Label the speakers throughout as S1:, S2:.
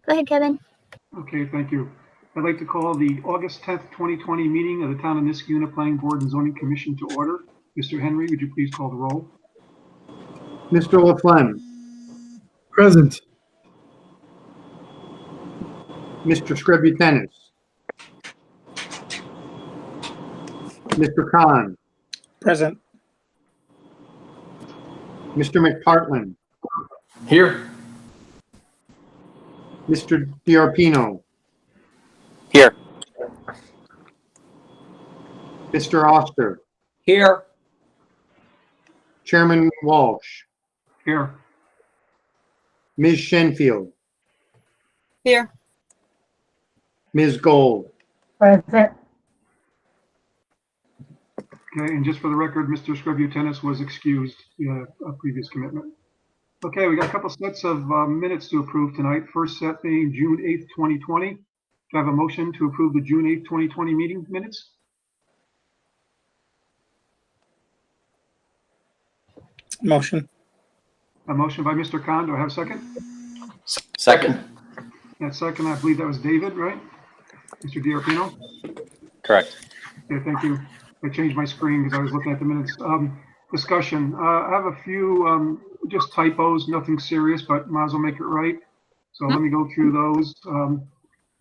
S1: Go ahead, Kevin.
S2: Okay, thank you. I'd like to call the August 10th, 2020 meeting of the Town of Niskayuna Planning Board and Zoning Commission to order. Mr. Henry, would you please call the roll?
S3: Mr. Laflamme,
S4: Present.
S3: Mr. Scributennis, Mr. Khan,
S4: Present.
S3: Mr. McPartland,
S5: Here.
S3: Mr. Diarpino,
S5: Here.
S3: Mr. Oster,
S5: Here.
S3: Chairman Walsh,
S2: Here.
S3: Ms. Shenfield,
S6: Here.
S3: Ms. Gold.
S6: Present.
S2: Okay, and just for the record, Mr. Scributennis was excused, a previous commitment. Okay, we got a couple sets of minutes to approve tonight. First set being June 8th, 2020. Do I have a motion to approve the June 8th, 2020 meeting minutes?
S4: Motion.
S2: A motion by Mr. Khan. Do I have a second?
S5: Second.
S2: That second, I believe that was David, right? Mr. Diarpino?
S5: Correct.
S2: Okay, thank you. I changed my screen because I was looking at the minutes. Discussion. I have a few just typos, nothing serious, but might as well make it right. So let me go through those. I don't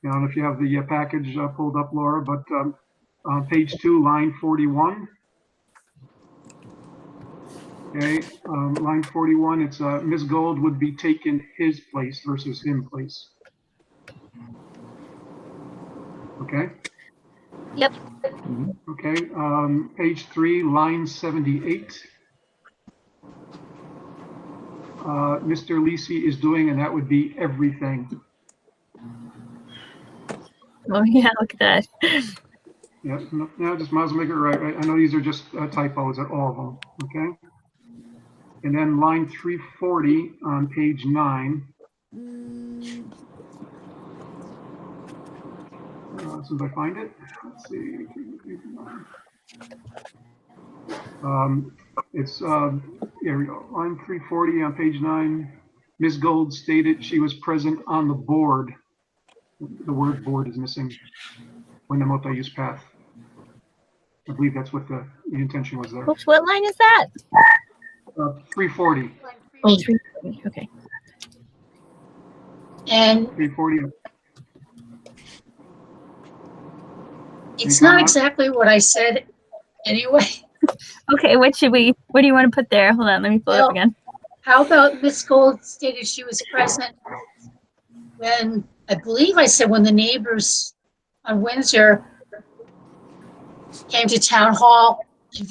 S2: know if you have the package pulled up, Laura, but on page 2, line 41. Okay, line 41, it's Ms. Gold would be taken his place versus him place. Okay.
S1: Yep.
S2: Okay, page 3, line 78. Mr. Lisi is doing, and that would be everything.
S1: Oh yeah, look at that.
S2: Yeah, no, just might as well make it right. I know these are just typos at all of them. Okay. And then line 340 on page 9. As soon as I find it, let's see. It's here we go. Line 340 on page 9. Ms. Gold stated she was present on the board. The word board is missing when the multi-use path. I believe that's what the intention was there.
S1: Oops, what line is that?
S2: 340.
S1: Oh, 340. Okay.
S6: And
S2: 340.
S6: it's not exactly what I said anyway.
S1: Okay, what do you want to put there? Hold on, let me pull it up again.
S6: How about Miss Gold stated she was present when, I believe I said when the neighbors on Windsor came to town hall and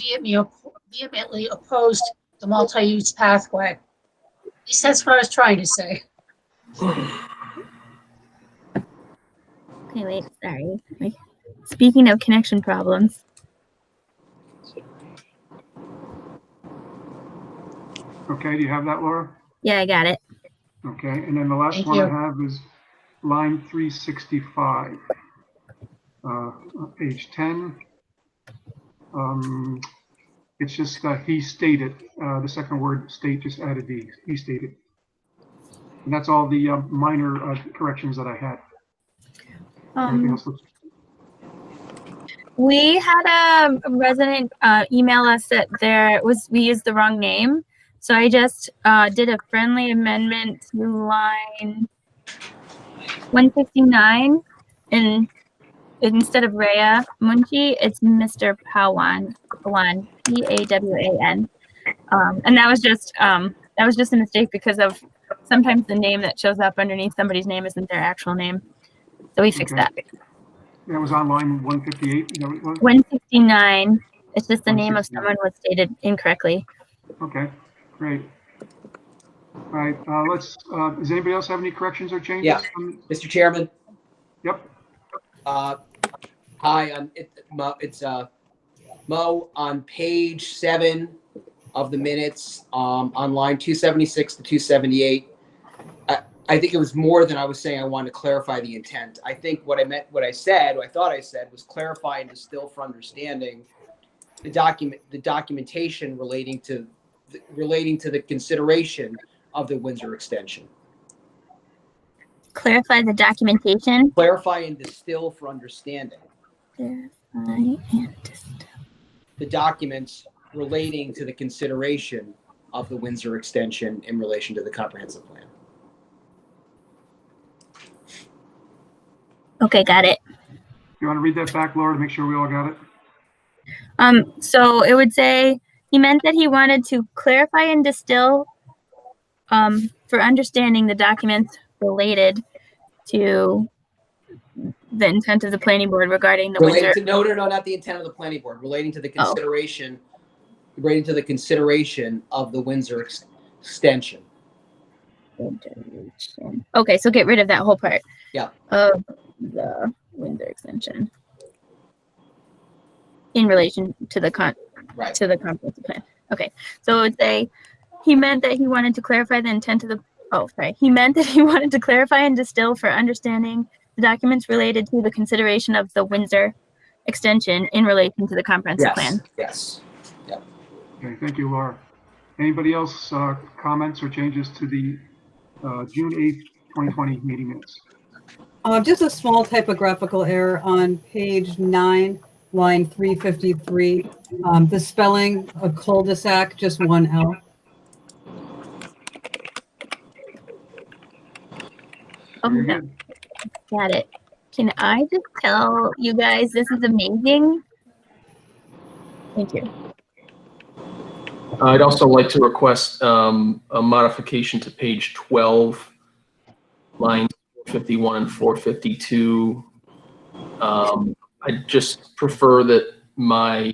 S6: vehemently opposed the multi-use pathway. At least that's what I was trying to say.
S1: Okay, wait, sorry. Speaking of connection problems.
S2: Okay, do you have that, Laura?
S1: Yeah, I got it.
S2: Okay, and then the last
S6: Thank
S2: one
S6: you.
S2: I have is line 365, page 10. It's just he stated, the second word state just added the he stated. And that's all the minor corrections that I had. Everything else looks
S1: We had a resident email us that we used the wrong name. So I just did a friendly amendment to line 159, and instead of Rhea Munchi, it's Mr. Pawan, Pawan, and that was just a mistake because of sometimes the name that shows up underneath somebody's name isn't their actual name. So we fixed that.
S2: That was on line 158. You know what it was?
S1: 169. It's just the name of someone was stated incorrectly.
S2: Okay, great. All right, does anybody else have any corrections or changes?
S7: Yeah. Mr. Chairman.
S2: Yep.
S7: Hi, it's Mo on page 7 of the minutes, on line 276 to 278. I think it was more than I was saying. I wanted to clarify the intent. I think what I thought I said was clarify and distill for understanding the documentation relating to the consideration of the Windsor extension.
S1: clarify the documentation.
S7: Clarify and distill for understanding
S1: Clarify and distill.
S7: the documents relating to the consideration of the Windsor extension in relation to the comprehensive plan.
S1: Okay, got it.
S2: You want to read that back, Laura, to make sure we all got it?
S1: So it would say he meant that he wanted to clarify and distill for understanding the documents related to the intent of the planning board regarding the Windsor.
S7: No, not the intent of the planning board, relating to the consideration, of the Windsor extension.
S1: Okay, so get rid of that whole part.
S7: Yeah.
S1: Of the Windsor extension in relation to the
S7: Right.
S1: to the comprehensive plan. Okay, so it would say he meant that he wanted to clarify the intent of the. Oh, sorry. He meant that he wanted to clarify and distill for understanding the documents related to the consideration of the Windsor extension in relation to the comprehensive plan.
S7: Yes.
S2: Okay, thank you, Laura. Anybody else comments or changes to the June 8th, 2020 meeting minutes?
S8: Just a small typographical error on page 9, line 353. The spelling of cul-de-sac, just one L.
S1: Oh,
S2: Very
S1: no.
S2: good.
S1: Got it. Can I just tell you guys this is amazing? Thank you.
S9: I'd also like to request a modification to page 12, lines 451 and 452. I just prefer that my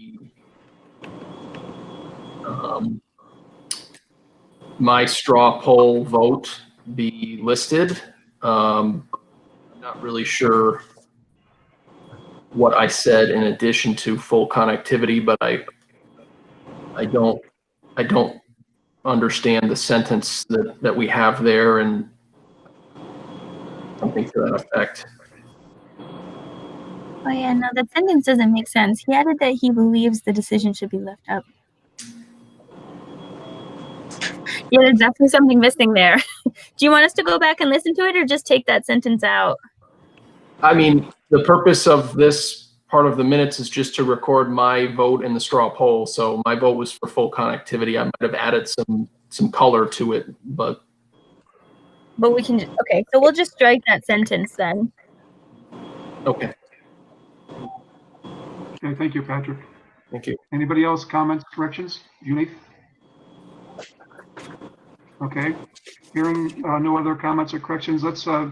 S9: my straw poll vote be listed. I'm not really sure what I said in addition to full connectivity, but I don't understand the sentence that we have there and something to that effect.
S1: Oh yeah, no, that sentence doesn't make sense. He added that he believes the decision should be left up. Yeah, there's definitely something missing there. Do you want us to go back and listen to it or just take that sentence out?
S9: I mean, the purpose of this part of the minutes is just to record my vote in the straw poll. So my vote was for full connectivity. I might have added some color to it, but
S1: we can, okay, so we'll just strike that sentence then.
S9: okay.
S2: Okay, thank you, Patrick.
S9: Thank you.
S2: Anybody else, comments, corrections? June 8th? Okay, hearing no other comments or corrections, let's do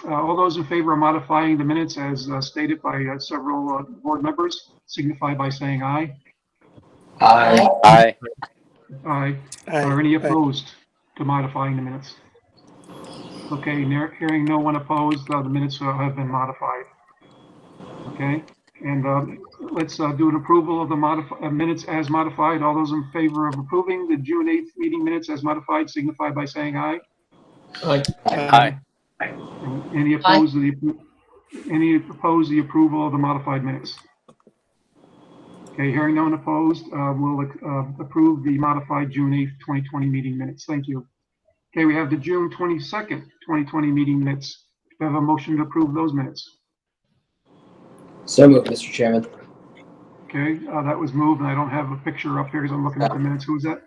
S2: all those in favor of modifying the minutes as stated by several board members, signify by saying aye.
S5: Aye. Aye.
S2: Aye. Are any opposed to modifying the minutes? Okay, hearing no one opposed, the minutes have been modified. Okay, and let's do an approval of the minutes as modified. All those in favor of approving the June 8th meeting minutes as modified, signify by saying aye.
S9: Aye.
S5: Aye.
S2: Any opposed to the approval of the modified minutes? Okay, hearing no one opposed, we'll approve the modified June 8th, 2020 meeting minutes. Thank you. Okay, we have the June 22nd, 2020 meeting minutes. Do we have a motion to approve those minutes?
S7: So moved, Mr. Chairman.
S2: Okay, that was moved, and I don't have a picture up here because I'm looking at the minutes. Who was that?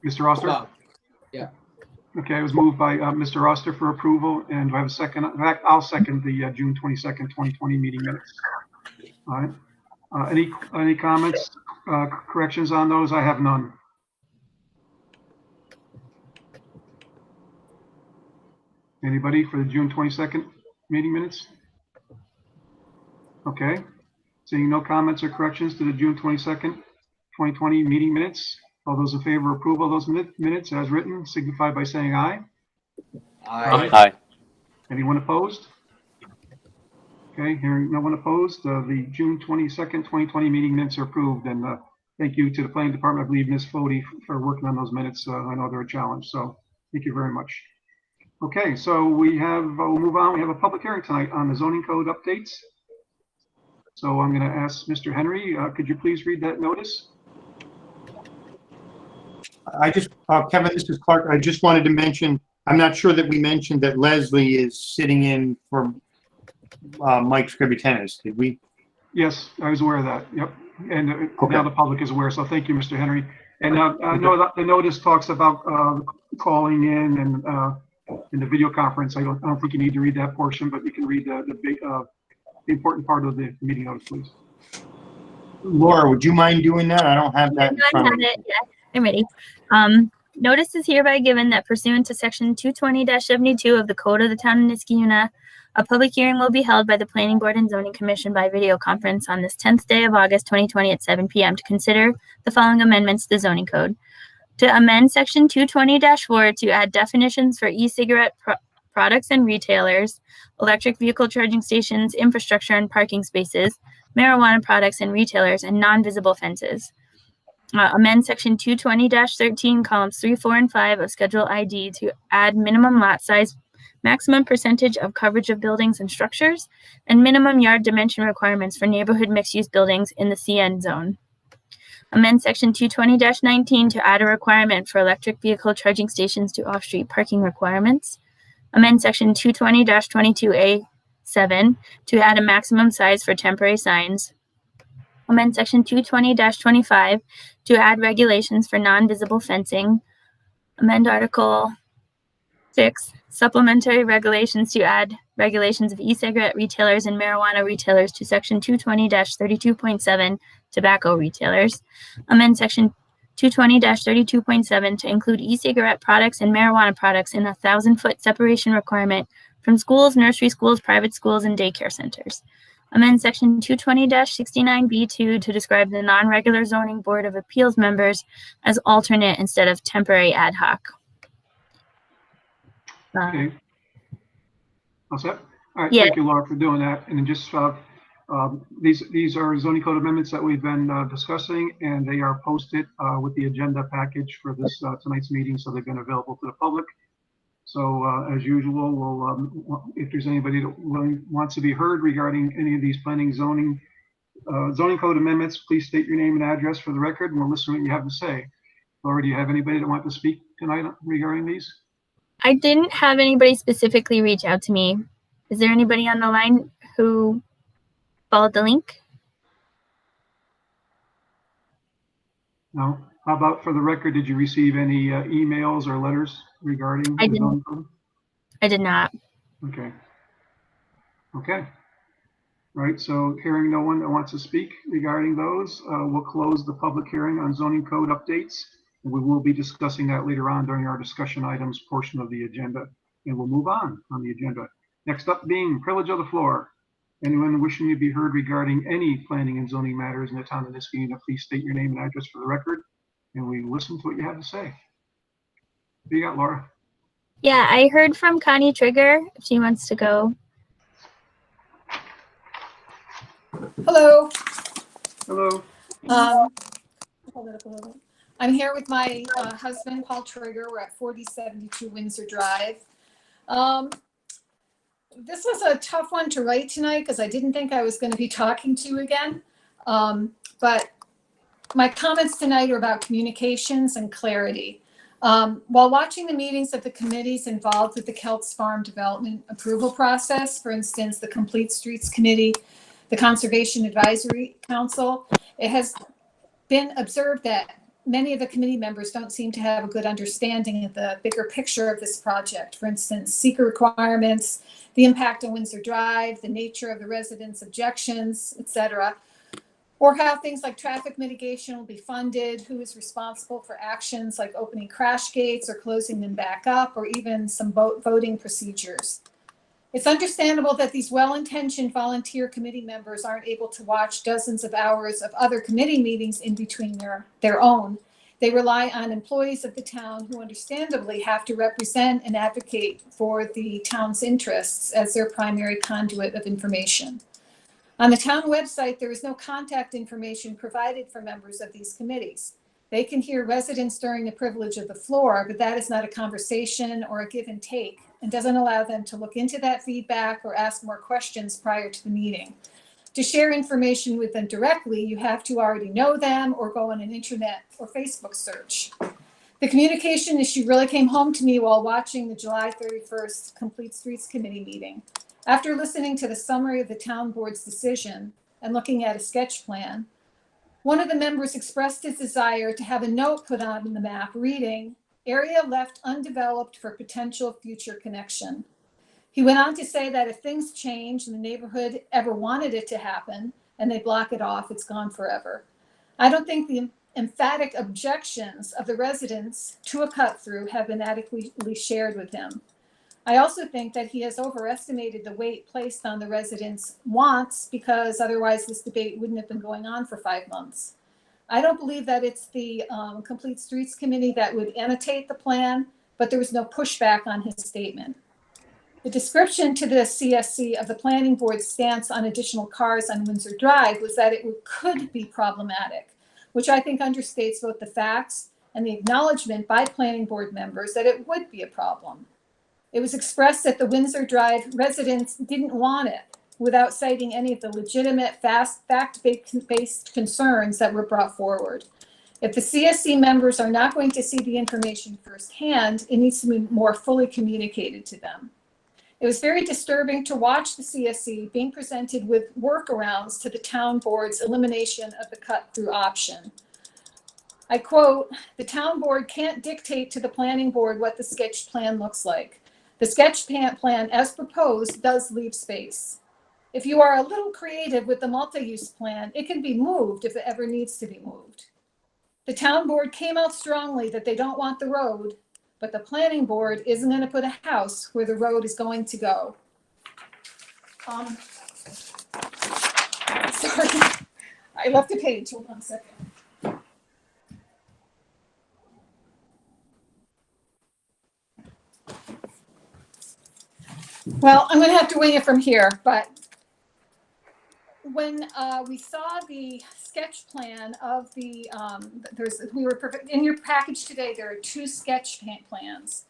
S2: Mr. Oster?
S7: Yeah.
S2: Okay, it was moved by Mr. Oster for approval, and do I have a second? In fact, I'll second the June 22nd, 2020 meeting minutes. All right. Any comments, corrections on those? I have none. Anybody for the June 22nd meeting minutes? Okay. Seeing no comments or corrections to the June 22nd, 2020 meeting minutes. All those in favor of approval of those minutes as written signify by saying aye.
S7: Aye.
S5: Aye.
S2: Anyone opposed? Okay, hearing no one opposed, the June 22nd, 2020 meeting minutes are approved. And thank you to the planning department, I believe Ms. Fody, for working on those minutes. I know they're a challenge, so thank you very much. Okay, so we'll move on. We have a public hearing tonight on the zoning code updates. So I'm going to ask Mr. Henry, could you please read that notice?
S3: Kevin, this is Clark. I just wanted to mention I'm not sure that we mentioned that Leslie is sitting in for Mike Scributennis. Did we?
S2: Yes, I was aware of that. Yep. And
S3: Okay.
S2: now the public is aware. So thank you, Mr. Henry. And I know that the notice talks about calling in and in the video conference. I don't think you need to read that portion, but you can read the important part of the meeting notice, please.
S3: Laura, would you mind doing that? I don't have that in
S1: I
S3: front of
S1: have
S3: me.
S1: it. Yeah, I'm ready. Notice is hereby given that pursuant to section 220-72 of the Code of the Town of Niskayuna, a public hearing will be held by the Planning Board and Zoning Commission by video conference on this 10th day of August 2020 at 7 p.m. to consider the following amendments to the zoning code. To amend section 220-4 to add definitions for e-cigarette products and retailers, electric vehicle charging stations, infrastructure and parking spaces, marijuana products and retailers, and non-visible fences. Amend section 220-13, columns 3, 4, and 5 of Schedule ID to add minimum lot size, maximum percentage of coverage of buildings and structures, and minimum yard dimension requirements for neighborhood mixed-use buildings in the CN zone. Amend section 220-19 to add a requirement for electric vehicle charging stations to off-street parking requirements. Amend section 220-22A7 to add a maximum size for temporary signs. Amend section 220-25 to add regulations for non-visible fencing. Amend article 6, supplementary regulations to add regulations of e-cigarette retailers and marijuana retailers to section 220-32.7, tobacco retailers. Amend section 220-32.7 to include e-cigarette products and marijuana products in a 1,000-foot separation requirement from schools, nursery schools, private schools, and daycare centers. Amend section 220-69B2 to describe the non-regular zoning board of appeals members as alternate instead of temporary ad hoc.
S2: Okay. All set? All right.
S1: Yeah.
S2: Thank you, Laura, for doing that. And then just these are zoning code amendments that we've been discussing, and they are posted with the agenda package for this tonight's meeting, so they've been available to the public. So as usual, we'll if there's anybody that wants to be heard regarding any of these planning zoning code amendments, please state your name and address for the record, and we'll listen to what you have to say. Laura, do you have anybody that wants to speak tonight regarding these?
S1: I didn't have anybody specifically reach out to me. Is there anybody on the line who followed the link?
S2: No. How about for the record, did you receive any emails or letters regarding
S1: I
S2: the
S1: didn't.
S2: zoning code?
S1: I did not.
S2: Okay. Okay. All right. So hearing no one that wants to speak regarding those, we'll close the public hearing on zoning code updates. We will be discussing that later on during our discussion items portion of the agenda, and we'll move on the agenda. Next up being privilege of the floor. Anyone wishing to be heard regarding any planning and zoning matters in the town of Niskayuna, please state your name and address for the record, and we listen to what you have to say. What you got, Laura?
S1: Yeah, I heard from Connie Trigger if she wants to go.
S10: Hello.
S2: Hello.
S10: I'm here with my husband, Paul Trigger. We're at 4072 Windsor Drive. This was a tough one to write tonight because I didn't think I was going to be talking to you again. But my comments tonight are about communications and clarity. While watching the meetings of the committees involved with the Kelts Farm development approval process, for instance, the Complete Streets Committee, the Conservation Advisory Council, it has been observed that many of the committee members don't seem to have a good understanding of the bigger picture of this project. For instance, seeker requirements, the impact on Windsor Drive, the nature of the residents' objections, etc., or how things like traffic mitigation will be funded, who is responsible for actions like opening crash gates or closing them back up, or even some voting procedures. It's understandable that these well-intentioned volunteer committee members aren't able to watch dozens of hours of other committee meetings in between their own. They rely on employees of the town who understandably have to represent and advocate for the town's interests as their primary conduit of information. On the town website, there is no contact information provided for members of these committees. They can hear residents during the privilege of the floor, but that is not a conversation or a give and take, and doesn't allow them to look into that feedback or ask more questions prior to the meeting. To share information with them directly, you have to already know them or go on an internet or Facebook search. The communication issue really came home to me while watching the July 31st Complete Streets Committee meeting. After listening to the summary of the town board's decision and looking at a sketch plan, one of the members expressed his desire to have a note put on the map reading, "Area left undeveloped for potential future connection." He went on to say that if things change and the neighborhood ever wanted it to happen and they block it off, it's gone forever. I don't think the emphatic objections of the residents to a cut through have been adequately shared with him. I also think that he has overestimated the weight placed on the residents' wants, because otherwise this debate wouldn't have been going on for 5 months. I don't believe that it's the Complete Streets Committee that would annotate the plan, but there was no pushback on his statement. The description to the CSC of the planning board's stance on additional cars on Windsor Drive was that it could be problematic, which I think understates both the facts and the acknowledgement by planning board members that it would be a problem. It was expressed that the Windsor Drive residents didn't want it, without citing any of the legitimate fact-based concerns that were brought forward. If the CSC members are not going to see the information firsthand, it needs to be more fully communicated to them. It was very disturbing to watch the CSC being presented with workarounds to the town board's elimination of the cut-through option. I quote, "The town board can't dictate to the planning board what the sketch plan looks like. The sketch plan as proposed does leave space. If you are a little creative with the multi-use plan, it can be moved if it ever needs to be moved. The town board came out strongly that they don't want the road, but the planning board isn't going to put a house where the road is going to go." Sorry, I left a page. Hold on a second. Well, I'm going to have to wing it from here, but when we saw the sketch plan of the, in your package today, there are 2 sketch plans.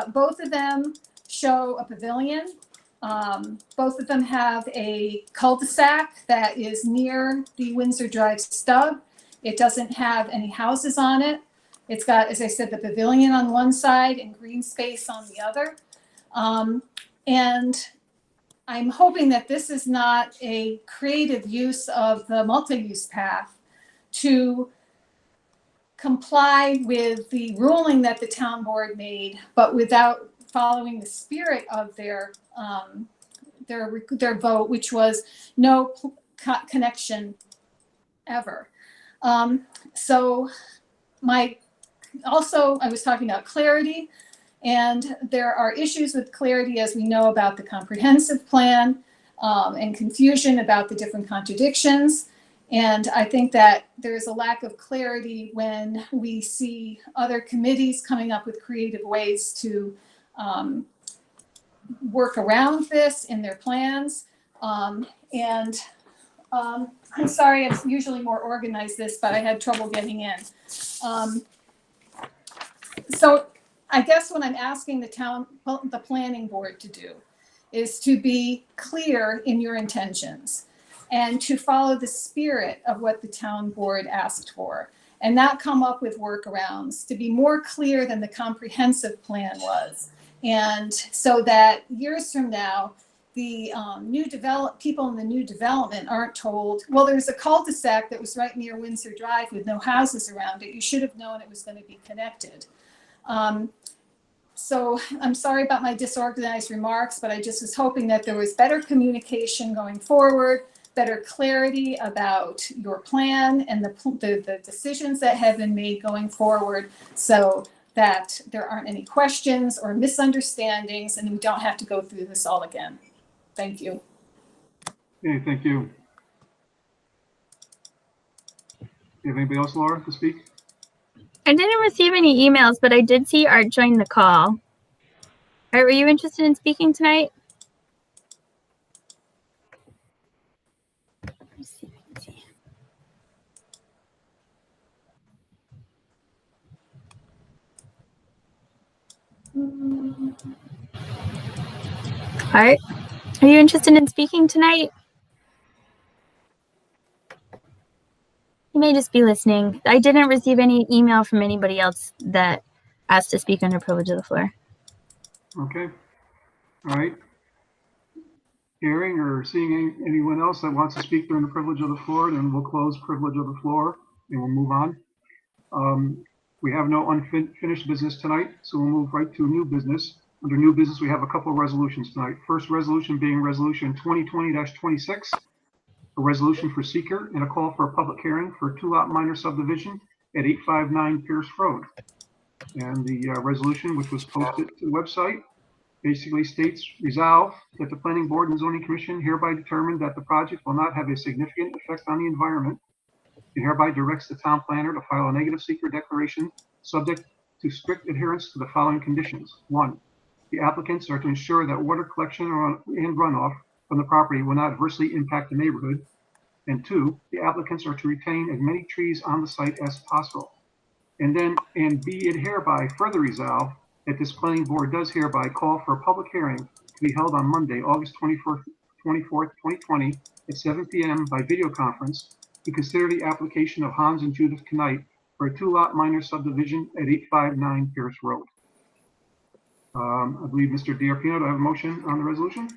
S10: Both of them show a pavilion. Both of them have a cul-de-sac that is near the Windsor Drive stub. It doesn't have any houses on it. It's got, as I said, the pavilion on one side and green space on the other. And I'm hoping that this is not a creative use of the multi-use path to comply with the ruling that the town board made, but without following the spirit of their vote, which was no connection ever. So I was talking about clarity. And there are issues with clarity, as we know, about the comprehensive plan and confusion about the different contradictions. And I think that there is a lack of clarity when we see other committees coming up with creative ways to work around this in their plans. I'm sorry, I'm usually more organized this, but I had trouble getting in. So I guess what I'm asking the planning board to do is to be clear in your intentions and to follow the spirit of what the town board asked for, and not come up with workarounds, to be more clear than the comprehensive plan was. And so that years from now, the people in the new development aren't told, well, there's a cul-de-sac that was right near Windsor Drive with no houses around it. You should have known it was going to be connected. So I'm sorry about my disorganized remarks, but I just was hoping that there was better communication going forward, better clarity about your plan and the decisions that have been made going forward, so that there aren't any questions or misunderstandings and we don't have to go through this all again. Thank you.
S2: Okay, thank you. Do you have anybody else, Laura, to speak?
S1: I didn't receive any emails, but I did see Art join the call. Art, were you interested in speaking tonight? Art, are you interested in speaking tonight? He may just be listening. I didn't receive any email from anybody else that asked to speak under privilege of the floor.
S2: Okay. All right. Hearing or seeing anyone else that wants to speak during the privilege of the floor, then we'll close privilege of the floor and we'll move on. We have no unfinished business tonight, so we'll move right to new business. Under new business, we have a couple of resolutions tonight. First resolution being resolution 2020-26, a resolution for seeker and a call for a public hearing for a 2-lot minor subdivision at 859 Pierce Road. And the resolution, which was posted to the website, basically states, resolve that the Planning Board and Zoning Commission hereby determine that the project will not have a significant effect on the environment, and hereby directs the town planner to file a negative seeker declaration subject to strict adherence to the following conditions. 1, the applicants are to ensure that water collection and runoff from the property will not adversely impact the neighborhood. And 2, the applicants are to retain as many trees on the site as possible. And be it hereby further resolved that this planning board does hereby call for a public hearing to be held on Monday, August 24th, 2020 at 7 p.m. by video conference to consider the application of Hans and Judith Knight for a 2-lot minor subdivision at 859 Pierce Road. I believe Mr. D'Arpino, do I have a motion on the resolution?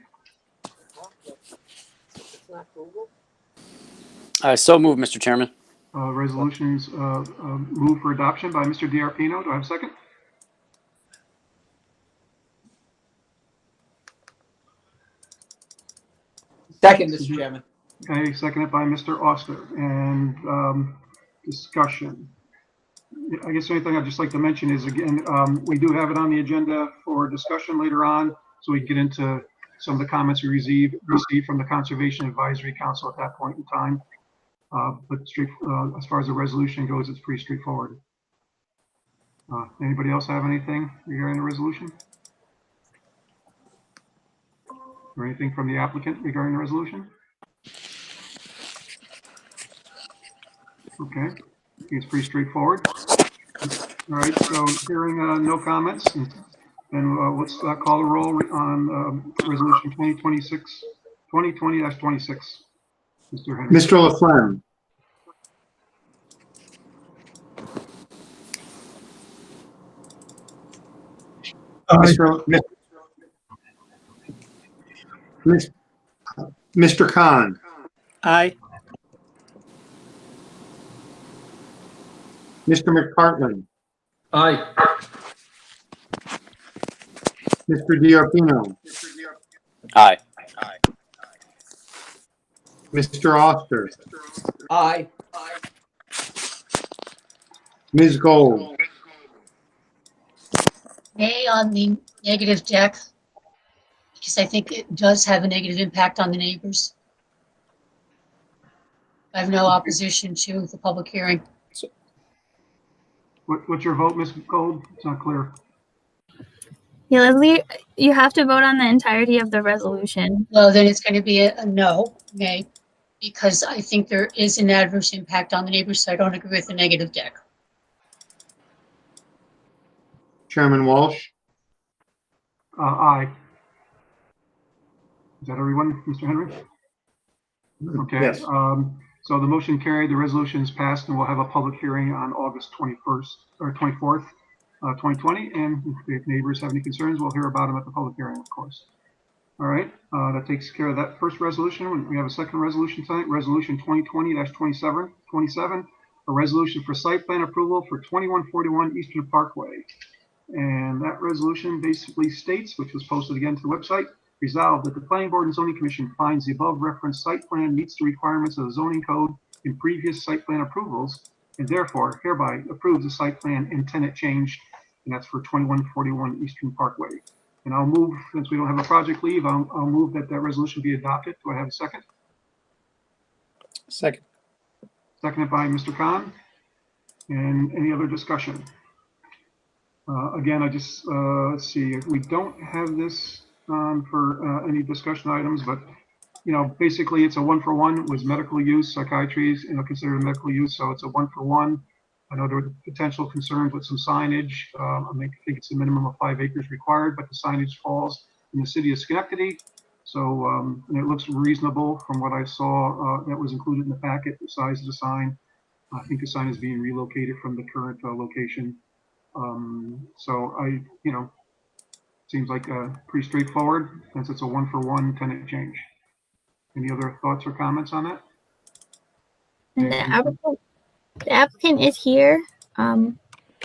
S5: So move, Mr. Chairman.
S2: Resolutions moved for adoption by Mr. D'Arpino. Do I have a second?
S7: Second, Mr. Chairman.
S2: Okay, seconded by Mr. Oster. And discussion. I guess the only thing I'd just like to mention is, again, we do have it on the agenda for discussion later on, so we can get into some of the comments we received from the Conservation Advisory Council at that point in time. But as far as the resolution goes, it's pretty straightforward. Anybody else have anything regarding the resolution? Or anything from the applicant regarding the resolution? Okay, I think it's pretty straightforward. All right, so hearing no comments, then let's call the roll on resolution 2020-26. Mr. Henry.
S3: Mr. Laflamme. Mr. Khan.
S4: Aye.
S3: Mr. McPartland.
S9: Aye.
S3: Mr. D'Arpino.
S5: Aye.
S3: Mr. Oster.
S7: Aye.
S3: Ms. Gold.
S6: Nay on the negative deck, because I think it does have a negative impact on the neighbors. I have no opposition to the public hearing.
S2: What's your vote, Ms. Gold? It's not clear.
S1: Yeah, Leslie, you have to vote on the entirety of the resolution.
S6: Well, then it's going to be a no, nay, because I think there is an adverse impact on the neighbors, so I don't agree with the negative deck.
S3: Chairman Walsh.
S2: Aye. Is that everyone, Mr. Henry? Okay.
S3: Yes.
S2: So the motion carried, the resolution is passed, and we'll have a public hearing on August 21st or 24th, 2020. And if neighbors have any concerns, we'll hear about them at the public hearing, of course. All right, that takes care of that first resolution. We have a second resolution tonight, resolution 2020-27, a resolution for site plan approval for 2141 Eastern Parkway. And that resolution basically states, which was posted again to the website, resolved that the Planning Board and Zoning Commission finds the above referenced site plan meets the requirements of the zoning code in previous site plan approvals, and therefore hereby approves the site plan and tenant change, and that's for 2141 Eastern Parkway. And I'll move, since we don't have a project leave, I'll move that that resolution be adopted. Do I have a second?
S4: Second.
S2: Seconded by Mr. Khan. And any other discussion? Again, I just, let's see, if we don't have this for any discussion items, but, you know, basically it's a 1-for-1 with medical use, psychiatry is, considered medical use, so it's a 1-for-1. I know there were potential concerns with some signage. I think it's a minimum of 5 acres required, but the signage falls in the city of Schenectady. So and it looks reasonable from what I saw that was included in the packet, the size of the sign. I think the sign is being relocated from the current location. So seems like pretty straightforward since it's a 1-for-1 tenant change. Any other thoughts or comments on that?
S1: And the applicant is here.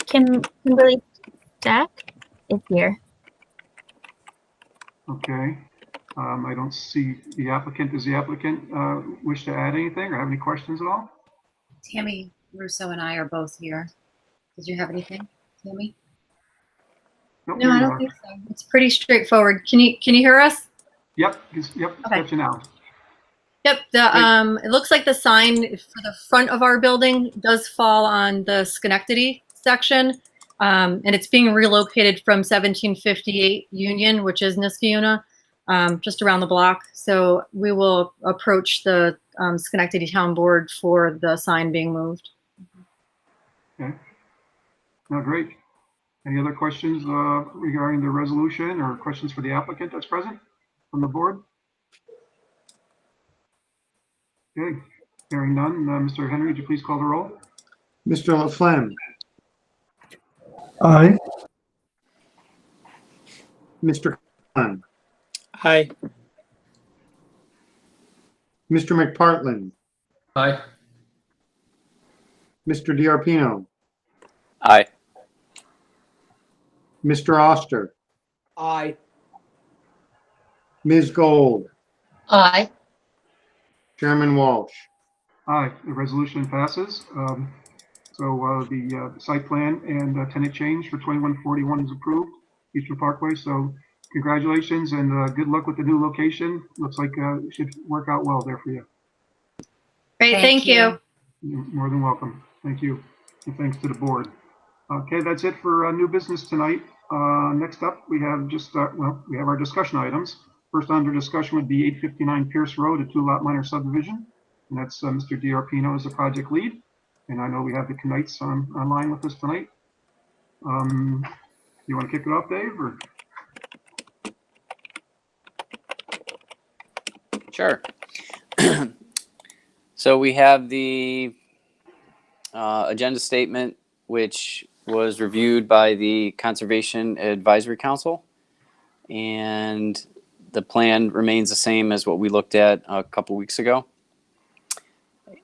S1: Kimberly Stack is here.
S2: Okay. I don't see the applicant. Does the applicant wish to add anything or have any questions at all?
S11: Tammy Russo and I are both here. Did you have anything, Tammy?
S2: Nope,
S11: No,
S2: here
S11: I
S2: you
S11: don't
S2: are.
S11: think so. It's pretty straightforward. Can you hear us?
S2: Yep. Yep.
S11: Okay.
S2: Got you now.
S11: Yep. It looks like the sign for the front of our building does fall on the Schenectady section, and it's being relocated from 1758 Union, which is Niskayuna, just around the block. So we will approach the Schenectady Town Board for the sign being moved.
S2: Okay. No, great. Any other questions regarding the resolution or questions for the applicant that's present from the board? Okay. Hearing none. Mr. Henry, would you please call the roll?
S3: Mr. Laflamme,
S4: Aye.
S3: Mr. Khan,
S4: Aye.
S3: Mr. McPartland,
S9: Aye.
S3: Mr. DiArpino,
S5: Aye.
S3: Mr. Oster,
S7: Aye.
S3: Ms. Gold,
S6: Aye.
S3: Chairman Walsh.
S2: Aye, the resolution passes. So the site plan and tenant change for 2141 is approved, Eastern Parkway. So congratulations and good luck with the new location. Looks like it should work out well there for you.
S11: Great. Thank you.
S2: You're more than welcome. Thank you. And thanks to the board. Okay, that's it for new business tonight. Next up, we have we have our discussion items. First under discussion would be 859 Pierce Road, a 2-lot minor subdivision. And that's Mr. DiArpino as the project lead. And I know we have the Knights online with us tonight. You want to kick it off, Dave? Or?
S5: Sure. So we have the agenda statement, which was reviewed by the Conservation Advisory Council. And the plan remains the same as what we looked at a couple weeks ago.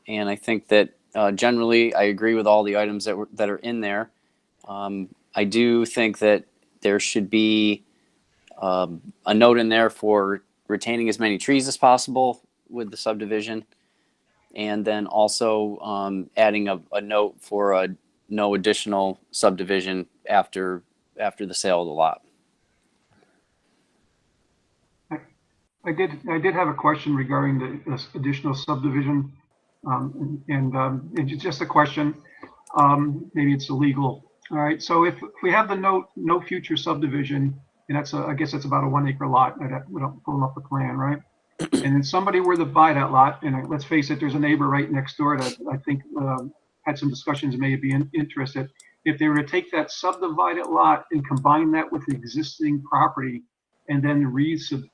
S5: And I think that generally I agree with all the items that are in there. I do think that there should be a note in there for retaining as many trees as possible with the subdivision. And then also adding a note for no additional subdivision after the sale of the lot.
S2: I did have a question regarding this additional subdivision, it's just a question. Maybe it's illegal. All right. So if we have the note, no future subdivision, and that's I guess it's about a 1 acre lot. We don't pull up the plan, right? And then somebody were to buy that lot, and let's face it, there's a neighbor right next door that I think had some discussions, may be interested. If they were to take that subdivided lot and combine that with the existing property, and then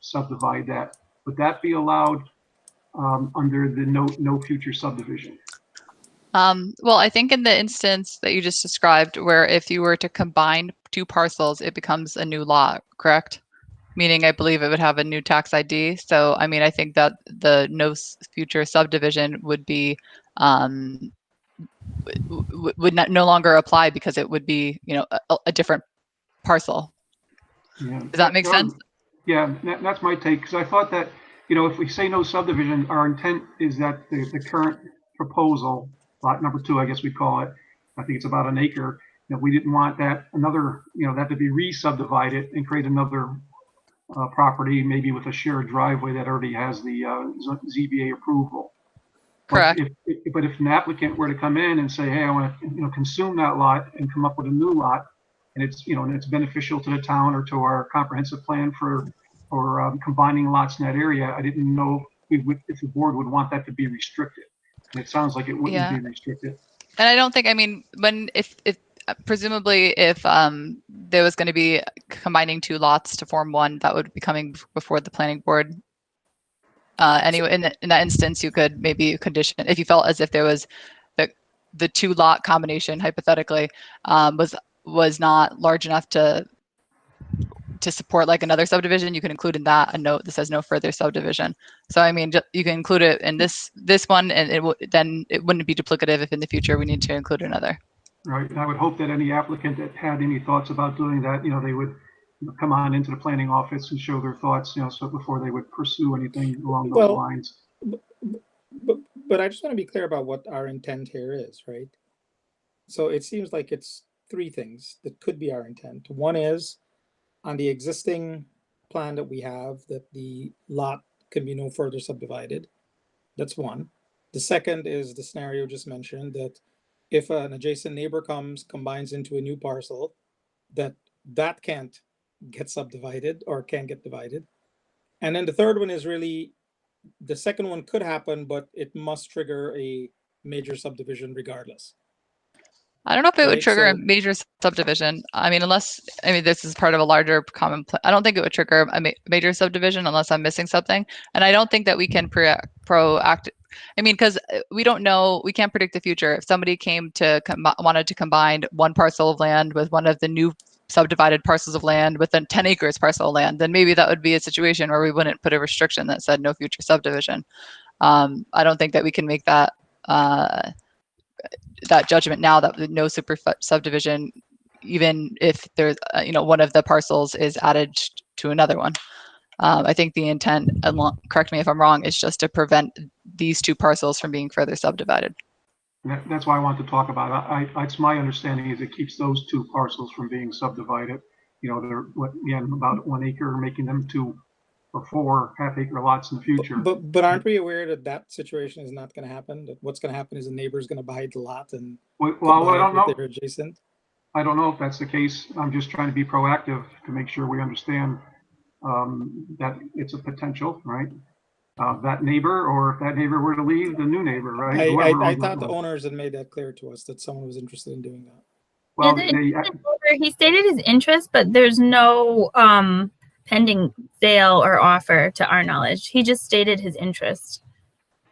S2: subdivide that, would that be allowed under the no future subdivision?
S12: Well, I think in the instance that you just described, where if you were to combine two parcels, it becomes a new lot, correct? Meaning, I believe it would have a new tax ID. So, I mean, I think that the future subdivision would be would no longer apply because it would be, a different parcel.
S2: Yeah.
S12: Does that make sense?
S2: Yeah, that's my take. Because I thought that, if we say no subdivision, our intent is that the current proposal, lot number 2, I guess we call it, I think it's about 1 acre, that we didn't want that that to be re-subdivided and create another property, maybe with a shared driveway that already has the ZBA approval.
S12: Correct.
S2: But if an applicant were to come in and say, hey, I want to consume that lot and come up with a new lot, and it's beneficial to the town or to our comprehensive plan for combining lots in that area, I didn't know if the board would want that to be restricted. And it sounds like it wouldn't be restricted.
S12: And I don't think, if presumably if there was going to be combining 2 lots to form one, that would be coming before the planning board. Anyway, in that instance, you could maybe condition, if you felt as if there was the two lot combination hypothetically was not large enough to support like another subdivision, you can include in that a note that says no further subdivision. So I mean, you can include it in this one, and then it wouldn't be duplicative if in the future we need to include another.
S2: Right, and I would hope that any applicant that had any thoughts about doing that, they would come on into the planning office and show their thoughts, so before they would pursue anything along those
S4: Well,
S2: lines.
S4: But I just want to be clear about what our intent here is, right? So it seems like it's three things that could be our intent. One is on the existing plan that we have, that the lot can be no further subdivided. That's one. The second is the scenario just mentioned, that if an adjacent neighbor combines into a new parcel, that can't get subdivided or can get divided. And then the third one is really, the second one could happen, but it must trigger a major subdivision regardless.
S12: I don't know if it would
S4: Right,
S12: trigger a
S4: so-
S12: major subdivision. I mean, this is part of a larger common plan. I don't think it would trigger a major subdivision unless I'm missing something. And I don't think that we can proact. I mean, because we don't know, we can't predict the future. If somebody came to wanted to combine one parcel of land with one of the new subdivided parcels of land with a 10 acres parcel of land, then maybe that would be a situation where we wouldn't put a restriction that said no future subdivision. I don't think that we can make that that judgment now that no super subdivision, even if there's one of the parcels is added to another one. I think the intent, correct me if I'm wrong, is just to prevent these two parcels from being further subdivided.
S2: That's why I wanted to talk about it. It's my understanding is it keeps those two parcels from being subdivided. They're again about 1 acre, making them 2 or 4 half-acre lots in the future.
S4: But aren't we aware that that situation is not going to happen? That what's going to happen is the neighbor is going to buy the lot and
S2: Well, I
S4: combine
S2: don't
S4: it with
S2: know.
S4: their adjacent.
S2: I don't know if that's the case. I'm just trying to be proactive to make sure we understand that it's a potential, right? That neighbor, or if that neighbor were to leave, the new neighbor, right? Whoever
S4: I
S2: owns
S4: thought
S2: that
S4: the
S2: lot.
S4: owners had made that clear to us that someone was interested in doing that.
S2: Well,
S1: He stated his interest, but there's no pending sale or offer to our knowledge. He just stated his interest.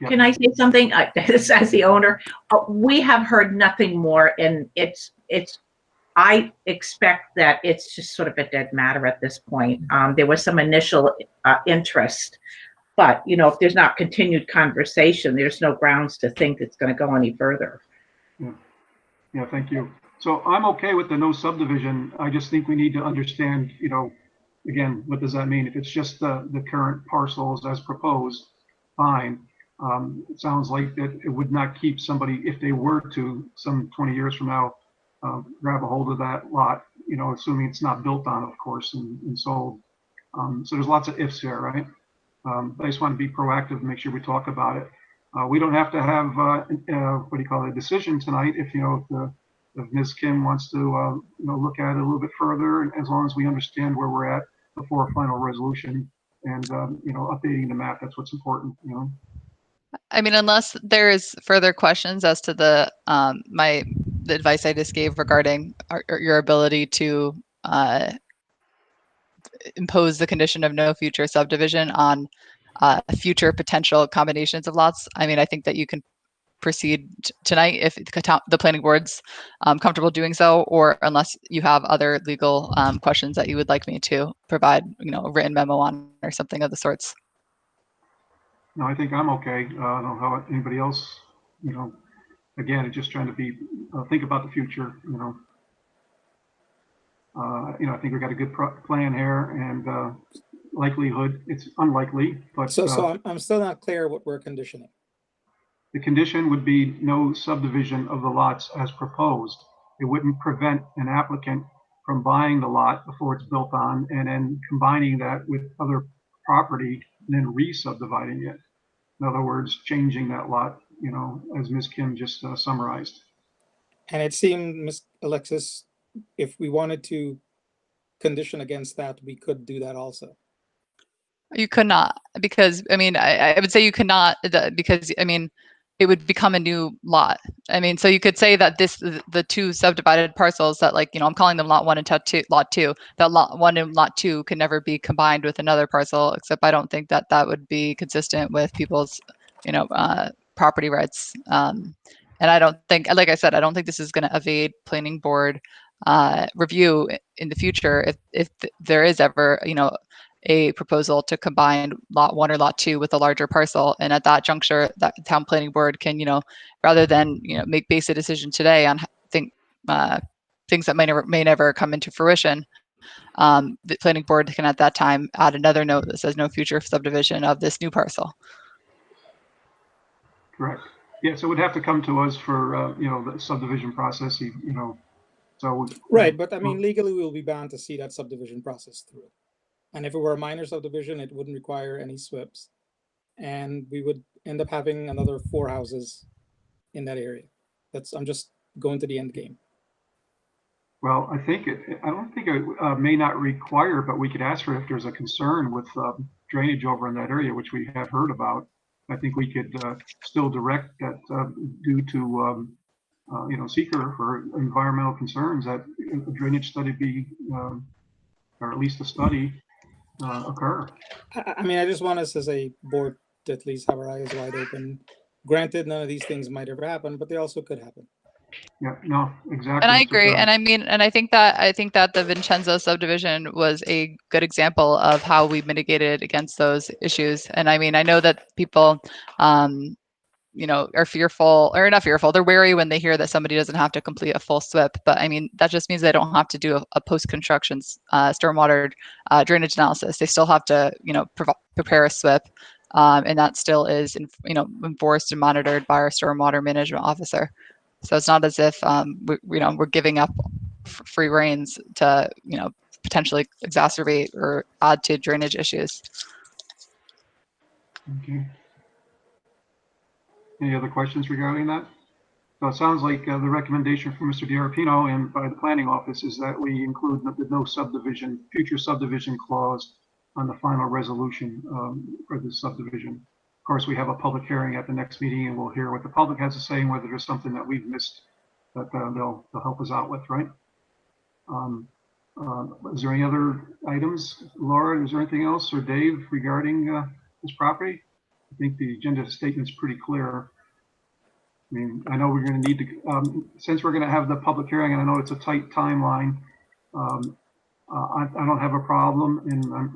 S13: Can I say something? As the owner, we have heard nothing more, and I expect that it's just sort of a dead matter at this point. There was some initial interest, but if there's not continued conversation, there's no grounds to think it's going to go any further.
S2: Yeah, thank you. So I'm okay with the no subdivision. I just think we need to understand, again, what does that mean? If it's just the current parcels as proposed, fine. It sounds like that it would not keep somebody, if they were to, some 20 years from now, grab a hold of that lot, assuming it's not built on, of course, and sold. So there's lots of ifs there, right? I just want to be proactive and make sure we talk about it. We don't have to have, a decision tonight if Ms. Kim wants to, look at it a little bit further, and as long as we understand where we're at before a final resolution and, updating the map, that's what's important,
S12: I mean, unless there is further questions as to the advice I just gave regarding your ability to impose the condition of no future subdivision on future potential combinations of lots. I mean, I think that you can proceed tonight if the planning board's comfortable doing so, or unless you have other legal questions that you would like me to provide, a written memo on or something of the sorts.
S2: No, I think I'm okay. I don't know how anybody else, again, it's just trying to be, think about the future, I think we got a good plan here, and likelihood, it's unlikely, but.
S4: So I'm still not clear what we're conditioning.
S2: The condition would be no subdivision of the lots as proposed. It wouldn't prevent an applicant from buying the lot before it's built on and then combining that with other property and then re-subdividing it. In other words, changing that lot, as Ms. Kim just summarized.
S4: And it seemed, Ms. Alexis, if we wanted to condition against that, we could do that also.
S12: You could not, because I would say you could not, because it would become a new lot. So you could say that the two subdivided parcels that, I'm calling them lot 1 and lot 2, that lot 1 and lot 2 can never be combined with another parcel, except I don't think that would be consistent with people's, property rights. And I don't think, like I said, I don't think this is going to evade planning board review in the future if there is ever, a proposal to combine lot 1 or lot 2 with a larger parcel. And at that juncture, that town planning board can, rather than, base a decision today on things that may never come into fruition, the planning board can at that time add another note that says no future subdivision of this new parcel.
S2: Correct. Yeah, so it would have to come to us for, the subdivision process, so.
S4: Right, but I mean, legally, we'll be bound to see that subdivision process through. And if it were a minor subdivision, it wouldn't require any SWIPs. And we would end up having another 4 houses in that area. I'm just going to the end game.
S2: Well, I don't think it may not require, but we could ask for if there's a concern with drainage over in that area, which we have heard about. I think we could still direct that due to, seeker for environmental concerns that a drainage study be, or at least a study occur.
S4: I mean, I just want us as a board to at least have our eyes wide open. Granted, none of these things might ever happen, but they also could happen.
S2: Yeah, no, exactly.
S12: And I agree. And I think that the Vincenzo subdivision was a good example of how we mitigated against those issues. And I mean, I know that people, are fearful, or not fearful, they're wary when they hear that somebody doesn't have to complete a full SWIP. But I mean, that just means they don't have to do a post-construction stormwater drainage analysis. They still have to, prepare a SWIP. And that still is, enforced and monitored by our stormwater management officer. So it's not as if we're giving up free reins to potentially exacerbate or add to drainage issues.
S2: Okay. Any other questions regarding that? So it sounds like the recommendation from Mr. DiRapino and by the planning office is that we include the no subdivision, future subdivision clause on the final resolution for the subdivision. Of course, we have a public hearing at the next meeting, and we'll hear what the public has to say and whether there's something that we've missed that they'll help us out with, right? Is there any other items? Laura, is there anything else, or Dave, regarding this property? I think the agenda statement's pretty clear. I mean, I know we're going to need to, since we're going to have the public hearing, and I know it's a tight timeline, I don't have a problem,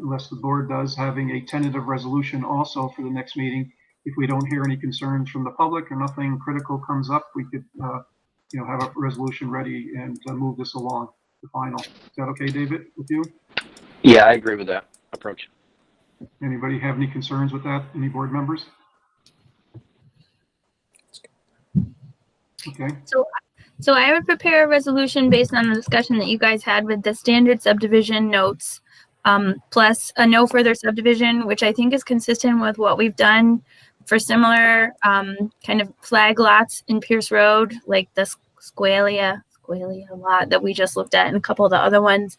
S2: unless the board does, having a tentative resolution also for the next meeting. If we don't hear any concerns from the public or nothing critical comes up, we could, have a resolution ready and move this along to final. Is that okay, David, with you?
S14: Yeah, I agree with that approach.
S2: Anybody have any concerns with that? Any board members? Okay.
S1: So I would prepare a resolution based on the discussion that you guys had with the standard subdivision notes, plus a no further subdivision, which I think is consistent with what we've done for similar kind of flag lots in Pierce Road, like the Squalia lot that we just looked at and a couple of the other ones.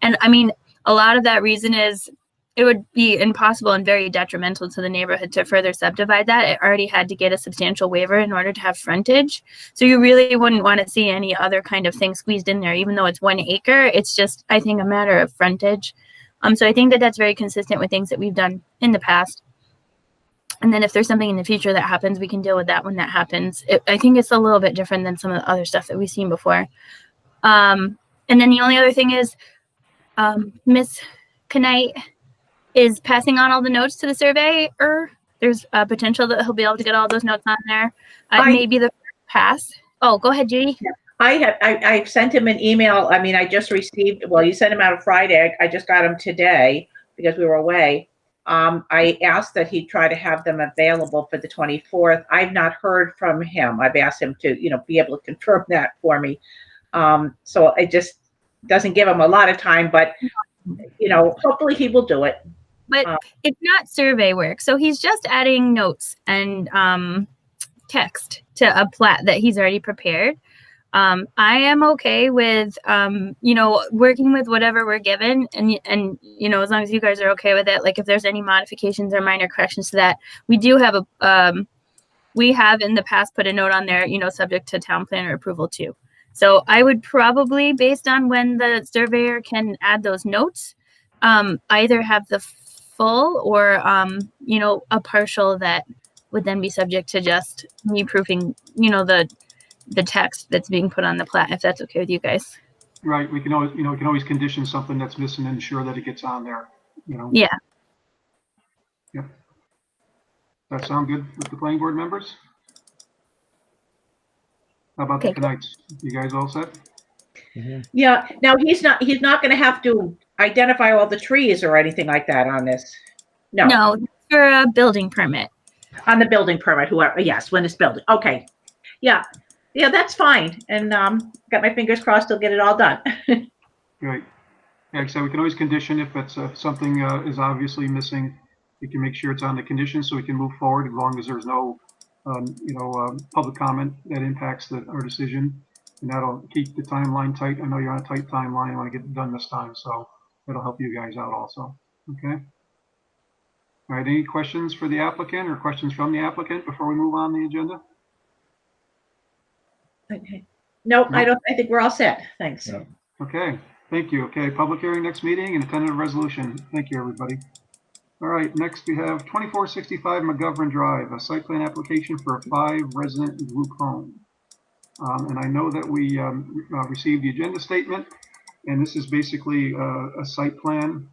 S1: And I mean, a lot of that reason is it would be impossible and very detrimental to the neighborhood to further subdivide that. It already had to get a substantial waiver in order to have frontage. So you really wouldn't want to see any other kind of thing squeezed in there, even though it's 1 acre. It's just, I think, a matter of frontage. So I think that that's very consistent with things that we've done in the past. And then if there's something in the future that happens, we can deal with that when that happens. I think it's a little bit different than some of the other stuff that we've seen before. And then the only other thing is Miss Knight is passing on all the notes to the surveyor. There's a potential that he'll be able to get all those notes on there. Maybe the first pass. Oh, go ahead, Judy.
S13: I sent him an email. I mean, I just received, well, you sent him out on Friday. I just got him today because we were away. I asked that he try to have them available for the 24th. I've not heard from him. I've asked him to, be able to confirm that for me. So it just doesn't give him a lot of time, but, hopefully he will do it.
S1: But it's not survey work. So he's just adding notes and text to a plat that he's already prepared. I am okay with, working with whatever we're given. And, as long as you guys are okay with it, like if there's any modifications or minor corrections to that, we do have we have in the past put a note on there, subject to town planner approval too. So I would probably, based on when the surveyor can add those notes, either have the full or, a partial that would then be subject to just me proofing, the the text that's being put on the plat, if that's okay with you guys.
S2: Right, we can always, we can always condition something that's missing and ensure that it gets on there,
S1: Yeah.
S2: Yep. That sound good with the planning board members? How about the
S1: Okay.
S2: Knights? You guys all set?
S13: Yeah, now he's not going to have to identify all the trees or anything like that on this. No,
S1: No, for a building permit.
S13: on the building permit, whoever, yes, when it's building. Okay. Yeah. Yeah, that's fine. And got my fingers crossed he'll get it all done.
S2: Right. Yeah, like I said, we can always condition if it's something is obviously missing. We can make sure it's on the condition so we can move forward as long as there's no, public comment that impacts our decision. And that'll keep the timeline tight. I know you're on a tight timeline. I want to get it done this time, so that'll help you guys out also. Okay. All right. Any questions for the applicant or questions from the applicant before we move on the agenda?
S13: Okay. No, I don't. I think we're all set. Thanks.
S3: Yeah.
S2: Okay. Thank you. Okay. Public hearing next meeting and a tentative resolution. Thank you, everybody. All right. Next, we have 2465 McGovern Drive, a site plan application for a 5-resident group home. And I know that we received the agenda statement, and this is basically a site plan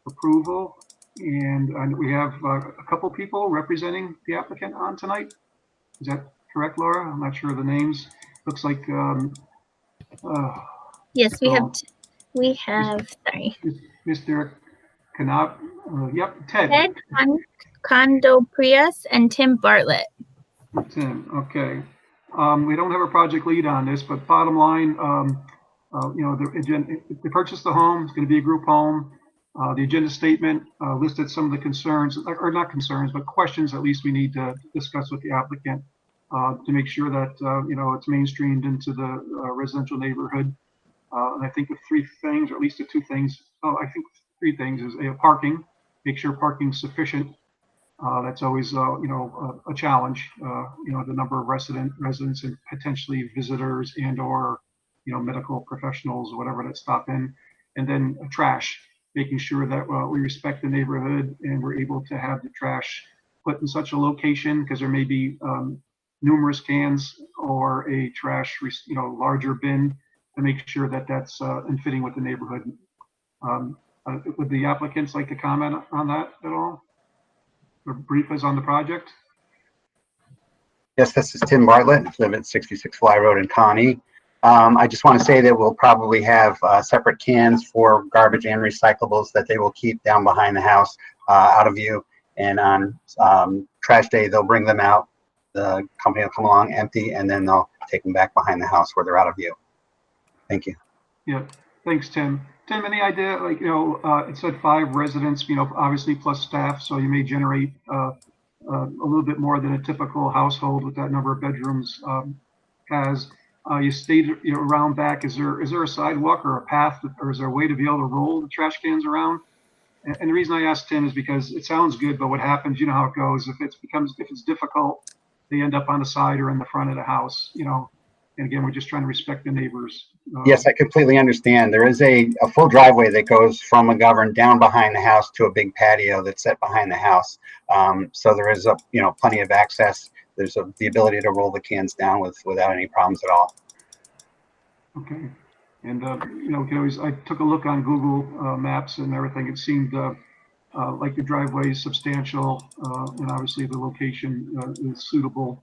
S2: approval. And we have a couple people representing the applicant on tonight. Is that correct, Laura? I'm not sure of the names. Looks like.
S1: Yes, we
S2: so-
S1: have, sorry.
S2: Mr. Canop, yep, Ted.
S1: Ted Condoprius and Tim Bartlett.
S2: Tim, okay. We don't have a project lead on this, but bottom line, they purchased the home. It's going to be a group home. The agenda statement listed some of the concerns, or not concerns, but questions at least we need to discuss with the applicant to make sure that, it's mainstreamed into the residential neighborhood. And I think the 3 things, or at least the 2 things, I think 3 things is parking, make sure parking's sufficient. That's always, a challenge, the number of residents and potentially visitors and or, medical professionals, whatever that stop in. And then trash, making sure that we respect the neighborhood and we're able to have the trash put in such a location, because there may be numerous cans or a trash, larger bin to make sure that that's in fitting with the neighborhood. Would the applicants like to comment on that at all? Or brief us on the project?
S15: Yes, this is Tim Bartlett, I live at 66 Fly Road in Connie. I just want to say that we'll probably have separate cans for garbage and recyclables that they will keep down behind the house out of view. And on trash day, they'll bring them out. The company will come along empty, and then they'll take them back behind the house where they're out of view. Thank you.
S2: Yeah, thanks, Tim. Tim, any idea, it said 5 residents, obviously plus staff, so you may generate a little bit more than a typical household with that number of bedrooms has. You stayed, around back. Is there a sidewalk or a path, or is there a way to be able to roll the trash cans around? And the reason I asked Tim is because it sounds good, but what happens, you know how it goes. If it's difficult, they end up on the side or in the front of the house, And again, we're just trying to respect the neighbors.
S15: Yes, I completely understand. There is a full driveway that goes from McGovern down behind the house to a big patio that's set behind the house. So there is plenty of access. There's the ability to roll the cans down without any problems at all.
S2: Okay. And, we can always, I took a look on Google Maps and everything. It seemed like the driveway is substantial, and obviously the location is suitable.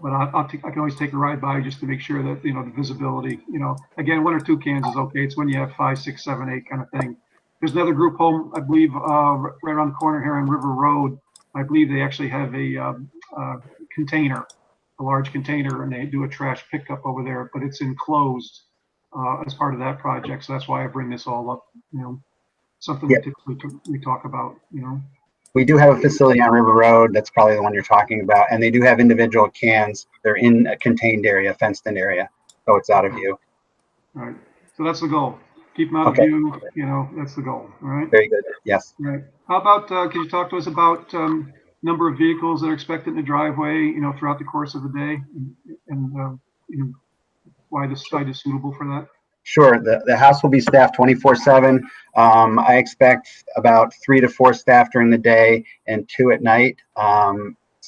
S2: But I can always take a ride by just to make sure that, the visibility, again, 1 or 2 cans is okay. It's when you have 5, 6, 7, 8 kind of thing. There's another group home, I believe, right around the corner here on River Road. I believe they actually have a container, a large container, and they do a trash pickup over there, but it's enclosed as part of that project. So that's why I bring this all up, something that typically we talk about,
S15: We do have a facility on River Road. That's probably the one you're talking about. And they do have individual cans. They're in a contained area, fenced-in area, so it's out of view.
S2: All right. So that's the goal. Keep them out
S15: Okay.
S2: of view. That's the goal. All right.
S15: Very good. Yes.
S2: All right. How about, can you talk to us about number of vehicles that are expected in the driveway, throughout the course of the day, and why the site is suitable for that?
S15: Sure. The house will be staffed 24/7. I expect about 3 to 4 staff during the day and 2 at night.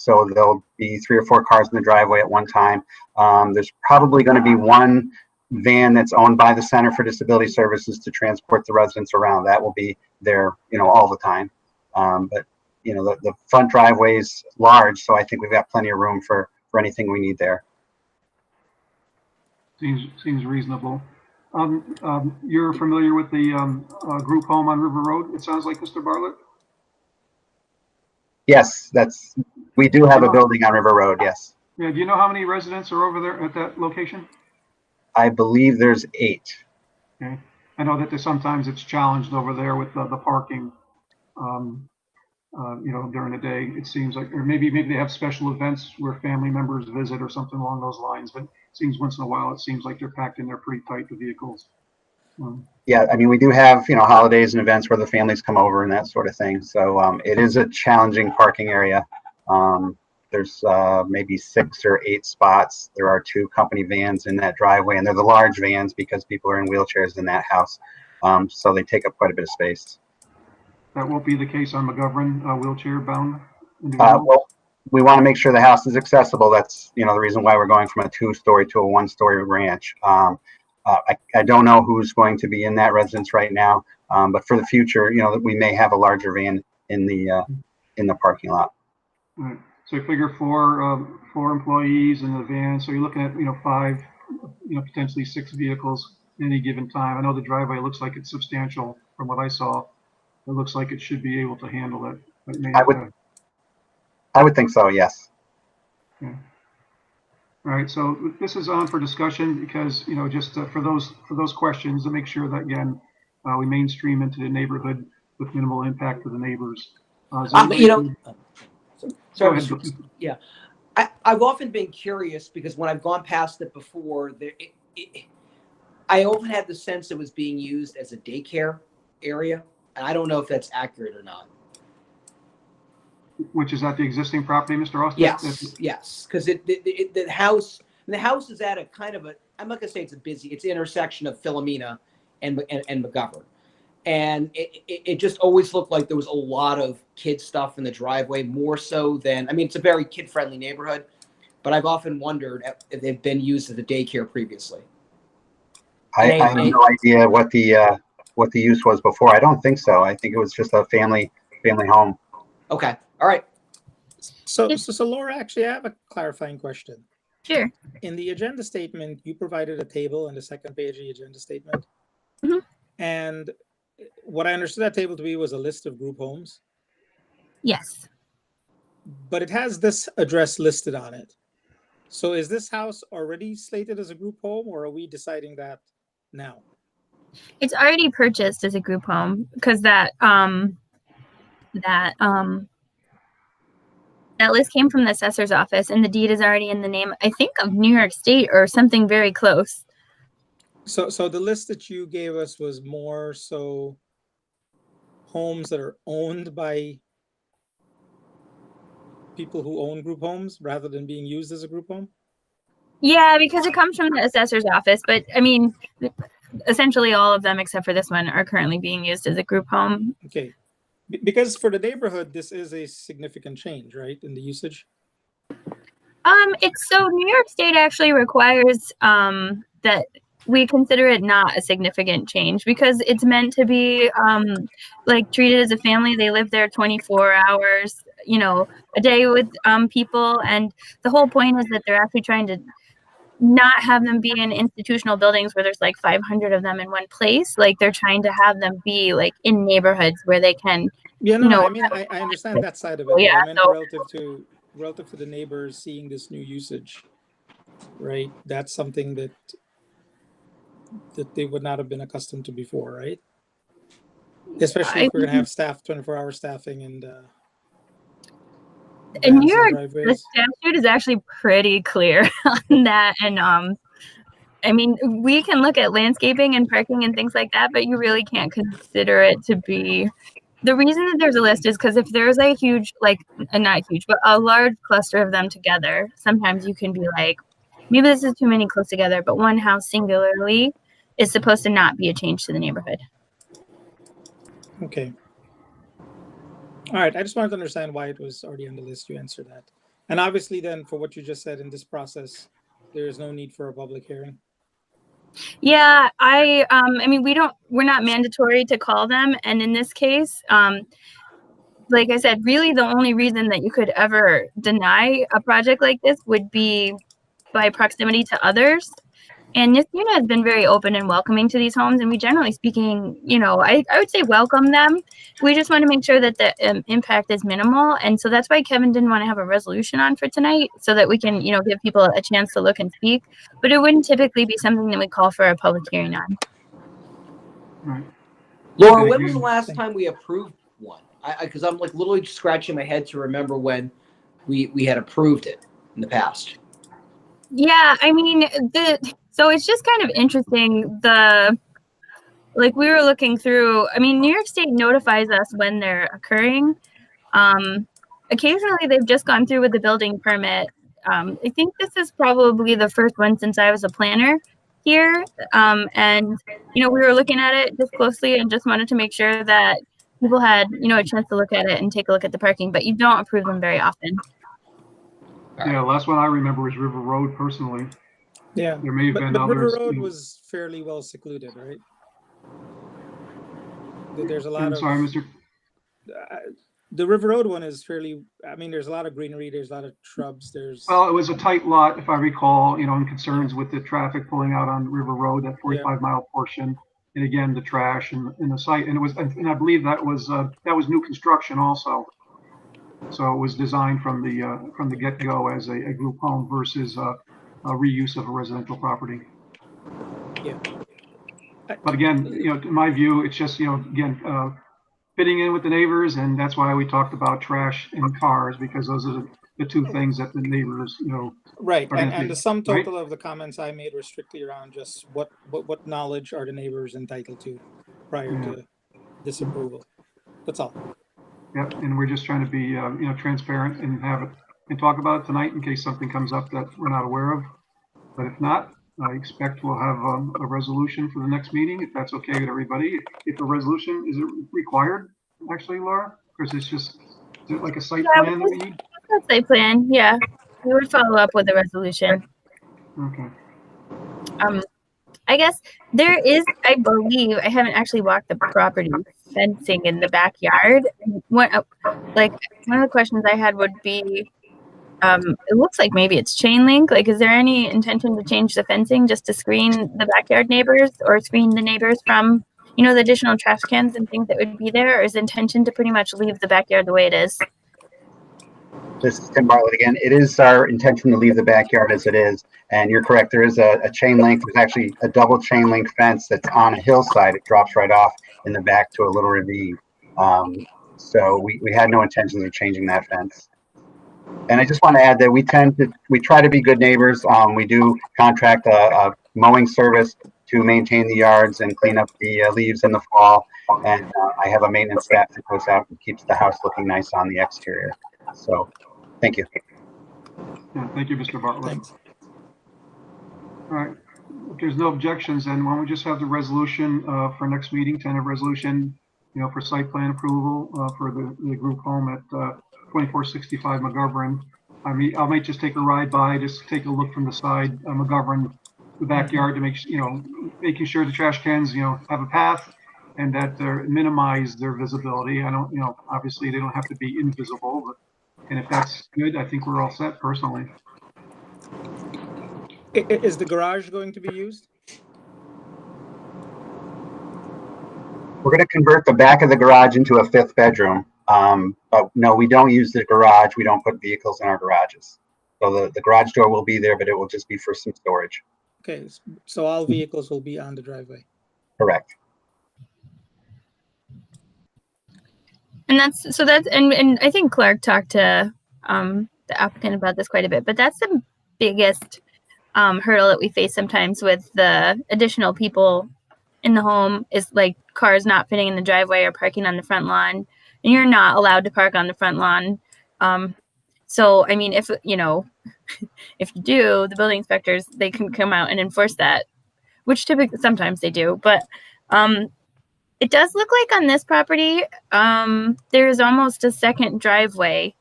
S15: So there'll be 3 or 4 cars in the driveway at one time. There's probably going to be one van that's owned by the Center for Disability Services to transport the residents around. That will be there, all the time. But the front driveway is large, so I think we've got plenty of room for anything we need there.
S2: Seems reasonable. You're familiar with the group home on River Road, it sounds like, Mr. Bartlett?
S15: Yes, we do have a building on River Road, yes.
S2: Yeah, do you know how many residents are over there at that location?
S15: I believe there's 8.
S2: Okay. I know that sometimes it's challenged over there with the parking, during the day, it seems like, or maybe they have special events where family members visit or something along those lines, but it seems once in a while, it seems like they're packed in there pretty tight, the vehicles.
S15: Yeah, I mean, we do have, holidays and events where the families come over and that sort of thing. So it is a challenging parking area. There's maybe 6 or 8 spots. There are 2 company vans in that driveway, and they're the large vans because people are in wheelchairs in that house. So they take up quite a bit of space.
S2: That won't be the case on McGovern, wheelchair bound?
S15: Well, we want to make sure the house is accessible. That's, the reason why we're going from a 2-story to a 1-story ranch. I don't know who's going to be in that residence right now, but for the future, we may have a larger van in the parking lot.
S2: All right. So you figure 4 employees in the van. So you're looking at 5, potentially 6 vehicles at any given time. I know the driveway looks like it's substantial from what I saw. It looks like it should be able to handle it. But
S15: I would think so. Yes.
S2: Okay. All right. So this is on for discussion because just for those questions to make sure that again we mainstream into the neighborhood with minimal impact to the neighbors.
S7: Sorry, yeah. I've often been curious because when I've gone past it before, I often had the sense it was being used as a daycare area. And I don't know if that's accurate or not.
S2: Which is at the existing property, Mr. Austin?
S7: Yes. Because the house is at a kind of I'm not gonna say it's an intersection of Philomena and McGovern. And it just always looked like there was a lot of kid stuff in the driveway, more so than, it's a very kid-friendly neighborhood, but I've often wondered if they've been used as a daycare previously.
S15: I have no idea what the use was before. I don't think so. I think it was just a family home.
S7: Okay. All right.
S4: So Laura, actually, I have a clarifying question.
S1: Sure.
S4: In the agenda statement, you provided a table on the second page of the agenda statement.
S1: Mm-hmm.
S4: And what I understood that table to be was a list of group homes.
S1: Yes.
S4: But it has this address listed on it. So is this house already slated as a group home, or are we deciding that now?
S1: It's already purchased as a group home because that list came from the assessor's office, and the deed is already in the name, I think, of New York State or something very close.
S4: So the list that you gave us was more so homes that are owned by people who own group homes rather than being used as a group home?
S1: Yeah, because it comes from the assessor's office, but essentially all of them except for this one are currently being used as a group home.
S4: Okay. Because for the neighborhood, this is a significant change, right, in the usage?
S1: It's so New York State actually requires that we consider it not a significant change because it's meant to be treated as a family. They live there 24 hours, a day with people, and the whole point is that they're actually trying to not have them be in institutional buildings where there's 500 of them in one place. They're trying to have them be in neighborhoods where they can.
S4: I understand that side of it.
S1: Yeah,
S4: I meant relative to the neighbors seeing this new usage, right? That's something that they would not have been accustomed to before, right? Especially if we're gonna have 24-hour staffing and.
S1: In New York, the statute is actually pretty clear on that, and we can look at landscaping and parking and things like that, but you really can't consider it to be. The reason that there's a list is because if there's a huge, not huge, but a large cluster of them together, sometimes you can be maybe this is too many close together, but one house singularly is supposed to not be a change to the neighborhood.
S4: Okay. All right. I just wanted to understand why it was already on the list. You answered that. And obviously then for what you just said in this process, there is no need for a public hearing.
S1: Yeah, I mean, we're not mandatory to call them. And in this case, like I said, really the only reason that you could ever deny a project like this would be by proximity to others. And Niskuna has been very open and welcoming to these homes, and we generally speaking, I would say welcome them. We just want to make sure that the impact is minimal, and so that's why Kevin didn't want to have a resolution on for tonight, so that we can, give people a chance to look and speak. But it wouldn't typically be something that we call for a public hearing on.
S2: Right.
S7: Laura,
S2: Thank
S7: when was
S2: you.
S7: the last time we approved one? Because I'm like literally scratching my head to remember when we had approved it in the past.
S1: Yeah, I mean, so it's just kind of interesting. We were looking through, I mean, New York State notifies us when they're occurring. Occasionally they've just gone through with the building permit. I think this is probably the first one since I was a planner here. And, we were looking at it just closely and just wanted to make sure that people had, a chance to look at it and take a look at the parking, but you don't approve them very often.
S2: Yeah, last one I remember was River Road personally.
S4: Yeah,
S2: There may have been
S4: but River
S2: others.
S4: Road was fairly well secluded, right? There's a lot
S2: I'm
S4: of.
S2: sorry, Mr.
S4: The River Road one is fairly. I mean, there's a lot of greenery. There's a lot of shrubs.
S2: Well, it was a tight lot, if I recall, and concerns with the traffic pulling out on River Road, that 45-mile portion. And again, the trash and the site. And I believe that was new construction also. So it was designed from the get-go as a group home versus a reuse of a residential property.
S4: Yeah.
S2: But again, in my view, it's just, again, fitting in with the neighbors, and that's why we talked about trash and cars, because those are the two things that the neighbors,
S4: Right,
S2: are gonna
S4: and the
S2: think,
S4: sum
S2: right?
S4: total of the comments I made were strictly around just what knowledge are the neighbors entitled to prior to this approval. That's all.
S2: Yeah, and we're just trying to be, transparent and have it and talk about it tonight in case something comes up that we're not aware of. But if not, I expect we'll have a resolution for the next meeting, if that's okay with everybody. If a resolution, is it required, actually, Laura? Or is it just, is it like a site plan that we need?
S1: Site plan, yeah. We would follow up with a resolution.
S2: Okay.
S1: I guess there is, I believe, I haven't actually walked the property, fencing in the backyard. One of the questions I had would be, it looks like maybe it's chain link. Is there any intention to change the fencing just to screen the backyard neighbors or screen the neighbors from, the additional trash cans and things that would be there? Or is the intention to pretty much leave the backyard the way it is?
S15: This is Tim Bartlett again. It is our intention to leave the backyard as it is. And you're correct, there is a chain link. There's actually a double chain link fence that's on a hillside. It drops right off in the back to a little ravine. So we had no intentions of changing that fence. And I just want to add that we try to be good neighbors. We do contract a mowing service to maintain the yards and clean up the leaves in the fall. And I have a maintenance staff that goes out and keeps the house looking nice on the exterior. So, thank you.
S2: Yeah, thank you, Mr. Bartlett.
S4: Thanks.
S2: All right. If there's no objections, then why don't we just have the resolution for next meeting, tentative resolution, for site plan approval for the group home at 2465 McGovern. I might just take a ride by, just take a look from the side, McGovern, the backyard, to make making sure the trash cans, have a path and that they're minimize their visibility. I don't, obviously they don't have to be invisible, but, and if that's good, I think we're all set personally.
S4: Is the garage going to be used?
S15: We're going to convert the back of the garage into a 5th bedroom. But no, we don't use the garage. We don't put vehicles in our garages. So the garage door will be there, but it will just be for some storage.
S4: Okay, so all vehicles will be on the driveway.
S15: Correct.
S1: And and I think Clark talked to the applicant about this quite a bit, but that's the biggest hurdle that we face sometimes with the additional people in the home is cars not fitting in the driveway or parking on the front lawn, and you're not allowed to park on the front lawn. So, I mean, if you do, the building inspectors, they can come out and enforce that, which typically sometimes they do, but it does look like on this property, there is almost a second driveway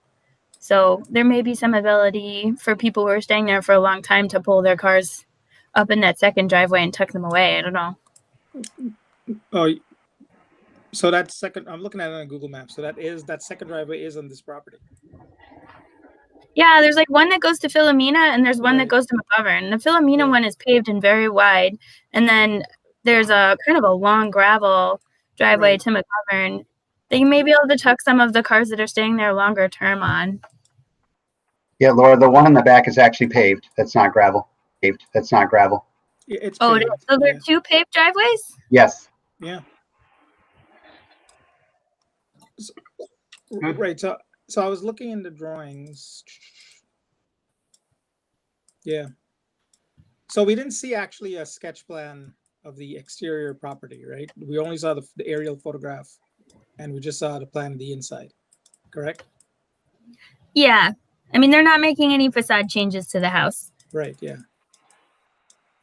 S1: So there may be some ability for people who are staying there for a long time to pull their cars up in that second driveway and tuck them away. I don't know.
S4: Oh, so that second, I'm looking at it on Google Maps. So that second driveway is on this property.
S1: Yeah, there's like one that goes to Philomena and there's one that
S4: Right.
S1: goes to McGovern. The Philomena
S4: Yeah.
S1: one is paved and very wide. And then there's a kind of a long gravel driveway
S4: Right.
S1: to McGovern that you may be able to tuck some of the cars that are staying there longer term on.
S15: Yeah, Laura, the one in the back is actually paved. That's not gravel. Paved. That's not gravel.
S4: It's
S1: Oh, it
S4: paved.
S1: is. So there
S4: Yeah.
S1: are two paved driveways?
S15: Yes.
S4: Yeah.
S2: Good.
S4: Right. So I was looking in the drawings. Yeah. So we didn't see actually a sketch plan of the exterior property, right? We only saw the aerial photograph, and we just saw the plan of the inside. Correct?
S1: Yeah. I mean, they're not making any facade changes to the house.
S4: Right. Yeah.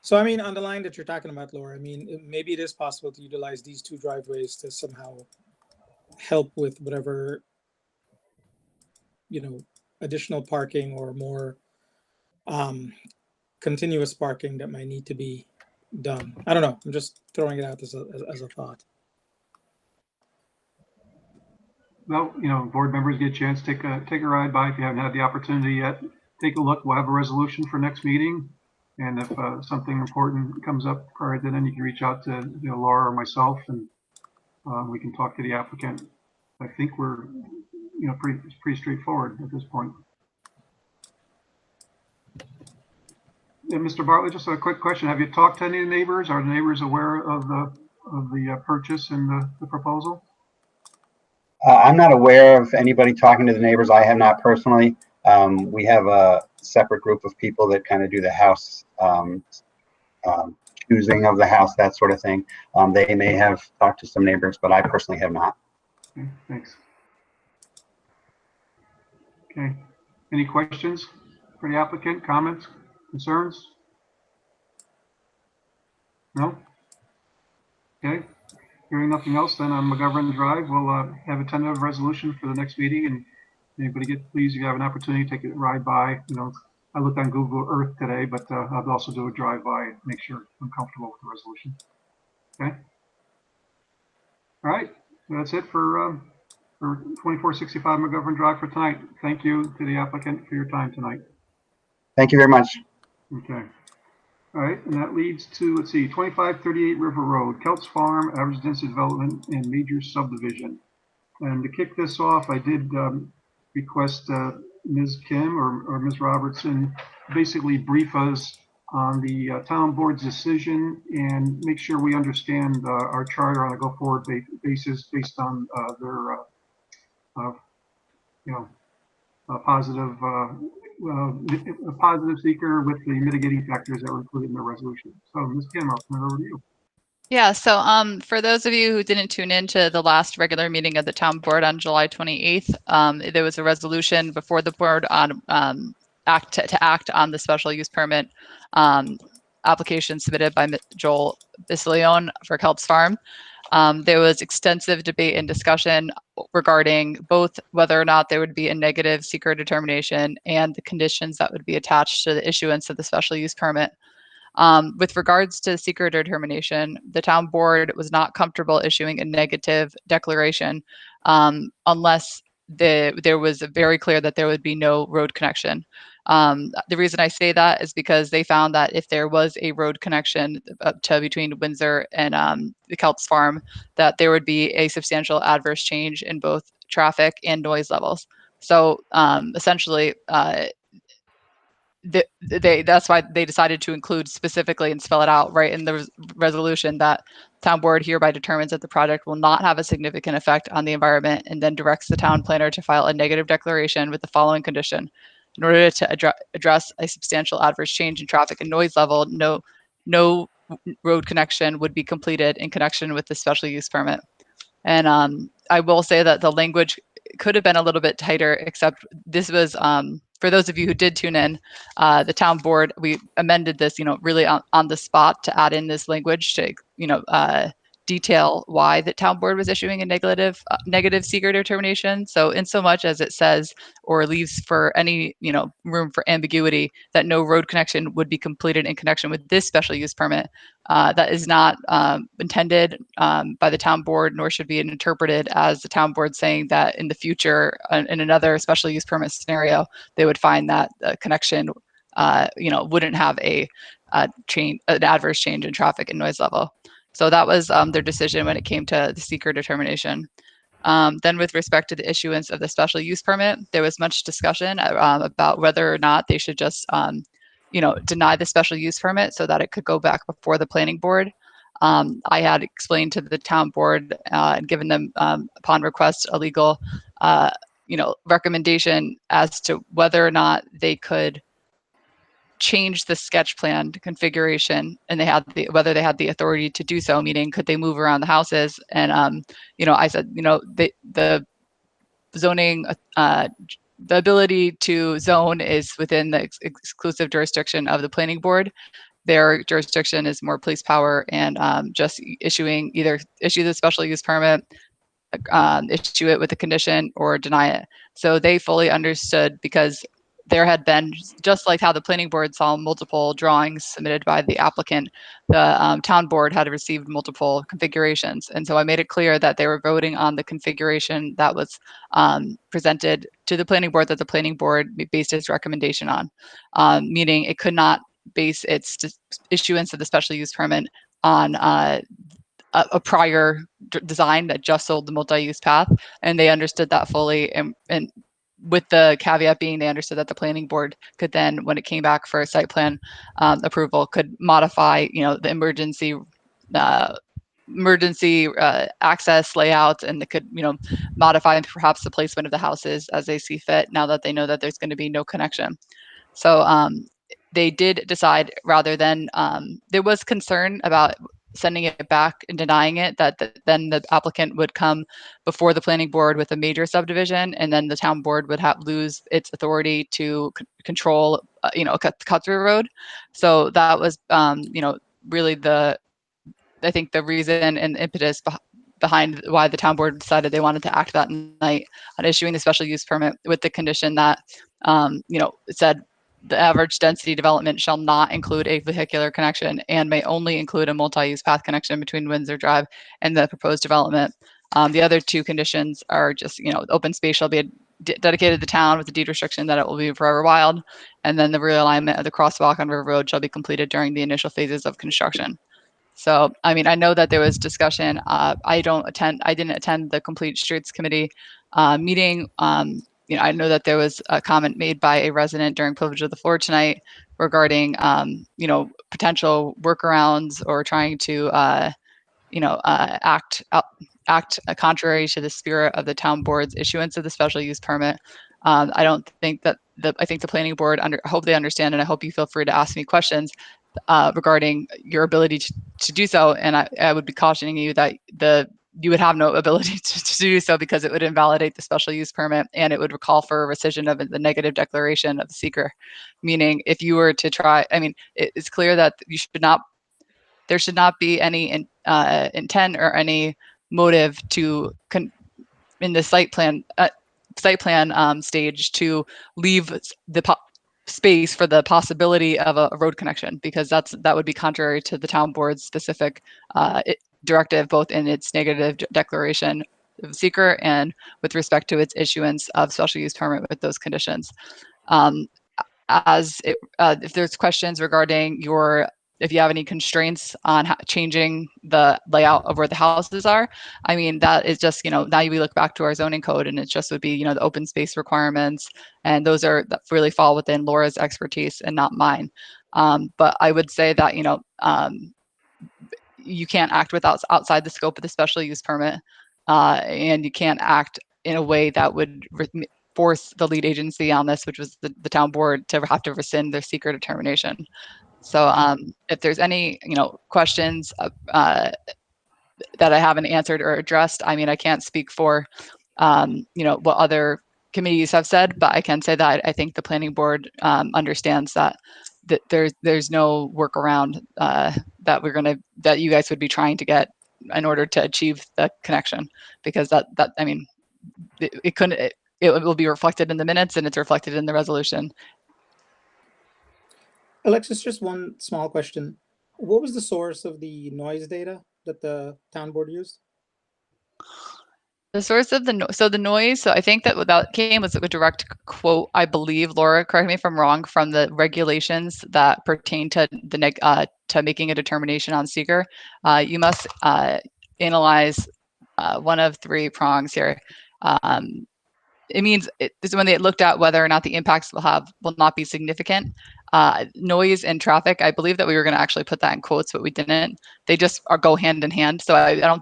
S4: So I mean, on the line that you're talking about, Laura, I mean, maybe it is possible to utilize these two driveways to somehow help with whatever, additional parking or more continuous parking that might need to be done. I don't know. I'm just throwing it out as a thought.
S2: Well, board members get a chance to take a ride by if you haven't had the opportunity yet. Take a look. We'll have a resolution for next meeting. And if something important comes up prior to then, you can reach out to Laura or myself, and we can talk to the applicant. I think we're pretty straightforward at this point. Yeah, Mr. Bartlett, just a quick question. Have you talked to any of the neighbors? Are the neighbors aware of the purchase and the proposal?
S15: I'm not aware of anybody talking to the neighbors. I have not personally. We have a separate group of people that kind of do the house choosing of the house, that sort of thing. They may have talked to some neighbors, but I personally have not.
S2: Okay, thanks. Okay. Any questions for the applicant? Comments? Concerns? No? Okay. Hearing nothing else, then on McGovern Drive, we'll have a tentative resolution for the next meeting. And anybody please, if you have an opportunity, take a ride by. I looked on Google Earth today, but I'll also do a drive by, make sure I'm comfortable with the resolution. Okay. All right. That's it for 2465 McGovern Drive for tonight. Thank you to the applicant for your time tonight.
S15: Thank you very much.
S2: Okay. All right, and that leads to, 2538 River Road, Kelts Farm, average density development and major subdivision. And to kick this off, I did request Ms. Kim or Ms. Robertson basically brief us on the town board's decision and make sure we understand our charter on a go-forward basis based on their, a positive seeker with the mitigating factors that were included in the resolution. So Ms. Kim, I'll turn it over to you.
S12: Yeah, so for those of you who didn't tune in to the last regular meeting of the town board on July 28th, there was a resolution before the board on to act on the special use permit application submitted by Joel Bisleone for Kelps Farm. There was extensive debate and discussion regarding both whether or not there would be a negative secret determination and the conditions that would be attached to the issuance of the special use permit. With regards to secret determination, the town board was not comfortable issuing a negative declaration unless there was very clear that there would be no road connection. The reason I say that is because they found that if there was a road connection between Windsor and the Kelts Farm, that there would be a substantial adverse change in both traffic and noise levels. So essentially, that's why they decided to include specifically and spell it out right in the resolution that town board hereby determines that the project will not have a significant effect on the environment, and then directs the town planner to file a negative declaration with the following condition. In order to address a substantial adverse change in traffic and noise level, no road connection would be completed in connection with the special use permit. And I will say that the language could have been a little bit tighter, except this was, for those of you who did tune in, the town board, we amended this, really on the spot to add in this language to, detail why the town board was issuing a negative seeker determination. So in so much as it says or leaves for any, room for ambiguity that no road connection would be completed in connection with this special use permit, that is not intended by the town board, nor should be interpreted as the town board saying that in the future, in another special use permit scenario, they would find that the connection, wouldn't have an adverse change in traffic and noise level. So that was their decision when it came to the seeker determination. Then with respect to the issuance of the special use permit, there was much discussion about whether or not they should just, deny the special use permit so that it could go back before the planning board. I had explained to the town board and given them, upon request, a legal, recommendation as to whether or not they could change the sketch plan configuration, and whether they had the authority to do so, meaning could they move around the houses. And I said, the zoning, the ability to zone is within the exclusive jurisdiction of the planning board. Their jurisdiction is more police power and just issue the special use permit, issue it with a condition, or deny it. So they fully understood, because there had been, just like how the planning board saw multiple drawings submitted by the applicant, the town board had received multiple configurations. And so I made it clear that they were voting on the configuration that was presented to the planning board, that the planning board based its recommendation on, meaning it could not base its issuance of the special use permit on a prior design that just sold the multi-use path. And they understood that fully, and with the caveat being they understood that the planning board could then, when it came back for a site plan approval, could modify, the emergency access layouts, and they could, modify perhaps the placement of the houses as they see fit, now that they know that there's going to be no connection. So they did decide, rather than, there was concern about sending it back and denying it, that then the applicant would come before the planning board with a major subdivision, and then the town board would lose its authority to control, a cut-through road. So that was, really I think the reason and impetus behind why the town board decided they wanted to act that night on issuing the special use permit, with the condition that, it said, the average density development shall not include a vehicular connection and may only include a multi-use path connection between Windsor Drive and the proposed development. The other two conditions are just, open space shall be dedicated to the town with the deed restriction that it will be forever wild. And then the realignment of the crosswalk on River Road shall be completed during the initial phases of construction. So, I mean, I know that there was discussion. I didn't attend the Complete Streets Committee meeting. I know that there was a comment made by a resident during privilege of the floor tonight regarding, potential workarounds or trying to, act contrary to the spirit of the town board's issuance of the special use permit. I don't think that I think the planning board I hope they understand, and I hope you feel free to ask me questions regarding your ability to do so. And I would be cautioning you that you would have no ability to do so, because it would invalidate the special use permit, and it would call for a rescission of the negative declaration of the seeker. Meaning, if you were to try, it's clear that there should not be any intent or any motive to in the site plan stage to leave the space for the possibility of a road connection, because that would be contrary to the town board's specific directive, both in its negative declaration of seeker and with respect to its issuance of special use permit with those conditions. If there's questions regarding if you have any constraints on changing the layout of where the houses are, that is just, now we look back to our zoning code, and it just would be, the open space requirements, and those that really fall within Laura's expertise and not mine. But I would say that, you can't act outside the scope of the special use permit, and you can't act in a way that would force the lead agency on this, which was the town board, to have to rescind their seeker determination. So if there's any, questions that I haven't answered or addressed, I can't speak for, what other committees have said, but I can say that I think the planning board understands that there's no workaround that you guys would be trying to get in order to achieve the connection, because that I mean, it couldn't. It will be reflected in the minutes, and it's reflected in the resolution.
S4: Alexis, just one small question. What was the source of the noise data that the town board used?
S12: The source of the noise. So I think that came was a direct quote, I believe. Laura, correct me if I'm wrong. From the regulations that pertain to to making a determination on seeker, you must analyze one of three prongs here. It means this is when they looked at whether or not the impacts will not be significant. Noise and traffic. I believe that we were going to actually put that in quotes, but we didn't. They just go hand in hand. So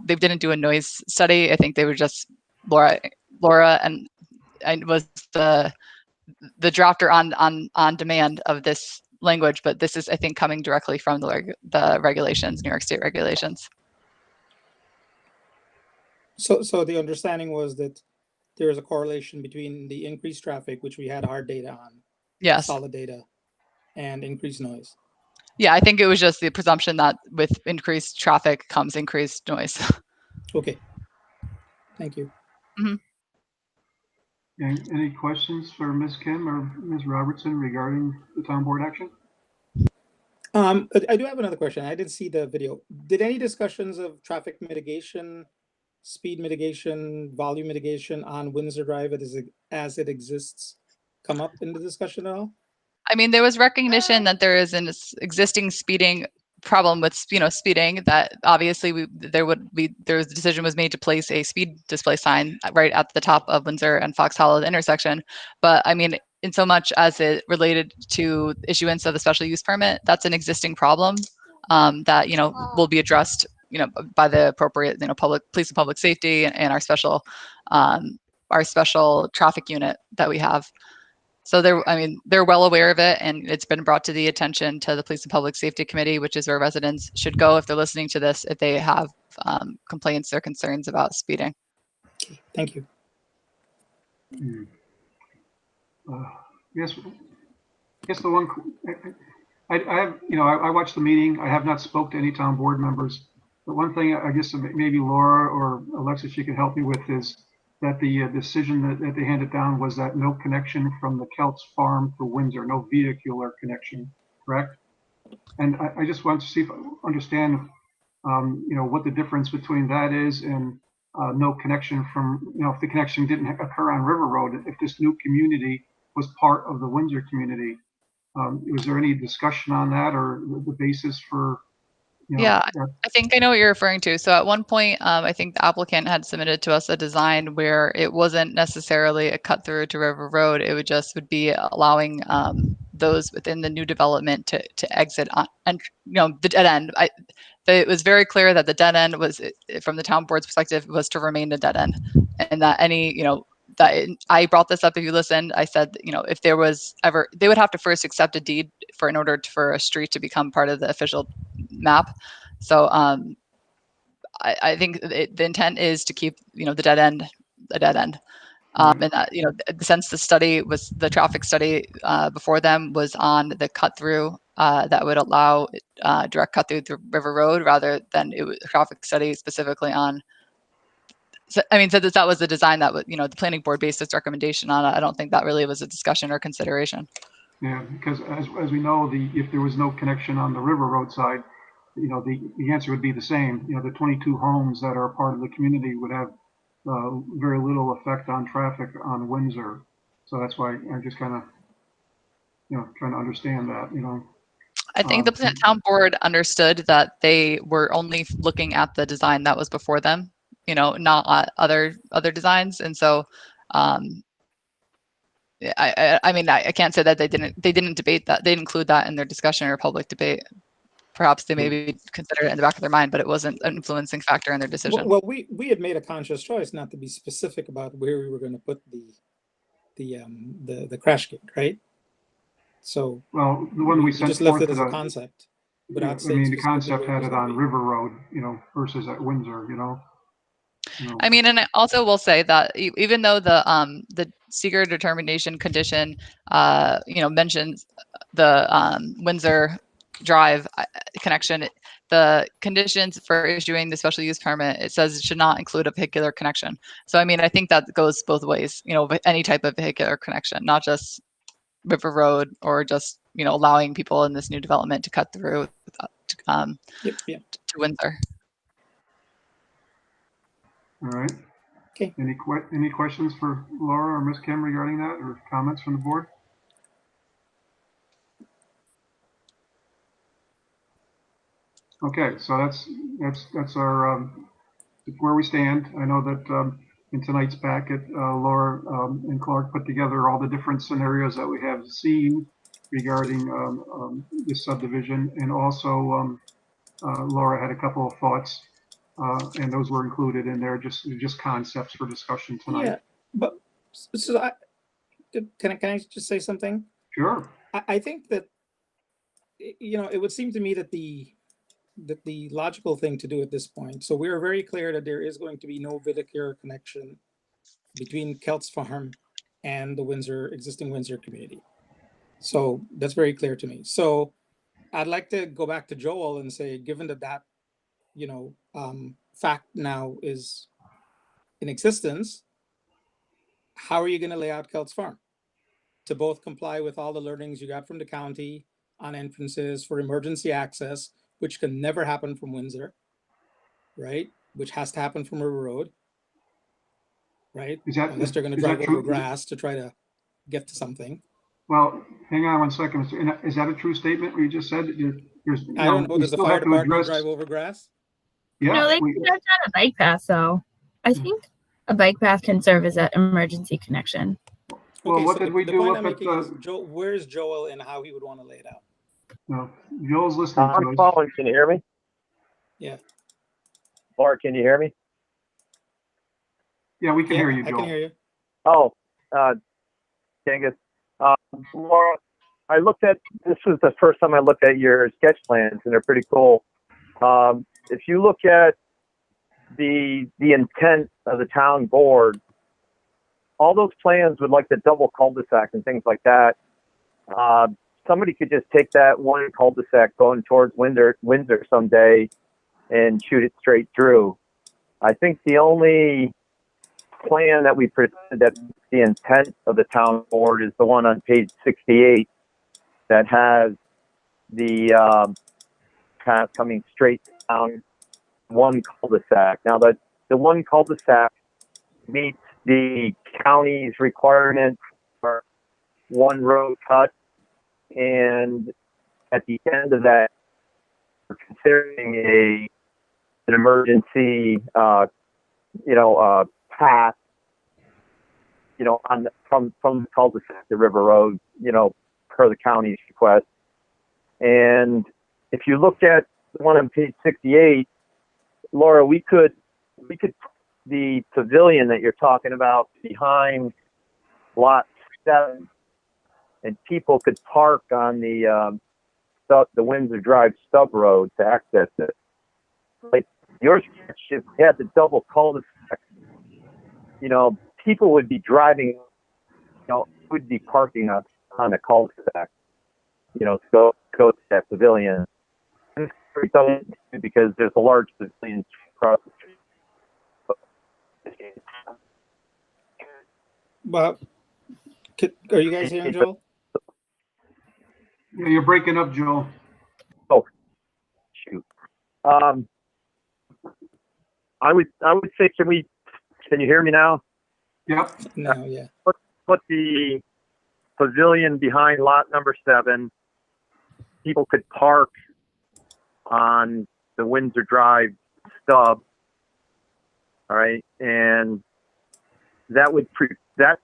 S12: they didn't do a noise study. I think they were just Laura and I was the drafter on demand of this language. But this is, I think, coming directly from the regulations, New York State regulations.
S4: So the understanding was that there is a correlation between the increased traffic, which we had hard data on,
S12: yes,
S4: solid data, and increased noise.
S12: Yeah, I think it was just the presumption that with increased traffic comes increased noise.
S4: Okay, thank you.
S12: Mm-hmm.
S2: Any questions for Ms. Kim or Ms. Robertson regarding the town board action?
S4: I do have another question. I didn't see the video. Did any discussions of traffic mitigation, speed mitigation, volume mitigation on Windsor Drive as it exists come up in the discussion at all?
S12: I mean, there was recognition that there is an existing speeding problem with speeding, that obviously there was a decision was made to place a speed display sign right at the top of Windsor and Fox Hollow intersection. But I mean, in so much as it related to issuance of a special use permit, that's an existing problem that will be addressed by the appropriate public police and public safety and our special traffic unit that we have. So they're well aware of it, and it's been brought to the attention to the Police and Public Safety Committee, which is where residents should go if they're listening to this, if they have complaints or concerns about speeding.
S4: Thank you.
S2: Yes, the one I have, I watched the meeting. I have not spoke to any town board members, but one thing I guess maybe Laura or Alexis, you could help me with is that the decision that they handed down was that no connection from the Kelts farm to Windsor, no vehicular connection, correct? And I just want to see if I understand, what the difference between that is and no connection from, if the connection didn't occur on River Road, if this new community was part of the Windsor community. Was there any discussion on that or the basis for?
S12: Yeah, I think I know what you're referring to. So at one point, I think the applicant had submitted to us a design where it wasn't necessarily a cut through to River Road. It would be allowing those within the new development to exit on, and the dead end. It was very clear that the dead end was, from the town board's perspective, was to remain a dead end, and that I brought this up. If you listened, I said, if there was ever, they would have to first accept a deed in order for a street to become part of the official map. So I think the intent is to keep, the dead end a dead end. And that, since the traffic study before them was on the cut through that would allow direct cut through River Road rather than it was a traffic study specifically on. So that was the design that the planning board based its recommendation on. I don't think that really was a discussion or consideration.
S2: Yeah, because as we know, if there was no connection on the River Road side, the answer would be the same. The 22 homes that are part of the community would have very little effect on traffic on Windsor. So that's why I just kind of, trying to understand that,
S12: I think the town board understood that they were only looking at the design that was before them, not other designs. And so I can't say that they didn't debate that. They didn't include that in their discussion or public debate. Perhaps they maybe considered it in the back of their mind, but it wasn't an influencing factor in their decision.
S4: Well, we had made a conscious choice not to be specific about where we were going to put the crash gate, right? So
S2: well, the one we sent
S4: just left
S2: forth
S4: it as a concept.
S2: The concept had it on River Road, versus at Windsor,
S12: And I also will say that even though the seeker determination condition, mentions the Windsor Drive, connection, the conditions for issuing the special use permit, it says it should not include a vehicular connection. So, I mean, I think that goes both ways, you know, any type of vehicular connection, not just River Road or just, you know, allowing people in this new development to cut through
S4: Yep.
S12: to Windsor.
S2: All right.
S4: Okay.
S2: Any questions for Laura or Ms. Kim regarding that, or comments from the board? Okay, so that's our where we stand. I know that in tonight's packet, Laura and Clark put together all the different scenarios that we have seen regarding this subdivision, and also Laura had a couple of thoughts, and those were included in there, just concepts for discussion tonight.
S4: Yeah, but so can I just say something?
S2: Sure.
S4: I think that, you know, it would seem to me that the logical thing to do at this point. So we are very clear that there is going to be no vehicular connection between Kelts Farm and the existing Windsor community. So that's very clear to me. So I'd like to go back to Joel and say, given that you know, fact now is in existence, how are you going to lay out Kelts Farm to both comply with all the learnings you got from the county on entrances for emergency access, which can never happen from Windsor, right? Which has to happen from River Road, right? Unless they're going to drive over grass to try to get to something.
S2: Well, hang on one second. Is that a true statement what you just said?
S4: I don't know. Does the fire department drive over grass?
S2: Yeah.
S1: No, they can drive down a bike path, though. I think a bike path can serve as an emergency connection.
S2: Well,
S4: Okay,
S2: what
S4: so
S2: did we
S4: the
S2: do
S4: point
S2: up
S4: I'm
S2: at
S4: making is, where's Joel and how he would want to lay it out?
S2: No, Joel's listening to
S16: I'm
S2: us.
S16: following. Can you hear me?
S4: Yeah.
S16: Laura, can you hear me?
S2: Yeah, we can hear you, Joel.
S4: I can hear you.
S16: Oh, Genghis. Laura, I looked at, this was the first time I looked at your sketch plans, and they're pretty cool. If you look at the intent of the town board, all those plans with like the double cul-de-sac and things like that, somebody could just take that one cul-de-sac going towards Windsor someday and shoot it straight through. I think the only plan that we presented that the intent of the town board is the one on page 68 that has the path coming straight down one cul-de-sac. Now that the one cul-de-sac meets the county's requirement for one road cut, and at the end of that, we're considering an emergency, path, from the cul-de-sac to River Road, per the county's request. And if you look at the one on page 68, Laura, we could the pavilion that you're talking about behind lot 7, and people could park on the Windsor Drive stub road to access it. Like your sketch, if you had the double cul-de-sac, people would be driving, would be parking on the cul-de-sac, to go to that pavilion. And it's very because there's a large pavilion across the street.
S4: But are you guys hearing Joel?
S2: Yeah, you're breaking up, Joel.
S16: Oh, shoot. I would say, can you hear me now?
S2: Yep.
S4: No, yeah.
S16: Put the pavilion behind lot number 7. People could park on the Windsor Drive stub. All right, and that would that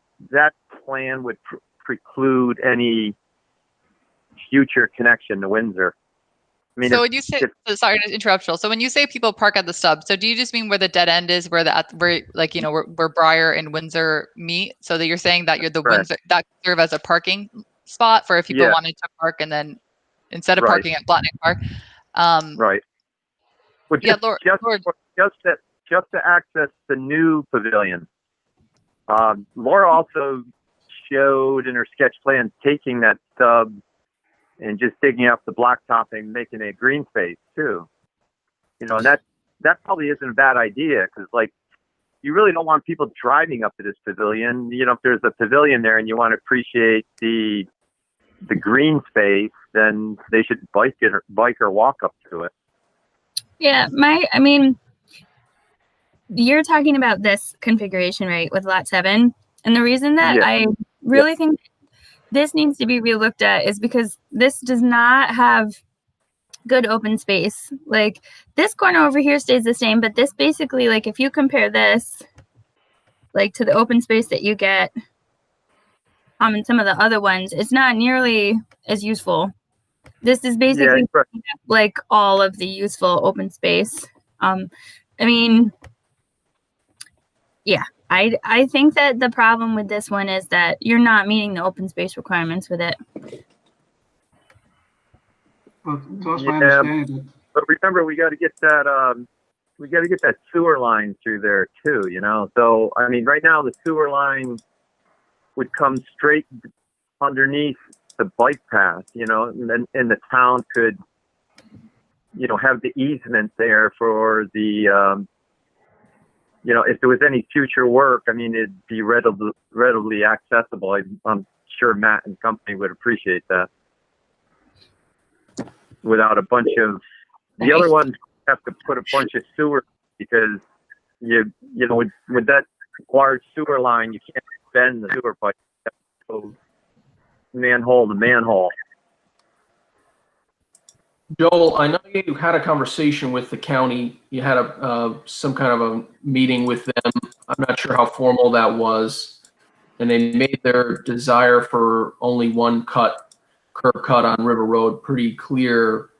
S16: plan would preclude any future connection to Windsor. I mean,
S12: so when you say, sorry to interrupt, Joel. So when you say people park at the stub, so do you just mean where the dead end is, where Briar and Windsor meet? So that you're saying that you're the Windsor that serve as a parking spot for if people wanted to park, and then instead of parking at Blatnick Park.
S16: Right. Well, just to access the new pavilion. Laura also showed in her sketch plan taking that stub and just digging up the blacktop and making a green space too. You know, and that probably isn't a bad idea, because like, you really don't want people driving up to this pavilion. You know, if there's a pavilion there and you want to appreciate the green space, then they should bike or walk up to it.
S1: Yeah, I mean, you're talking about this configuration, right, with lot 7. And the reason that
S16: Yeah.
S1: I really think this needs to be relooked at is because this does not have good open space. Like, this corner over here stays the same, but this basically, like, if you compare this, like, to the open space that you get in some of the other ones, it's not nearly as useful. This is basically like all of the useful open space. I mean, yeah, I think that the problem with this one is that you're not meeting the open space requirements with it.
S2: Well, that's my understanding.
S16: But remember, we got to get that sewer line through there too, you know? So, I mean, right now the sewer line would come straight underneath the bike path, you know, and the town could, you know, have the easement there for the, you know, if there was any future work, I mean, it'd be readily accessible. I'm sure Matt and company would appreciate that. Without a bunch of, the other ones have to put a bunch of sewer, because you know, with that large sewer line, you can't bend the sewer pipe. You have to go manhole to manhole.
S9: Joel, I know you had a conversation with the county. You had some kind of a meeting with them. I'm not sure how formal that was. And they made their desire for only one curb cut on River Road pretty clear.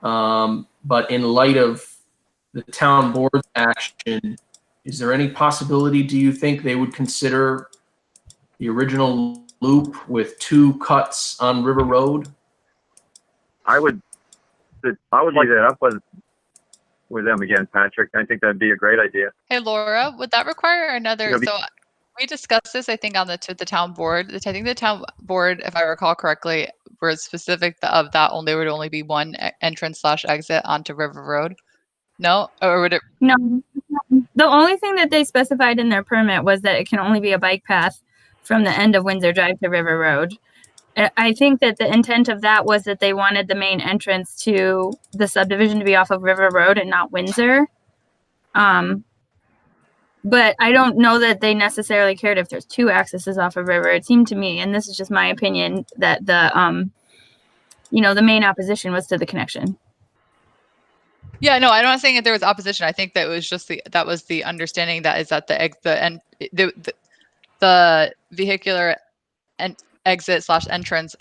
S9: But in light of the town board's action, is there any possibility, do you think, they would consider the original loop with 2 cuts on River Road?
S16: I would like that up with them again, Patrick. I think that'd be a great idea.
S12: Hey, Laura, would that require another?
S16: Yeah,
S12: So we discussed this, I think, to the town board. I think the town board, if I recall correctly, were specific of that only would only be one entrance/exit onto River Road. No, or would it?
S1: No, the only thing that they specified in their permit was that it can only be a bike path from the end of Windsor Drive to River Road. I think that the intent of that was that they wanted the main entrance to the subdivision to be off of River Road and not Windsor. But I don't know that they necessarily cared if there's 2 accesses off of River. It seemed to me, and this is just my opinion, that the you know, the main opposition was to the connection.
S12: Yeah, no, I'm not saying that there was opposition. I think that it was just that was the understanding that is that the vehicular and exit/entrance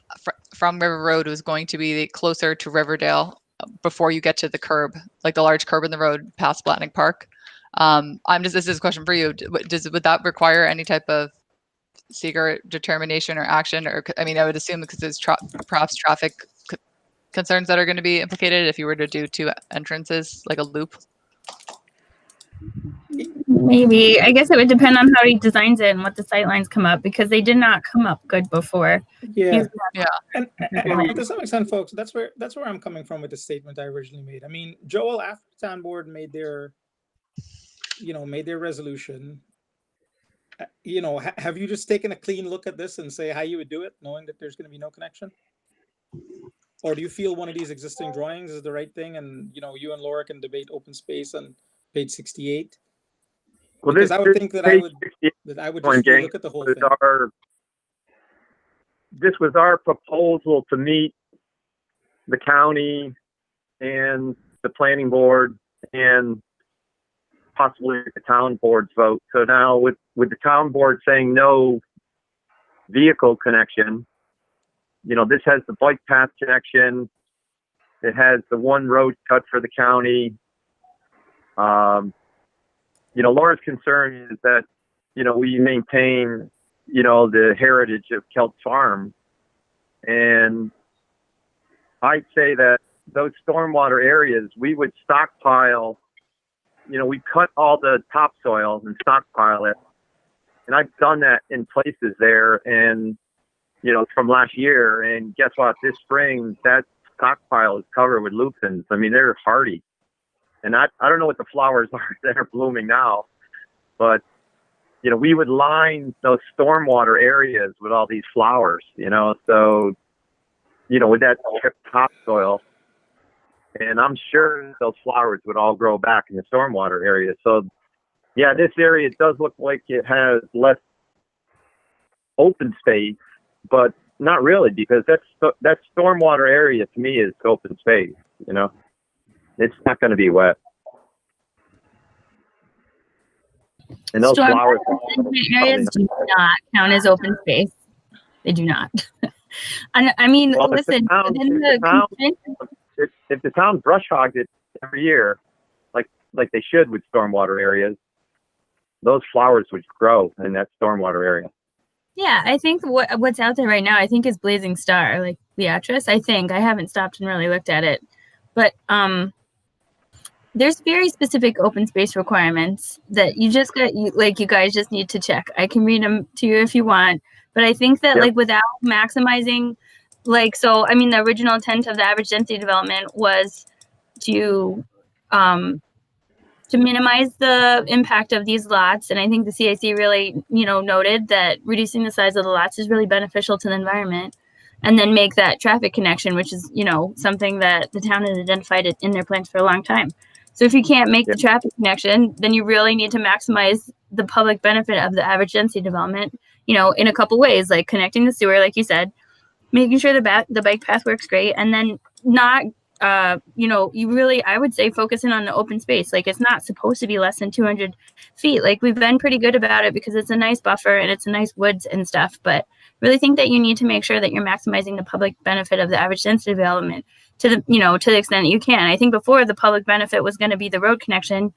S12: from River Road was going to be closer to Riverdale before you get to the curb, like the large curb in the road past Blatnick Park. This is a question for you. Would that require any type of secret determination or action? Or, I mean, I would assume because there's perhaps traffic concerns that are going to be implicated if you were to do 2 entrances, like a loop.
S1: Maybe. I guess it would depend on how he designs it and what the sight lines come up, because they did not come up good before.
S4: Yeah.
S12: Yeah.
S4: And to some extent, folks, that's where I'm coming from with the statement I originally made. I mean, Joel, after the town board made their resolution, you know, have you just taken a clean look at this and say how you would do it, knowing that there's going to be no connection? Or do you feel one of these existing drawings is the right thing, and you know, you and Laura can debate open space on page 68?
S16: Well,
S4: because I would think that I would just look at the whole thing.
S16: This was our proposal to meet the county and the planning board and possibly the town board's vote. So now with the town board saying no vehicle connection, you know, this has the bike path connection. It has the one road cut for the county. You know, Laura's concern is that, you know, we maintain, you know, the heritage of Kelt's Farm. And I'd say that those stormwater areas, we would stockpile, you know, we cut all the topsoil and stockpile it. And I've done that in places there. And it's from last year. And guess what? This spring, that stockpile is covered with lupins. I mean, they're hardy. And I don't know what the flowers are that are blooming now, but we would line those stormwater areas with all these flowers, so, with that topsoil. And I'm sure those flowers would all grow back in the stormwater area. So, yeah, this area does look like it has less open space, but not really, because that stormwater area to me is open space, It's not going to be wet. And those flowers
S1: areas do not count as open space. They do not. And I mean,
S16: well,
S1: listen.
S16: If the town brush hogged it every year, like they should with stormwater areas, those flowers would grow in that stormwater area.
S1: Yeah, I think what's out there right now, I think is Blazing Star, like Beatrice. I think I haven't stopped and really looked at it, but there's very specific open space requirements that you guys just need to check. I can read them to you if you want, but I think that without maximizing, the original intent of the average density development was to minimize the impact of these lots. And I think the CIC really, noted that reducing the size of the lots is really beneficial to the environment, and then make that traffic connection, which is, something that the town has identified in their plans for a long time. So if you can't make the traffic connection, then you really need to maximize the public benefit of the average density development, in a couple ways, like connecting the sewer, like you said, making sure the bike path works great, and then not, you really, I would say, focusing on the open space. Like, it's not supposed to be less than 200 feet. Like, we've been pretty good about it because it's a nice buffer and it's a nice woods and stuff, but really think that you need to make sure that you're maximizing the public benefit of the average density development to the extent that you can. I think before, the public benefit was going to be the road connection.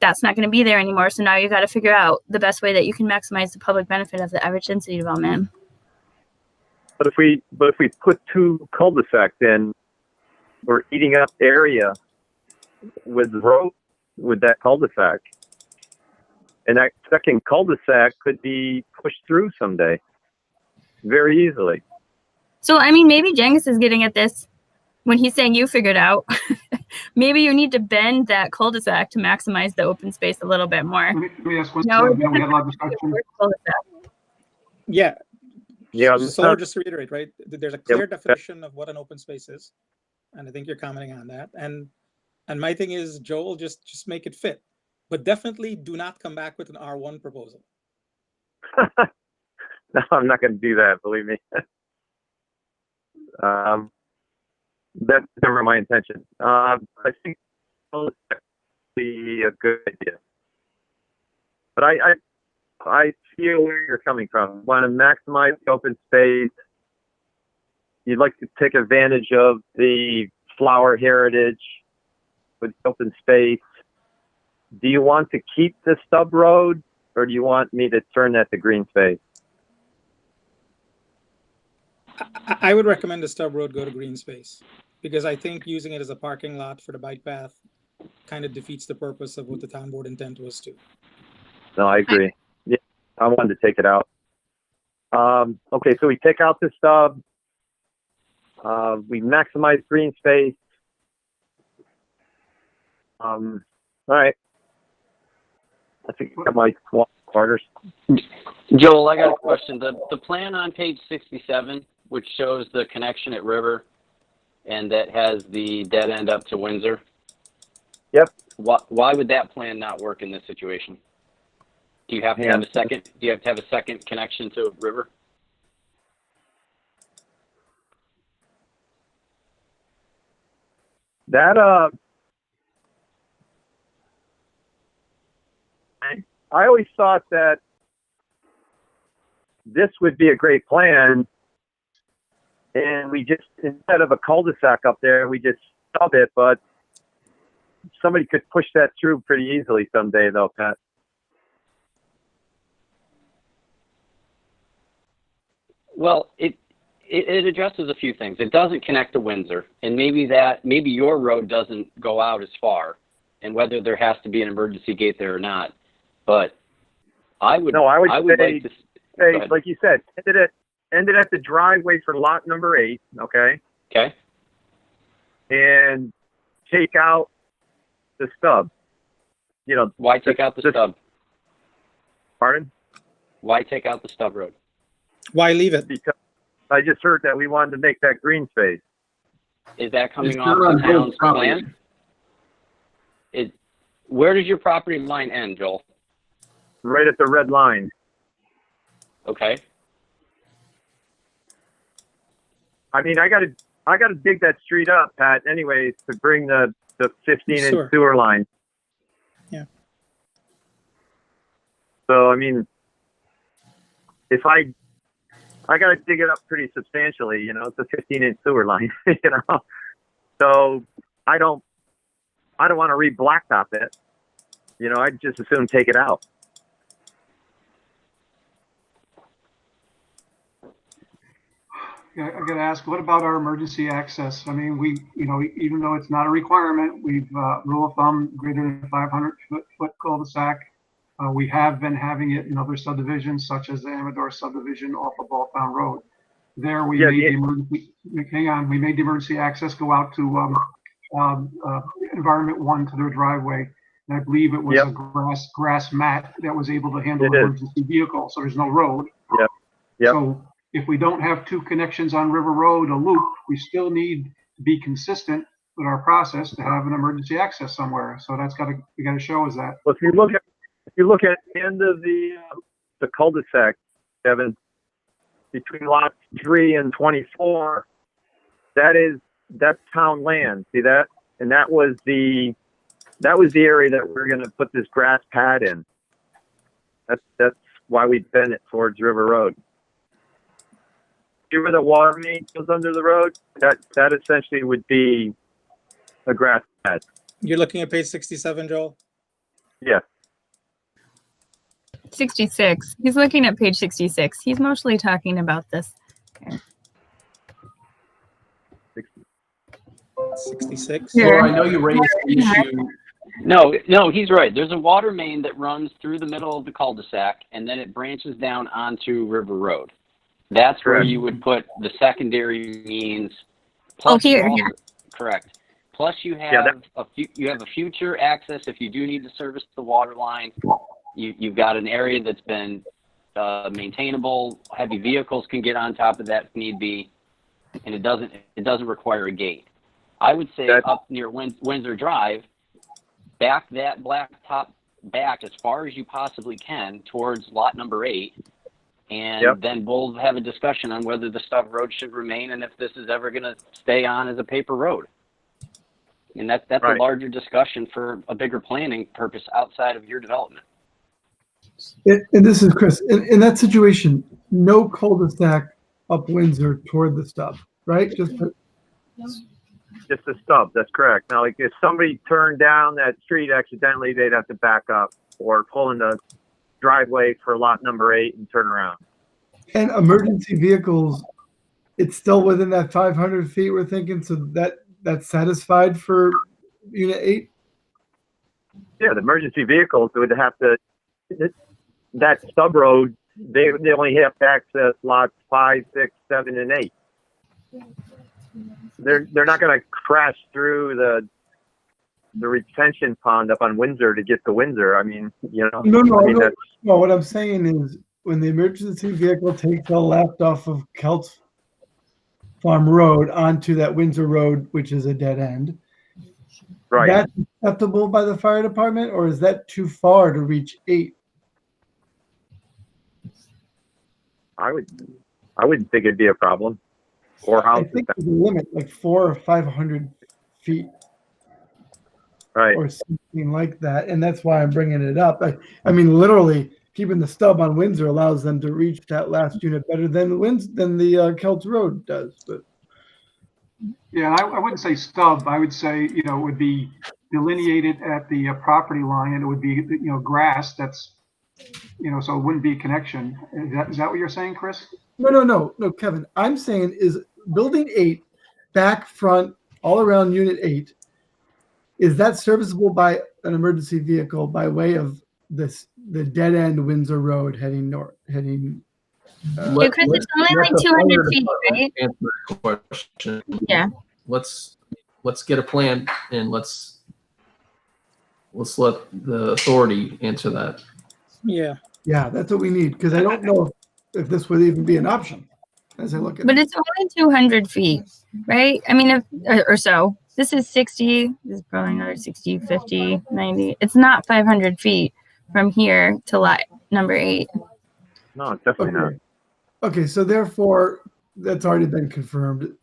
S1: That's not going to be there anymore. So now you got to figure out the best way that you can maximize the public benefit of the average density development.
S16: But if we put two cul-de-sacs in, we're eating up area with the road with that cul-de-sac. And that second cul-de-sac could be pushed through someday very easily.
S1: So, I mean, maybe Jengus is getting at this when he's saying you figured out. Maybe you need to bend that cul-de-sac to maximize the open space a little bit more.
S2: Let me ask one thing. We had a lot of discussion.
S4: Yeah.
S16: Yeah.
S4: So just to reiterate, right? There's a clear definition of what an open space is, and I think you're commenting on that. And my thing is, Joel, just make it fit, but definitely do not come back with an R1 proposal.
S16: No, I'm not going to do that. Believe me. That's never my intention. I think it'll be a good idea, but I feel where you're coming from. Want to maximize the open space. You'd like to take advantage of the flower heritage with open space. Do you want to keep the stub road, or do you want me to turn that to green space?
S4: I would recommend the stub road go to green space, because I think using it as a parking lot for the bike path kind of defeats the purpose of what the town board intent was to.
S16: No, I agree. Yeah, I wanted to take it out. Okay, so we take out the stub. We maximize green space. All right. I think I got my quarters.
S5: Joel, I got a question. The plan on page 67, which shows the connection at River, and that has the dead end up to Windsor.
S16: Yep.
S5: Why would that plan not work in this situation? Do you have to have a second? Do you have to have a second connection to River?
S16: That I always thought that this would be a great plan, and we just, instead of a cul-de-sac up there, we just stub it, but somebody could push that through pretty easily someday, though, Pat.
S5: Well, it addresses a few things. It doesn't connect to Windsor, and maybe your road doesn't go out as far, and whether there has to be an emergency gate there or not. But I would
S16: say,
S5: like to
S16: like you said, end it at the driveway for lot number 8, okay?
S14: Okay.
S16: And take out the stub. You know,
S14: Why take out the stub?
S16: Pardon?
S14: Why take out the stub road?
S4: Why leave it?
S16: Because I just heard that we wanted to make that green space.
S14: Is that coming
S16: It's
S14: off
S16: not on
S14: the town's
S16: both properties.
S14: plan? Where does your property line end, Joel?
S16: Right at the red line.
S14: Okay.
S16: I mean, I gotta dig that street up, Pat, anyways, to bring the 15-inch
S4: Sewer.
S16: sewer line.
S4: Yeah.
S16: So, I mean, if I gotta dig it up pretty substantially, you know, it's a 15-inch sewer line, you know? So, I don't want to re-blacktop it. You know, I'd just as soon take it out.
S2: Yeah, I gotta ask, what about our emergency access? I mean, you know, even though it's not a requirement, we've, rule of thumb, greater than 500 foot cul-de-sac. We have been having it in other subdivisions, such as the Amador subdivision off of Balltown Road. There, we
S16: Yeah,
S2: made the emergency, hang on, we made the emergency access go out to, Environment 1 to their driveway. And I believe it was
S16: Yep.
S2: a grass mat that was able to handle
S16: It
S2: an
S16: is.
S2: emergency vehicle, so there's no road.
S16: Yep. Yep.
S2: So if we don't have 2 connections on River Road, a loop, we still need to be consistent with our process to have an emergency access somewhere. So that's we gotta show us that.
S16: Well, if you look at the end of the cul-de-sac, Kevin, between lots 3 and 24, that's town land. See that? And that was the area that we're going to put this grass pad in. That's why we bent it towards River Road. See where the water main goes under the road? That essentially would be a grass pad.
S4: You're looking at page 67, Joel?
S16: Yeah.
S1: 66. He's looking at page 66. He's mostly talking about this. Okay.
S4: 66.
S9: Laura, I know you raised the issue.
S14: No, he's right. There's a water main that runs through the middle of the cul-de-sac, and then it branches down onto River Road. That's where
S16: Correct.
S14: you would put the secondary means.
S1: Oh,
S14: you
S1: here,
S14: also-
S1: here.
S14: Correct. Plus, you have
S16: Yeah,
S14: you have a future access if you do need to service the water line. You've got an area that's been maintainable. Heavy vehicles can get on top of that if need be, and it doesn't require a gate. I would say up near Windsor Drive, back that blacktop back as far as you possibly can towards lot number 8, and
S16: Yep.
S14: then we'll have a discussion on whether the stub road should remain and if this is ever going to stay on as a paper road. And that's
S16: Right.
S14: a larger discussion for a bigger planning purpose outside of your development.
S17: And this is Chris. In that situation, no cul-de-sac up Windsor toward the stub, right? Just
S16: Just a stub, that's correct. Now, like if somebody turned down that street accidentally, they'd have to back up or pull in the driveway for lot number 8 and turn around.
S17: and emergency vehicles, it's still within that 500 feet. We're thinking, so that's satisfied for Unit 8.
S16: Yeah, the emergency vehicles would have to, that stub road, they only have to access lots 5, 6, 7, and 8. They're not going to crash through the retention pond up on Windsor to get to Windsor. I mean, you know. I mean, that's,
S17: No. What I'm saying is, when the emergency vehicle takes a left off of Kelts Farm Road onto that Windsor Road, which is a dead end,
S16: right.
S17: that's acceptable by the fire department, or is that too far to reach 8?
S16: I wouldn't think it'd be a problem. Or
S17: I
S16: houses.
S17: think there's a limit, like 400 or 500 feet.
S16: Right.
S17: Or something like that, and that's why I'm bringing it up. I mean, literally, keeping the stub on Windsor allows them to reach that last unit better than the Kelts Road does. But
S2: Yeah, I wouldn't say stub. I would say, you know, it would be delineated at the property line, and it would be, you know, grass that's, you know, so it wouldn't be a connection. Is that what you're saying, Chris?
S17: no, Kevin. I'm saying is building 8, back, front, all around Unit 8. Is that serviceable by an emergency vehicle by way of the dead end Windsor Road heading north, heading
S1: Yeah, Chris, it's only like 200 feet, right?
S9: Answer the question.
S1: Yeah.
S9: Let's get a plan and let's let the authority answer that.
S4: Yeah.
S17: Yeah, that's what we need, because I don't know if this would even be an option as I look at
S1: But
S17: it.
S1: it's only 200 feet, right? I mean, or so. This is 60. This is probably another 60, 50, 90. It's not 500 feet from here to lot number 8.
S16: No, it's definitely not.
S17: Okay, so therefore, that's already been confirmed.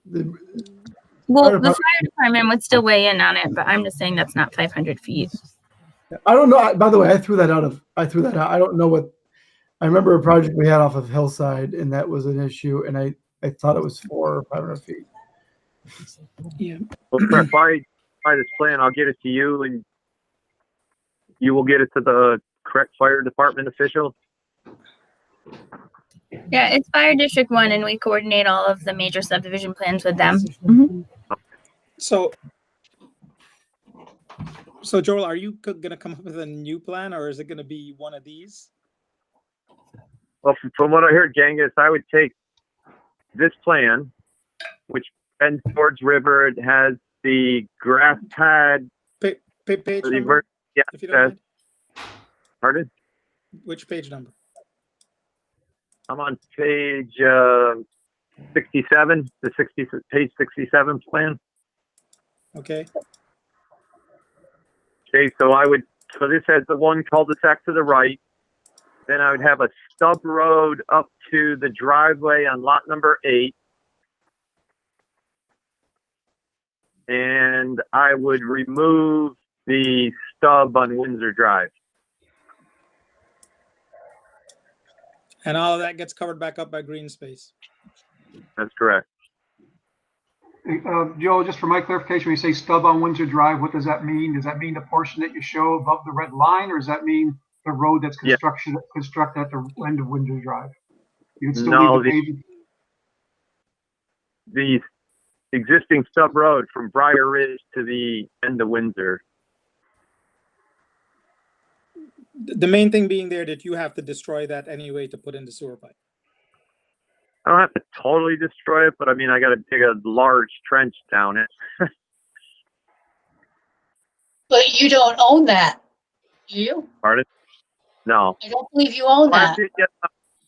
S1: Well,
S17: Fire
S1: the fire department would still weigh in on it, but I'm just saying that's not 500 feet.
S17: I don't know. By the way, I threw that out. I don't know what. I remember a project we had off of Hillside, and that was an issue, and I thought it was 400 or 500 feet.
S4: Yeah.
S16: Well, if I buy this plan, I'll get it to you, and you will get it to the correct fire department official.
S1: Yeah, it's Fire District 1, and we coordinate all of the major subdivision plans with them. Mhm.
S4: So Joel, are you gonna come up with a new plan, or is it gonna be one of these?
S16: Well, from what I heard, Genghis, I would take this plan, which bends towards river. It has the grass pad.
S4: Page
S16: the
S4: number,
S16: yeah,
S4: if you don't mind.
S16: Pardon?
S4: Which page number?
S16: I'm on page 67, page 67 plan.
S4: Okay.
S16: Okay, so this has the one cul-de-sac to the right. Then I would have a stub road up to the driveway on lot number 8. And I would remove the stub on Windsor Drive.
S4: And all of that gets covered back up by green space.
S16: That's correct.
S2: Joel, just for my clarification, when you say stub on Windsor Drive, what does that mean? Does that mean the portion that you show above the red line, or does that mean the road that's constructed at the end of Windsor Drive? You can still
S16: No,
S2: leave the pavement?
S16: The existing stub road from Briar Ridge to the end of Windsor.
S4: The main thing being there that you have to destroy that anyway to put in the sewer pipe.
S16: I don't have to totally destroy it, but I mean, I got to dig a large trench down it.
S6: But you don't own that, do you?
S16: Pardon? No.
S6: I don't believe you own that.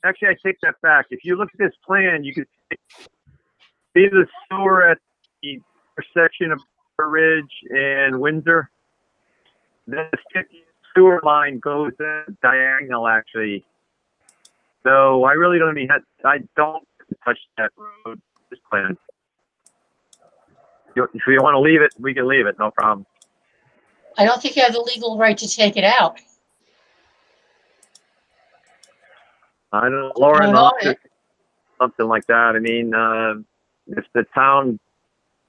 S16: Actually, I take that back. If you look at this plan, you can see the sewer at the intersection of Ridge and Windsor. The sewer line goes diagonal, actually. So I really don't I don't touch that road, this plan. If you want to leave it, we can leave it, no problem.
S6: I don't think you have the legal right to take it out.
S16: I don't know, Lauren, something like that. I mean, if the town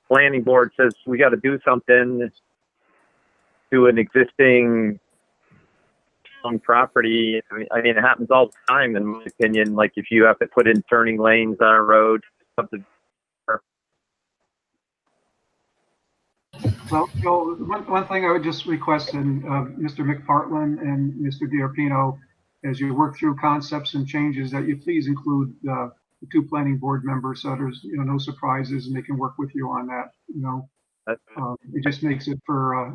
S16: planning board says we got to do something to an existing town property, I mean, it happens all the time, in my opinion. Like if you have to put in turning lanes on a road, something.
S2: Well, Joel, one thing I would just request, and Mr. McPartland and Mr. D'Arpino, as you work through concepts and changes, that you please include the 2 planning board members, so there's no surprises, and they can work with you on that. It just makes it for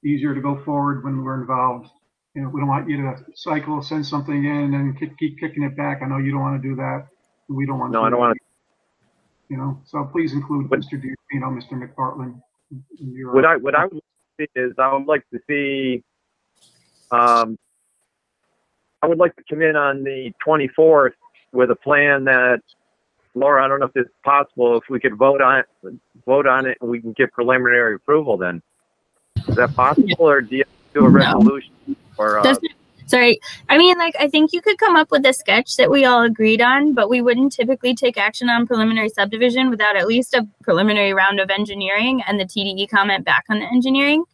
S2: easier to go forward when we're involved. We don't want you to send something in and keep kicking it back. I know you don't want to do that. We don't want to.
S16: No, I don't want
S2: to. So please include Mr. D'Arpino, Mr. McPartland.
S16: What I would like to see is I would like to see. I would like to come in on the 24th with a plan that, Laura, I don't know if this is possible. If we could vote on it, and we can get preliminary approval. Then is that possible, or do you have to do a resolution? Or
S1: Sorry. I mean, I think you could come up with a sketch that we all agreed on, but we wouldn't typically take action on preliminary subdivision without at least a preliminary round of engineering and the TDE comment back on the engineering.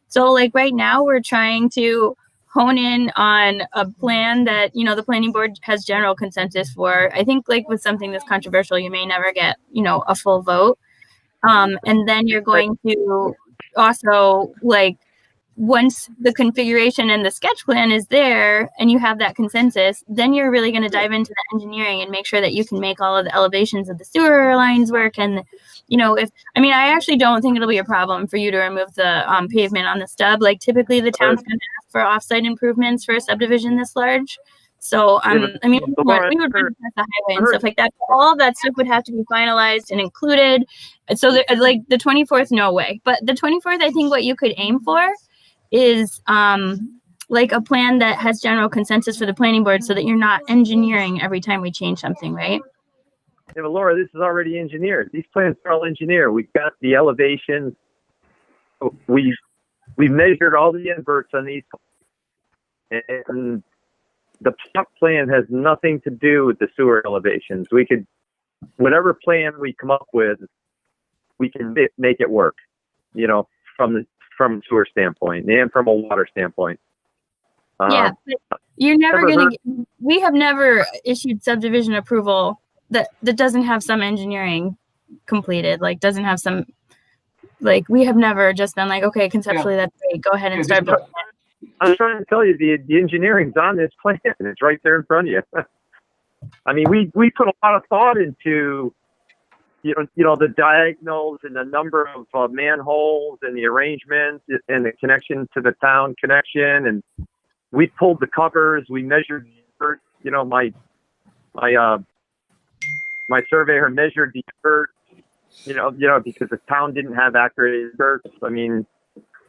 S1: So right now we're trying to hone in on a plan that, the planning board has general consensus for. I think with something this controversial, you may never get, a full vote. And then you're going to also once the configuration and the sketch plan is there and you have that consensus, then you're really going to dive into the engineering and make sure that you can make all of the elevations of the sewer lines work. And, you know, I actually don't think it'll be a problem for you to remove the pavement on the stub. Like typically the town's going to ask for offsite improvements for a subdivision this large. So, we would run across the highway and stuff like that. All of that stuff would have to be finalized and included. So like the 24th, no way. But the 24th, I think what you could aim for is like a plan that has general consensus for the planning board so that you're not engineering every time we change something, right?
S16: Yeah, but Laura, this is already engineered. These plans are all engineered. We've got the elevations. We've measured all the inverts on these. And the plot plan has nothing to do with the sewer elevations. We could, whatever plan we come up with, we can make it work, you know, from a sewer standpoint and from a water standpoint.
S1: Yeah, but you're never going to, we have never issued subdivision approval that doesn't have some engineering completed, like doesn't have some, like we have never just been like, okay, conceptually that's great, go ahead and start building it.
S16: I'm trying to tell you, the engineering's on this plan. It's right there in front of you. I mean, we put a lot of thought into, you know, the diagonals and the number of manholes and the arrangements and the connection to the town connection. And we pulled the covers. We measured, you know, my surveyor measured the dirt, you know, because the town didn't have accurate dirt. I mean,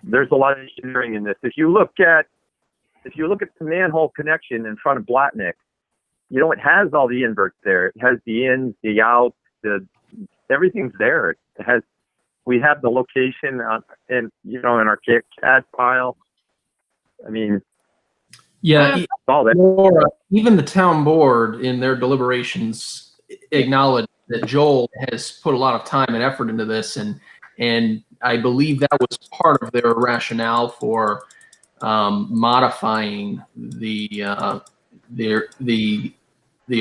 S16: there's a lot of engineering in this. If you look at the manhole connection in front of Blatnick, you know, it has all the inverts there. It has the ins, the outs, everything's there. We have the location in our CAD file. I mean,
S9: yeah,
S16: all that.
S9: Laura, even the town board in their deliberations acknowledged that Joel has put a lot of time and effort into this, and I believe that was part of their rationale for modifying the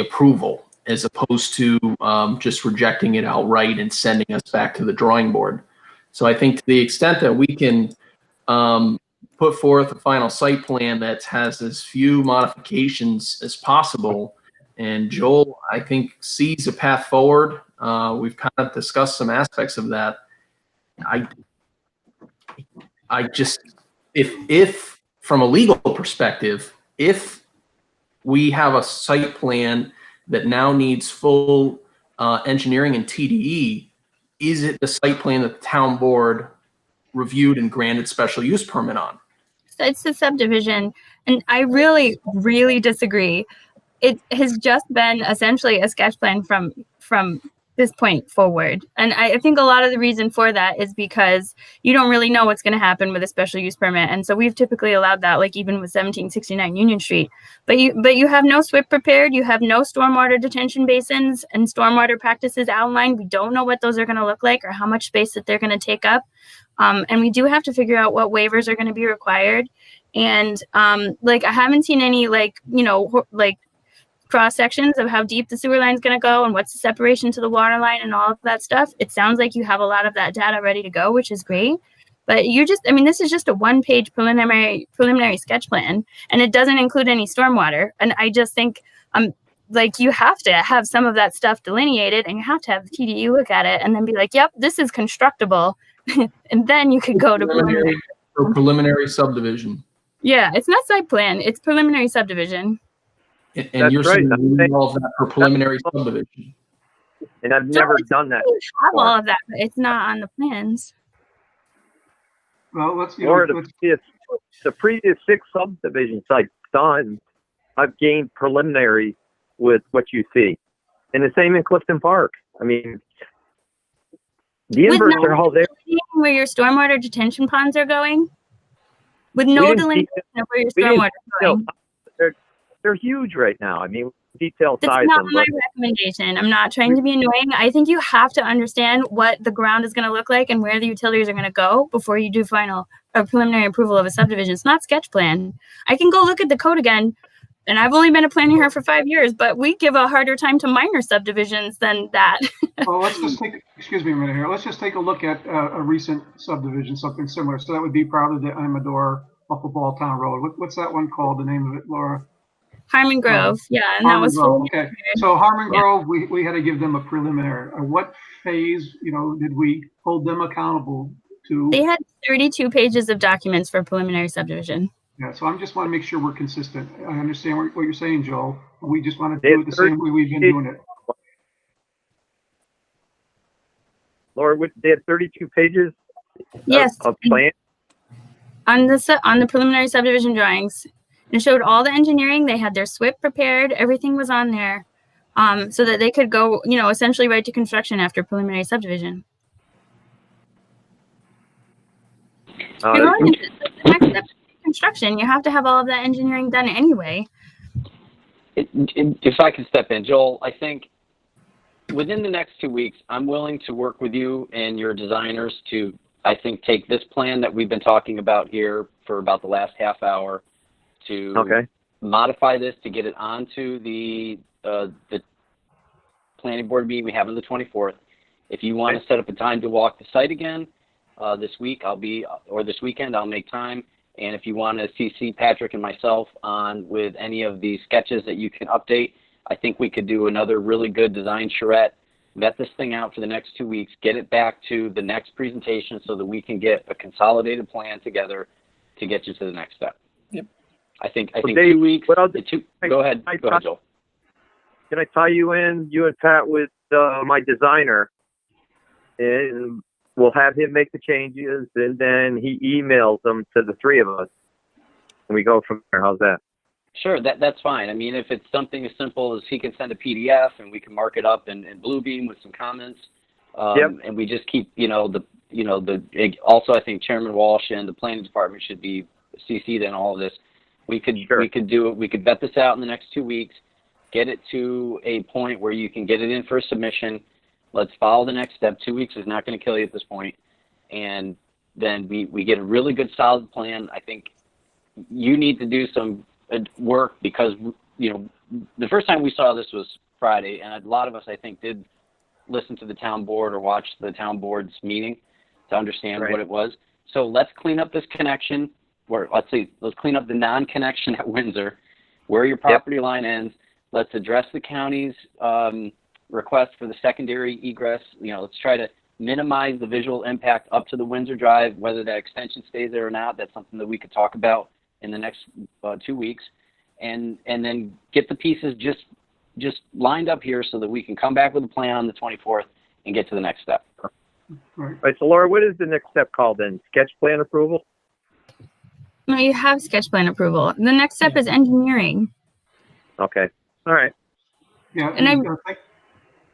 S9: approval, as opposed to just rejecting it outright and sending us back to the drawing board. So I think to the extent that we can put forth a final site plan that has as few modifications as possible, and Joel, I think, sees a path forward. We've kind of discussed some aspects of that. I just, if from a legal perspective, if we have a site plan that now needs full engineering and TDE, is it the site plan that the town board reviewed and granted special use permit on?
S1: So it's the subdivision, and I really, really disagree. It has just been essentially a sketch plan from this point forward. And I think a lot of the reason for that is because you don't really know what's going to happen with a special use permit. And so we've typically allowed that, like even with 1769 Union Street. But you have no SWIP prepared, you have no stormwater detention basins and stormwater practices outlined. We don't know what those are going to look like or how much space that they're going to take up. And we do have to figure out what waivers are going to be required. And like I haven't seen any cross sections of how deep the sewer line is going to go and what's the separation to the water line and all of that stuff. It sounds like you have a lot of that data ready to go, which is great. But this is just a one-page preliminary sketch plan, and it doesn't include any stormwater. And I just think you have to have some of that stuff delineated, and you have to have the TDE look at it and then be like, yep, this is constructible. And then you could go to
S9: preliminary subdivision.
S1: Yeah, it's not site plan, it's preliminary subdivision.
S9: And
S16: That's
S9: you're
S16: right.
S9: saying all of that for preliminary subdivision.
S16: And I've never done that.
S1: We have all of that, but it's not on the plans.
S2: Well, let's
S16: the previous 6 subdivisions I've done, I've gained preliminary with what you see. And the same in Clifton Park. I mean, the inverts are all there.
S1: Where your stormwater detention ponds are going? With no delineation of where your stormwater is going.
S16: They're huge right now. I mean, detailed
S1: That's
S16: size.
S1: not my recommendation. I'm not trying to be annoying. I think you have to understand what the ground is going to look like and where the utilities are going to go before you do final or preliminary approval of a subdivision. It's not sketch plan. I can go look at the code again and I've only been a planning her for 5 years, but we give a harder time to minor subdivisions than that.
S2: Well, let's just take, excuse me a minute here. Let's just take a look at a recent subdivision, something similar. So that would be probably the Amador off of Balltown Road. What's that one called? The name of it, Laura?
S1: Harmon Grove, yeah, and that
S2: Harmon
S1: was
S2: Grove.
S1: fully
S2: Okay. So Harmon Grove, we had to give them a preliminary. What phase, did we hold them accountable to?
S1: They had 32 pages of documents for preliminary subdivision.
S2: Yeah, so I just want to make sure we're consistent. I understand what you're saying, Joel. We just want to do it the same way we've been doing it.
S16: Laura, they had 32 pages
S1: Yes.
S16: of plan?
S1: On the preliminary subdivision drawings. It showed all the engineering. They had their SWIP prepared. Everything was on there, so that they could go, essentially right to construction after preliminary subdivision. You're going into the next step is construction. You have to have all of that engineering done anyway.
S14: If I can step in, Joel, I think within the next 2 weeks, I'm willing to work with you and your designers to, I think, take this plan that we've been talking about here for about the last half hour to modify this to get it onto the planning board meeting we have on the 24th. If you want to set up a time to walk the site again this week, this weekend, I'll make time. And if you want to CC Patrick and myself on with any of the sketches that you can update, I think we could do another really good design charrette, vet this thing out for the next 2 weeks, get it back to the next presentation so that we can get a consolidated plan together to get you to the next step.
S4: Yep.
S14: I think
S16: Dave,
S14: 2 weeks. Go ahead. Go ahead, Joel.
S16: Can I tie you in, you and Pat, with my designer? And we'll have him make the changes, and then he emails them to the three of us. And we go from there. How's that?
S14: Sure, that's fine. I mean, if it's something as simple as he can send a PDF and we can mark it up in Bluebeam with some comments, and we just keep, also I think Chairman Walsh and the planning department should be CC'd in all of this. We could do it. We could vet this out in the next 2 weeks, get it to a point where you can get it in for a submission. Let's follow the next step. 2 weeks is not going to kill you at this point. And then we get a really good solid plan. I think you need to do some work because, the first time we saw this was Friday, and a lot of us, I think, did listen to the town board or watch the town board's meeting to understand what it was. So let's clean up this connection, or let's clean up the non-connection at Windsor, where your property line ends. Let's address the county's request for the secondary egress. Let's try to minimize the visual impact up to the Windsor Drive, whether that extension stays there or not. That's something that we could talk about in the next 2 weeks, and then get the pieces just lined up here so that we can come back with a plan on the 24th and get to the next step.
S16: All right, so Laura, what is the next step called then? Sketch plan approval?
S1: No, you have sketch plan approval. The next step is engineering.
S16: Okay. All right.
S2: Yeah.
S1: And I'm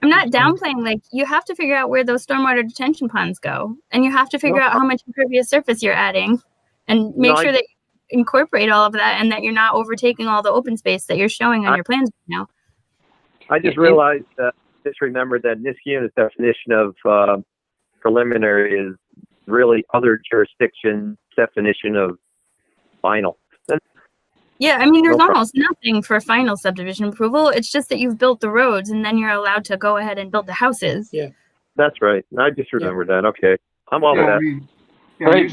S1: not downplaying, like, you have to figure out where those stormwater detention ponds go, and you have to figure out how much impervious surface you're adding, and make sure that you incorporate all of that and that you're not overtaking all the open space that you're showing on your plans now.
S16: I just realized, remembered that Niskayuna's definition of preliminary is really other jurisdictions' definition of final.
S1: Yeah, I mean, there's almost nothing for final subdivision approval. It's just that you've built the roads and then you're allowed to go ahead and build the houses.
S4: Yeah.
S16: That's right. I just remembered that. Okay. I'm all with that.
S14: Right,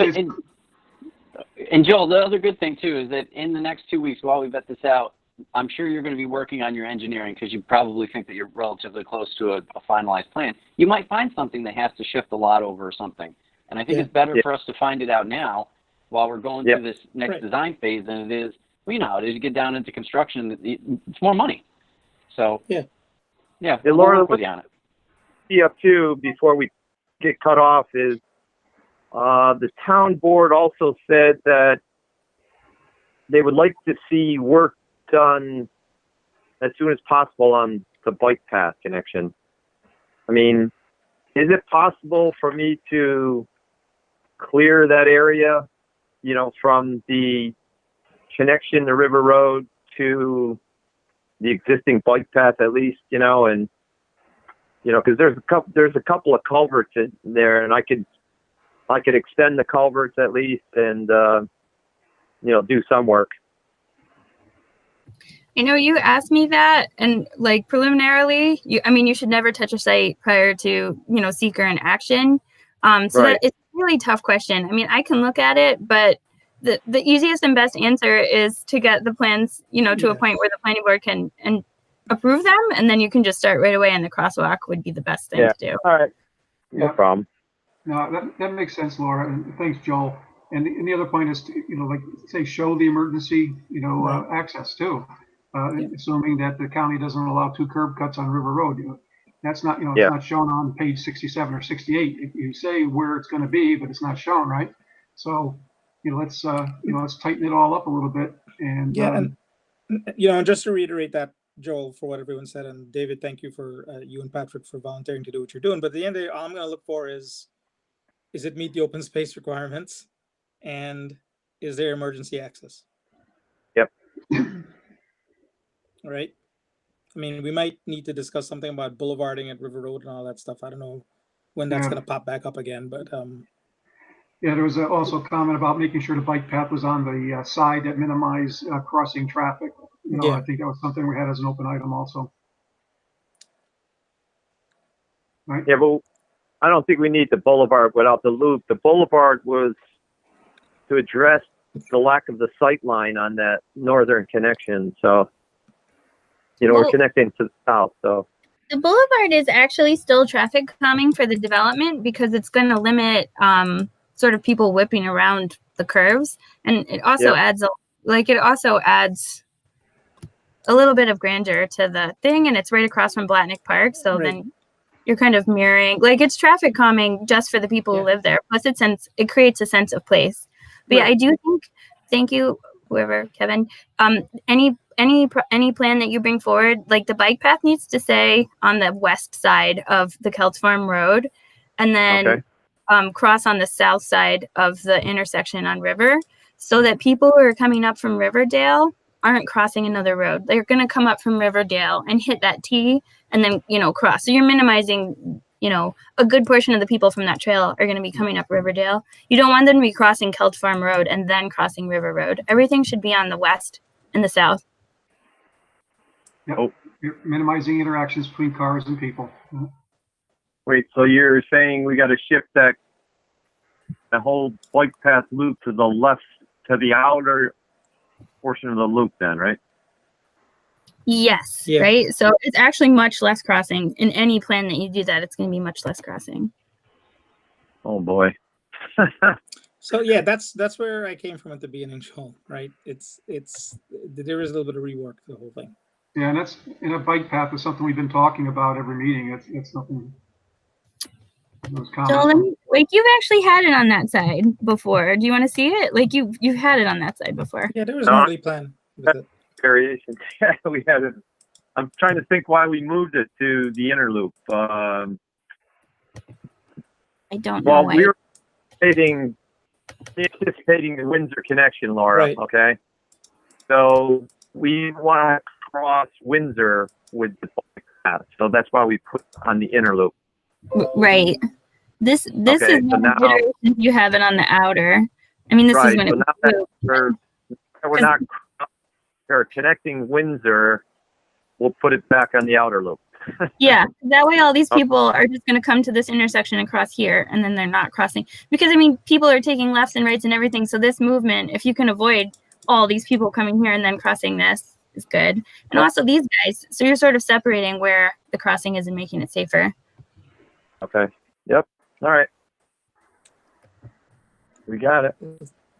S14: and Joel, the other good thing too is that in the next 2 weeks, while we vet this out, I'm sure you're going to be working on your engineering because you probably think that you're relatively close to a finalized plan. You might find something that has to shift a lot over or something. And I think it's better for us to find it out now while we're going through this next design phase than it is, as you get down into construction, it's more money. So,
S16: Hey,
S14: we'll
S16: Laura,
S14: work with you on it.
S16: See up to before we get cut off is the town board also said that they would like to see work done as soon as possible on the bike path connection. I mean, is it possible for me to clear that area, from the connection to River Road to the existing bike path at least, and because there's a couple of culverts in there, and I could extend the culverts at least and do some work.
S1: I know you asked me that, and like preliminarily, you should never touch a site prior to, seeker in action. So
S16: Right.
S1: that it's a really tough question. I mean, I can look at it, but the easiest and best answer is to get the plans, to a point where the planning board can and approve them, and then you can just start right away. And the crosswalk would be the best thing
S16: Yeah.
S1: to do.
S16: All right. No
S2: Yeah.
S16: problem.
S2: No, that makes sense, Laura, and thanks, Joel. And the other point is, like, say, show the emergency, access too. Assuming that the county doesn't allow 2 curb cuts on River Road. That's not,
S16: Yeah.
S2: it's not shown on page 67 or 68. If you say where it's going to be, but it's not shown, right? So, let's tighten it all up a little bit. And
S4: And just to reiterate that, Joel, for what everyone said, and David, thank you for you and Patrick for volunteering to do what you're doing. But at the end of the day, all I'm going to look for is it meet the open space requirements, and is there emergency access?
S16: Yep.
S4: All right. I mean, we might need to discuss something about boulevarding at River Road and all that stuff. I don't know when that's
S2: Yeah.
S4: going to pop back up again, but
S2: yeah, there was also a comment about making sure the bike path was on the side that minimized crossing traffic.
S4: Yeah.
S2: I think that was something we had as an open item also. Right?
S16: Yeah, but I don't think we need the boulevard without the loop. The boulevard was to address the lack of the sight line on that northern connection. So, we're
S1: Well-
S16: connecting to the south. So,
S1: The boulevard is actually still traffic calming for the development because it's going to limit sort of people whipping around the curves, and it also
S16: Yep.
S1: adds a little bit of grandeur to the thing, and it's right across from Blatnick Park, so
S4: Right.
S1: then you're kind of mirroring, like, it's traffic calming just for the people who live there. Plus, it creates a sense of place. But yeah, I do think. Thank you, whoever, Kevin. Any plan that you bring forward, like the bike path needs to stay on the west side of the Celts Farm Road, and then cross on the south side of the intersection on River, so that people who are coming up from Riverdale aren't crossing another road. They're going to come up from Riverdale and hit that T and then, cross. So you're minimizing, a good portion of the people from that trail are going to be coming up Riverdale. You don't want them to be crossing Celt Farm Road and then crossing River Road. Everything should be on the west and the south.
S2: Yep. You're minimizing interactions between cars and people.
S16: wait, so you're saying we got to shift that whole bike path loop to the left, to the outer portion of the loop then, right?
S1: Yes,
S4: Yeah.
S1: right? So it's actually much less crossing. In any plan that you do that, it's going to be much less crossing.
S16: Oh, boy.
S4: So yeah, that's where I came from at the beginning, Joel. Right? It's there is a little bit of rework to the whole thing.
S2: Yeah, and a bike path is something we've been talking about every meeting. It's nothing. Those
S1: Joel,
S2: comments.
S1: you've actually had it on that side before. Do you want to see it? Like you've had it on that side before.
S4: Yeah, there was no really plan with it.
S16: Variation. Yeah, we had it. I'm trying to think why we moved it to the inner loop.
S1: I don't know
S16: Well,
S1: why.
S16: we were anticipating the Windsor connection, Laura.
S4: Right.
S16: Okay. So we want to cross Windsor with the bike path. So that's why we put on the inner loop.
S1: Right. This
S16: Okay,
S1: is
S16: so
S1: one
S16: now-
S1: iteration you have it on the outer. I mean, this
S16: Right.
S1: is when
S16: So
S1: it
S16: now that we're not or connecting Windsor, we'll put it back on the outer loop.
S1: Yeah, that way all these people are just going to come to this intersection and cross here, and then they're not crossing. Because, I mean, people are taking lefts and rights and everything, so this movement, if you can avoid all these people coming here and then crossing this, is good. And also these guys, so you're sort of separating where the crossing is and making it safer.
S16: Okay. Yep. All right. We got it.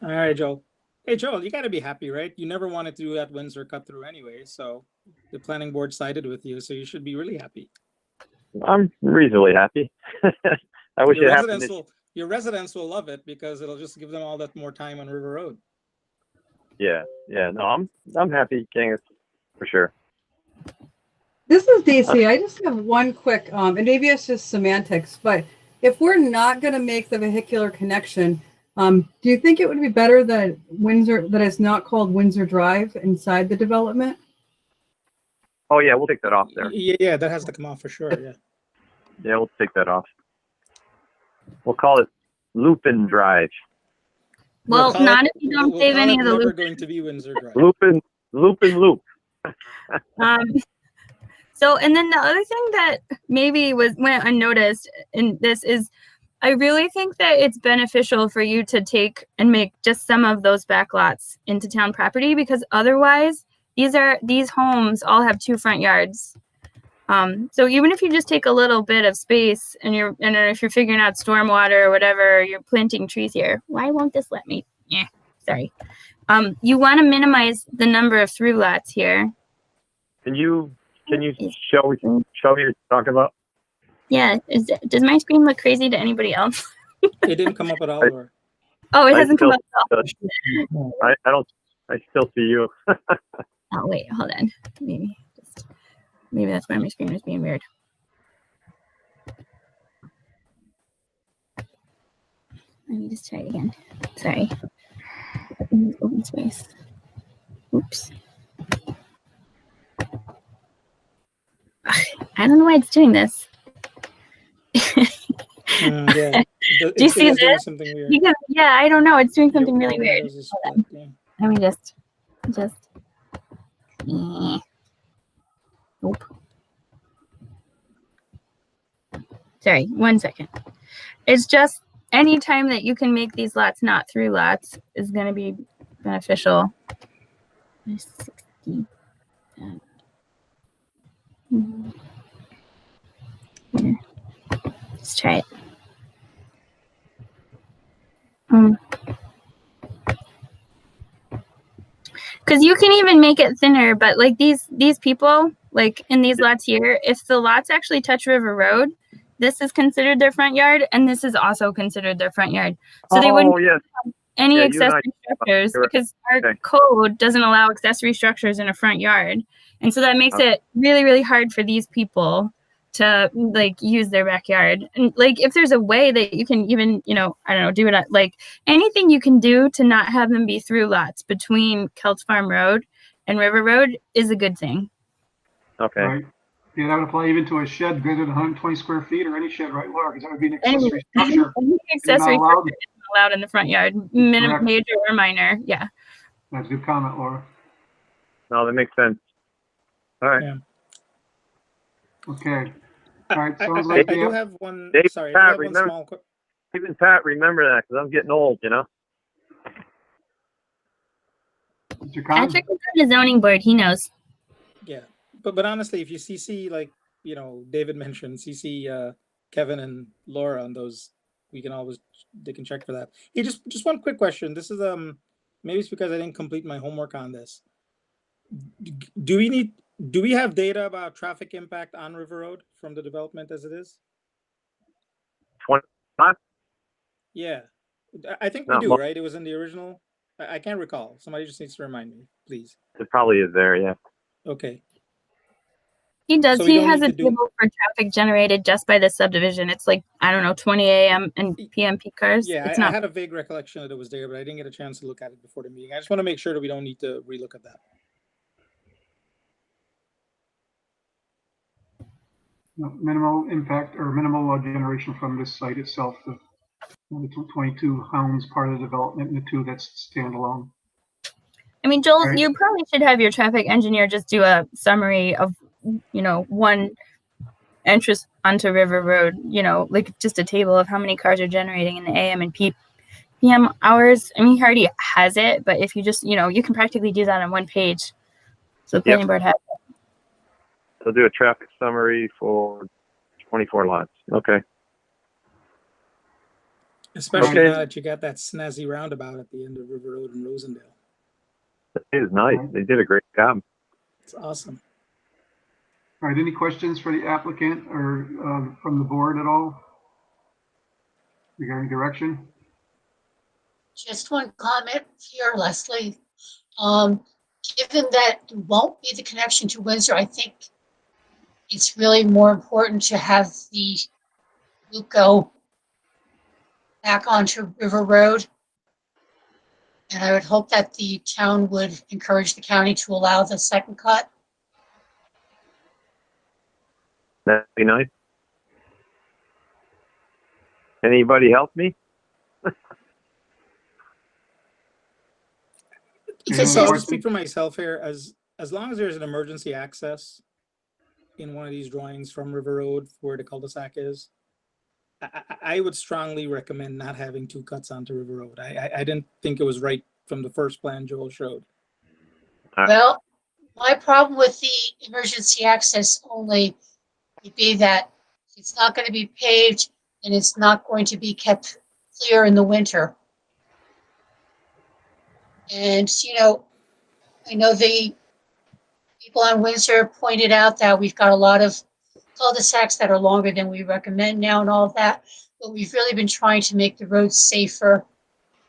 S4: All right, Joel. Hey, Joel, you got to be happy, right? You never wanted to do that Windsor cut through anyway, so the planning board sided with you, so you should be really happy.
S16: I'm reasonably happy. I wish
S4: Your
S16: it happened.
S4: your residents will love it because it'll just give them all that more time on River Road.
S16: Yeah. No, I'm happy, King, for sure.
S8: This is DC. I just have one quick, and maybe it's just semantics, but if we're not going to make the vehicular connection, do you think it would be better that it's not called Windsor Drive inside the development?
S16: Oh yeah, we'll take that off there.
S4: Yeah, that has to come off for sure. Yeah.
S16: Yeah, we'll take that off. We'll call it Lupin Drive.
S1: Well,
S4: We'll call
S1: not
S4: it-
S1: if you don't
S4: we'll
S1: save
S4: call
S1: any
S4: it
S1: of the
S4: never
S1: loop.
S4: going to be Windsor Drive.
S16: Lupin Loop.
S1: So, and then the other thing that maybe went unnoticed in this is, I really think that it's beneficial for you to take and make just some of those back lots into town property, because otherwise these homes all have 2 front yards. So even if you just take a little bit of space and if you're figuring out stormwater or whatever, you're planting trees here. Why won't this let me? Yeah, sorry. You want to minimize the number of through lots here.
S16: Can you show me what you're talking about?
S1: Yeah, does my screen look crazy to anybody else?
S4: It didn't come up at all. Or...
S1: Oh, it hasn't come up at
S16: all. I still see you.
S1: Oh, wait, hold on. Maybe that's why my screen was being weird. Let me just try it again. Sorry. Open space. Oops. I don't know why it's doing this.
S4: Yeah.
S1: Do you see this? Because, yeah, I don't know. It's doing something really weird. Hold on. Let me just. Nope. Sorry, 1 second. It's just any time that you can make these lots not through lots is going to be beneficial. 60. Here. Let's try it. Because you can even make it thinner, but like these people, like in these lots here, if the lots actually touch River Road, this is considered their front yard, and this is also considered their front yard. So they wouldn't have any accessory structures because our code doesn't allow accessory structures in a front yard. And so that makes it really, really hard for these people to like use their backyard. And like if there's a way that you can even, I don't know, do it like anything you can do to not have them be through lots between Kelts Farm Road and River Road is a good thing.
S16: Okay.
S2: Right. Yeah, that would apply even to a shed greater than 120 square feet or any shed, right, Laura? Because that would be an accessory structure.
S1: Any accessory structure isn't allowed in the front yard, major or minor. Yeah.
S2: That's a good comment, Laura.
S16: No, that makes sense. All right.
S4: Yeah.
S2: Okay. All right.
S4: I do have one.
S16: Dave,
S4: sorry,
S16: Pat,
S4: I have one
S16: remember,
S4: small.
S16: Even Pat, remember that because I'm getting old,
S1: Patrick is on the zoning board. He knows.
S4: Yeah, but honestly, if you CC David mentioned CC Kevin and Laura on those, they can check for that. Hey, just one quick question. This is maybe it's because I didn't complete my homework on this. Do we have data about traffic impact on River Road from the development as it is?
S16: 25?
S4: Yeah, I think we do, right? It was in the original. I can't recall. Somebody just needs to remind me, please.
S16: It probably is there, yeah.
S4: Okay.
S1: He does.
S4: So
S1: he has a table for traffic generated just by the subdivision. It's like, I don't know, 20 a.m. and p.m. peak cars.
S4: Yeah,
S1: it's
S4: I
S1: not.
S4: had a vague recollection that it was there, but I didn't get a chance to look at it before the meeting. I just want to make sure that we don't need to relook at that.
S2: Minimal impact or minimal generation from this site itself. The 22 homes part of the development and the 2 that's standalone.
S1: I mean, Joel, you probably should have your traffic engineer just do a summary of, one entrance onto River Road, like just a table of how many cars are generating in the AM and PM hours. I mean, he already has it, but if you just, you can practically do that on one page. So the planning board has it.
S16: So do a traffic summary for 24 lots. Okay.
S4: Especially now that you got that snazzy roundabout at the end of River Road in Rosendale.
S16: It is nice. They did a great job.
S4: It's awesome.
S2: All right. Any questions for the applicant or from the board at all regarding direction?
S6: Just one comment here, Leslie. Given that it won't be the connection to Windsor, I think it's really more important to have the loop go back onto River Road. And I would hope that the town would encourage the county to allow the second cut.
S16: That'd be nice. Anybody help me?
S4: So I'll speak for myself here as as long as there's an emergency access in one of these drawings from River Road where the cul-de-sac is, I would strongly recommend not having two cuts onto River Road. I didn't think it was right from the first plan Joel showed.
S6: Well, my problem with the emergency access only would be that it's not going to be paved and it's not going to be kept clear in the winter. And, you know, I know the people on Windsor pointed out that we've got a lot of cul-de-sacs that are longer than we recommend now and all of that, but we've really been trying to make the roads safer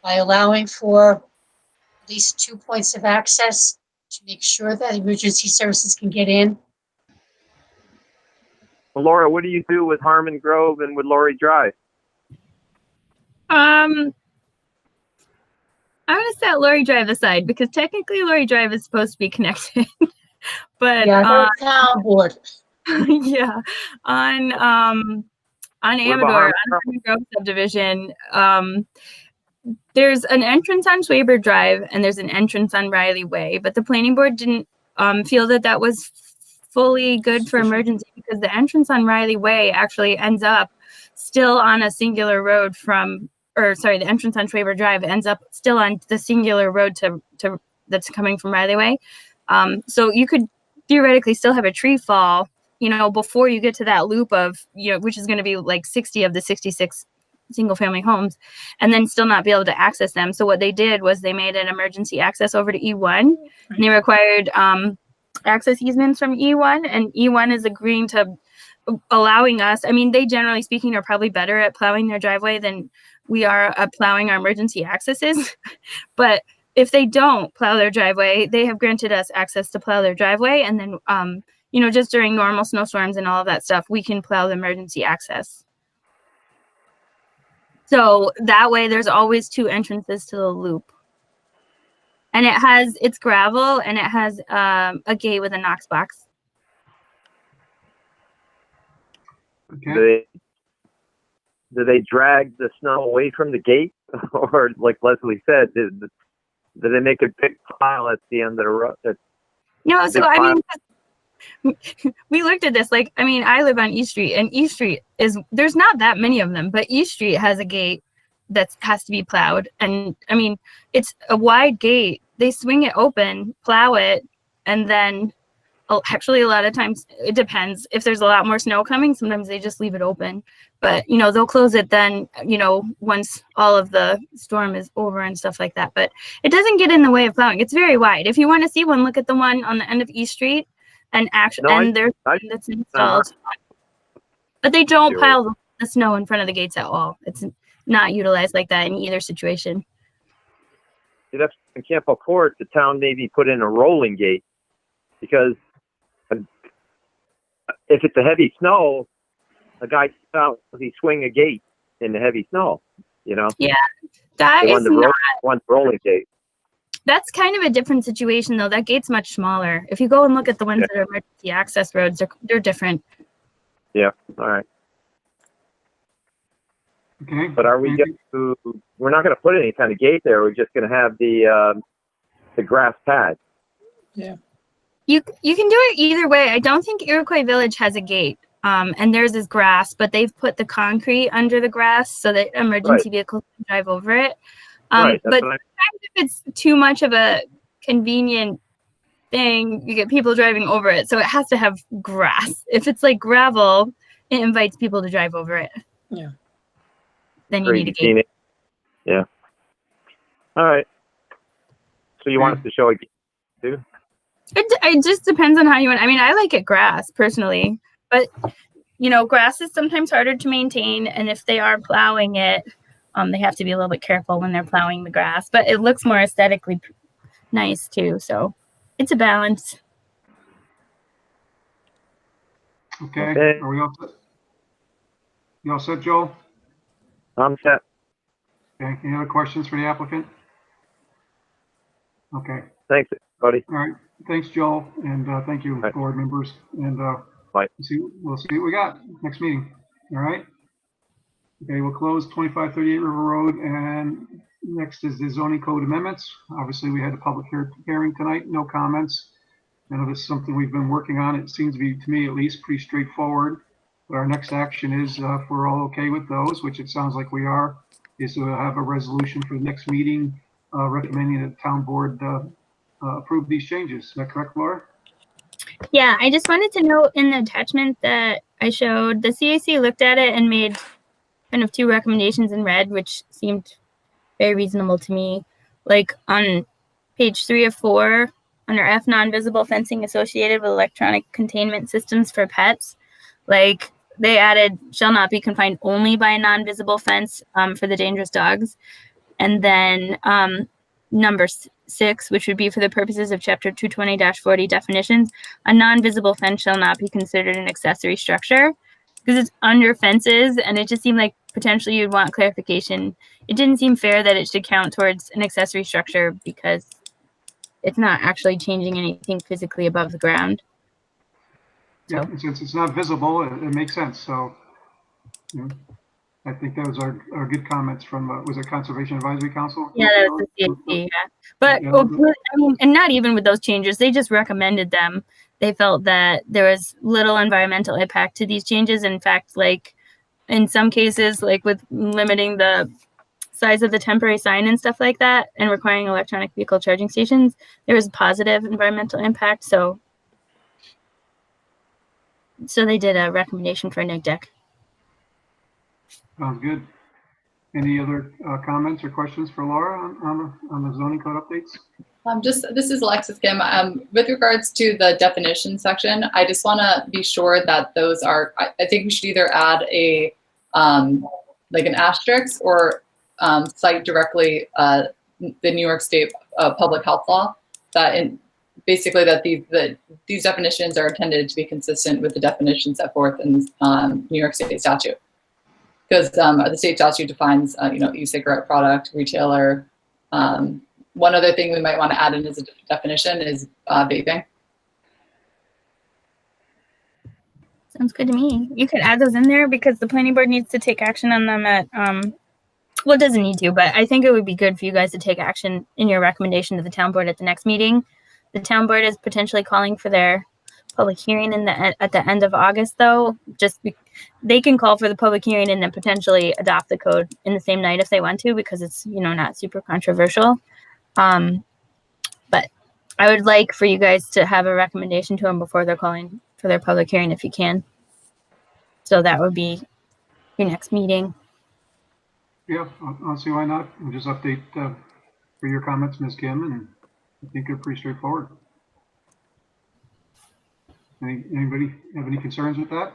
S6: by allowing for at least 2 points of access to make sure that emergency services can get in.
S16: Well, Laura, what do you do with Harmon Grove and with Laurie Drive?
S1: I'm gonna set Laurie Drive aside because technically Laurie Drive is supposed to be connected. But
S6: yeah, town board.
S1: yeah, on Amador, on Harmon Grove subdivision, there's an entrance on Schwaber Drive and there's an entrance on Riley Way, but the planning board didn't feel that that was fully good for emergency because the entrance on Riley Way actually ends up still on a singular road the entrance on Schwaber Drive ends up still on the singular road to that's coming from Riley Way. So you could theoretically still have a tree fall, you know, before you get to that loop of, you know, which is going to be like 60 of the 66 single family homes, and then still not be able to access them. So what they did was they made an emergency access over to E1, and they required access easements from E1, and E1 is agreeing to allowing us, I mean, they generally speaking are probably better at plowing their driveway than we are at plowing our emergency accesses. But if they don't plow their driveway, they have granted us access to plow their driveway. And then, you know, just during normal snowstorms and all of that stuff, we can plow the emergency access. So that way there's always two entrances to the loop. And it's gravel and it has a gate with a Knox box.
S2: Okay.
S16: Do they drag the snow away from the gate? Or like Leslie said, do they make a big pile at the end of the road?
S1: No, so I mean, we looked at this, like, I mean, I live on East Street and East Street there's not that many of them, but East Street has a gate that has to be plowed. And I mean, it's a wide gate. They swing it open, plow it, and then actually a lot of times it depends. If there's a lot more snow coming, sometimes they just leave it open. But, you know, they'll close it then, you know, once all of the storm is over and stuff like that. But it doesn't get in the way of plowing. It's very wide. If you want to see one, look at the one on the end of East Street. And actually, there's one that's installed. But they don't pile the snow in front of the gates at all. It's not utilized like that in either situation.
S16: See, that's in Campo Court, the town maybe put in a rolling gate because if it's a heavy snow, a guy he swing a gate in the heavy snow, you know?
S1: Yeah, that is not
S16: one rolling gate.
S1: That's kind of a different situation, though. That gate's much smaller. If you go and look at the ones that are emergency access roads, they're different.
S16: Yeah. All right.
S2: Okay.
S16: But are we we're not going to put any kind of gate there. We're just going to have the grass pad.
S4: Yeah.
S1: You can do it either way. I don't think Iroquois Village has a gate. And theirs is grass, but they've put the concrete under the grass so that emergency vehicles can drive over it. But sometimes if it's too much of a convenient thing, you get people driving over it. So it has to have grass. If it's like gravel, it invites people to drive over it.
S4: Yeah.
S1: Then you need a gate.
S16: Yeah. All right. So you want us to show a gate too?
S1: It just depends on how you want. I mean, I like it grass personally, but you know, grass is sometimes harder to maintain. And if they are plowing it, they have to be a little bit careful when they're plowing the grass, but it looks more aesthetically nice too. So it's a balance.
S2: Okay. Are we all set? You all set, Joel?
S16: I'm set.
S2: Okay. Any other questions for the applicant? Okay.
S16: Thanks, buddy.
S2: All right. Thanks, Joel, and thank you, board members. And we'll see what we got next meeting. All right. Okay, we'll close 2538 River Road, and next is the zoning code amendments. Obviously, we had a public hearing tonight, no comments. I know this is something we've been working on. It seems to be, to me at least, pretty straightforward. But our next action is, if we're all okay with those, which it sounds like we are, is to have a resolution for the next meeting recommending that the town board approve these changes. Is that correct, Laura?
S1: Yeah, I just wanted to note in the attachment that I showed, the CAC looked at it and made kind of 2 recommendations in red, which seemed very reasonable to me. Like on page 3 of 4, under F, non-visible fencing associated with electronic containment systems for pets, like they added shall not be confined only by a non-visible fence for the dangerous dogs. And then number 6, which would be for the purposes of chapter 220-40 definitions, a non-visible fence shall not be considered an accessory structure, because it's under fences, and it just seemed like potentially you'd want clarification. It didn't seem fair that it should count towards an accessory structure because it's not actually changing anything physically above the ground.
S2: Yeah, and since it's not visible, it makes sense. So, you know, I think those are good comments from, was it Conservation Advisory Council?
S1: Yeah, that was the CAC, yeah. But, I mean, and not even with those changes, they just recommended them. They felt that there was little environmental impact to these changes. In fact, like in some cases, like with limiting the size of the temporary sign and stuff like that and requiring electronic vehicle charging stations, there was positive environmental impact. So they did a recommendation for a neg deck.
S2: Sounds good. Any other comments or questions for Laura on the zoning code updates?
S18: This is Alexis Kim. With regards to the definition section, I just want to be sure that those are, I think we should either add a, like an asterisk or cite directly the New York State public health law that basically that these definitions are intended to be consistent with the definitions set forth in New York State statute. Because the state statute defines, e-cigarette product, retailer. One other thing we might want to add in as a definition is vaping.
S1: Sounds good to me. You could add those in there because the planning board needs to take action on them at, well, it doesn't need to, but I think it would be good for you guys to take action in your recommendation to the town board at the next meeting. The town board is potentially calling for their public hearing at the end of August, though. They can call for the public hearing and then potentially adopt the code in the same night if they want to, because it's not super controversial. But I would like for you guys to have a recommendation to them before they're calling for their public hearing, if you can. So that would be your next meeting.
S2: Yeah, I'll see why not. We'll just update for your comments, Ms. Kim, and I think they're pretty straightforward. Anybody have any concerns with that?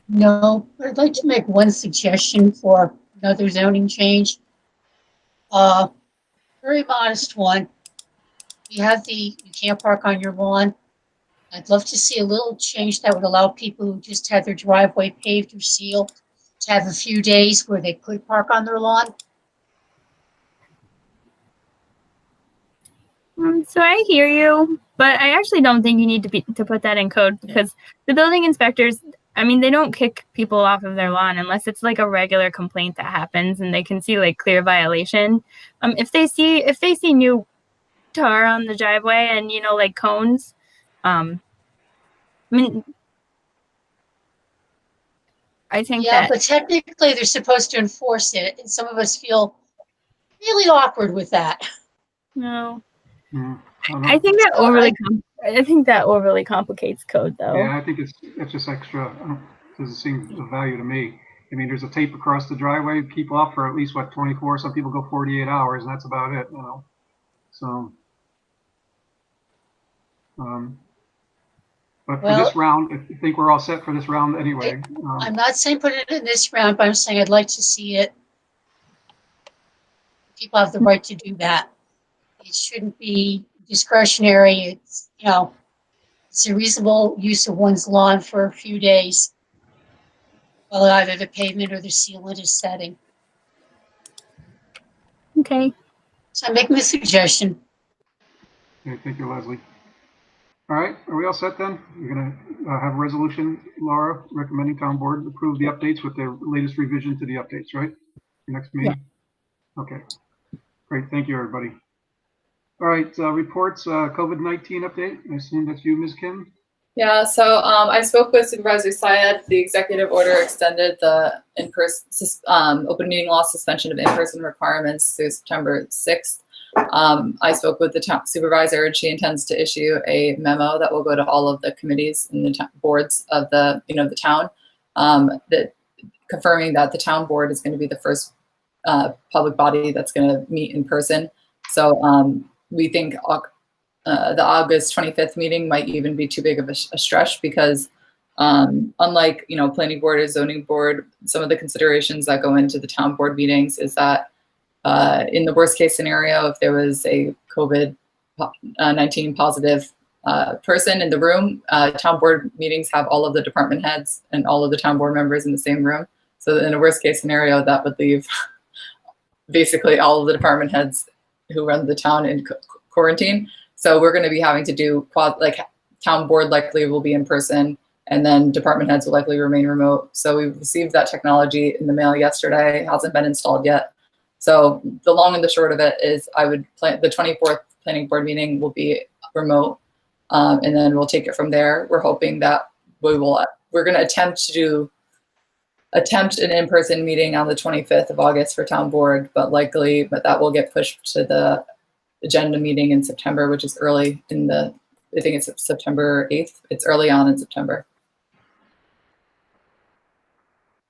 S6: No, I'd like to make one suggestion for another zoning change. Very modest one. You have you can't park on your lawn. I'd love to see a little change that would allow people who just had their driveway paved or sealed to have a few days where they could park on their lawn.
S1: So I hear you, but I actually don't think you need to put that in code because the building inspectors, I mean, they don't kick people off of their lawn unless it's like a regular complaint that happens and they can see like clear violation. If they see new tar on the driveway and like cones, I mean, I think
S6: but technically they're supposed to enforce it, and some of us feel really awkward with that.
S1: No.
S2: I
S1: think that overly complicates code, though.
S2: Yeah, I think it's just extra. Doesn't seem of value to me. I mean, there's a tape across the driveway, keep off for at least 24. Some people go 48 hours, and that's about it. So, but for this round, I think we're all set for this round anyway.
S6: I'm not saying put it in this round, but I'm saying I'd like to see it. People have the right to do that. It shouldn't be discretionary. It's, it's a reasonable use of one's lawn for a few days while either the pavement or the sealant is setting.
S1: Okay.
S6: So I'm making a suggestion.
S2: Okay, thank you, Leslie. All right, are we all set then? We're going to have a resolution, Laura, recommending town board approve the updates with the latest revision to the updates, right? Your next meeting? Yeah. Okay, great. Thank you, everybody. All right, reports, COVID-19 update. I assume that's you, Ms. Kim?
S18: Yeah, so I spoke with Supervisor Syed. The executive order extended the open meeting law suspension of in-person requirements through September 6th. I spoke with the town supervisor, and she intends to issue a memo that will go to all of the committees and the boards of the town, that confirming that the town board is going to be the first public body that's going to meet in person. So we think the August 25th meeting might even be too big of a stretch, because unlike planning board or zoning board, some of the considerations that go into the town board meetings is that in the worst case scenario, if there was a COVID-19 positive person in the room, town board meetings have all of the department heads and all of the town board members in the same room. So in a worst case scenario, that would leave basically all of the department heads who run the town in quarantine. So we're going to be having to do town board likely will be in person, and then department heads will likely remain remote. So we received that technology in the mail yesterday. It hasn't been installed yet. So the long and the short of it is I would plan the 24th planning board meeting will be remote. And then we'll take it from there. We're hoping that we're going to attempt an in-person meeting on the 25th of August for town board, but that will get pushed to the agenda meeting in September, which is early I think it's September 8th. It's early on in September.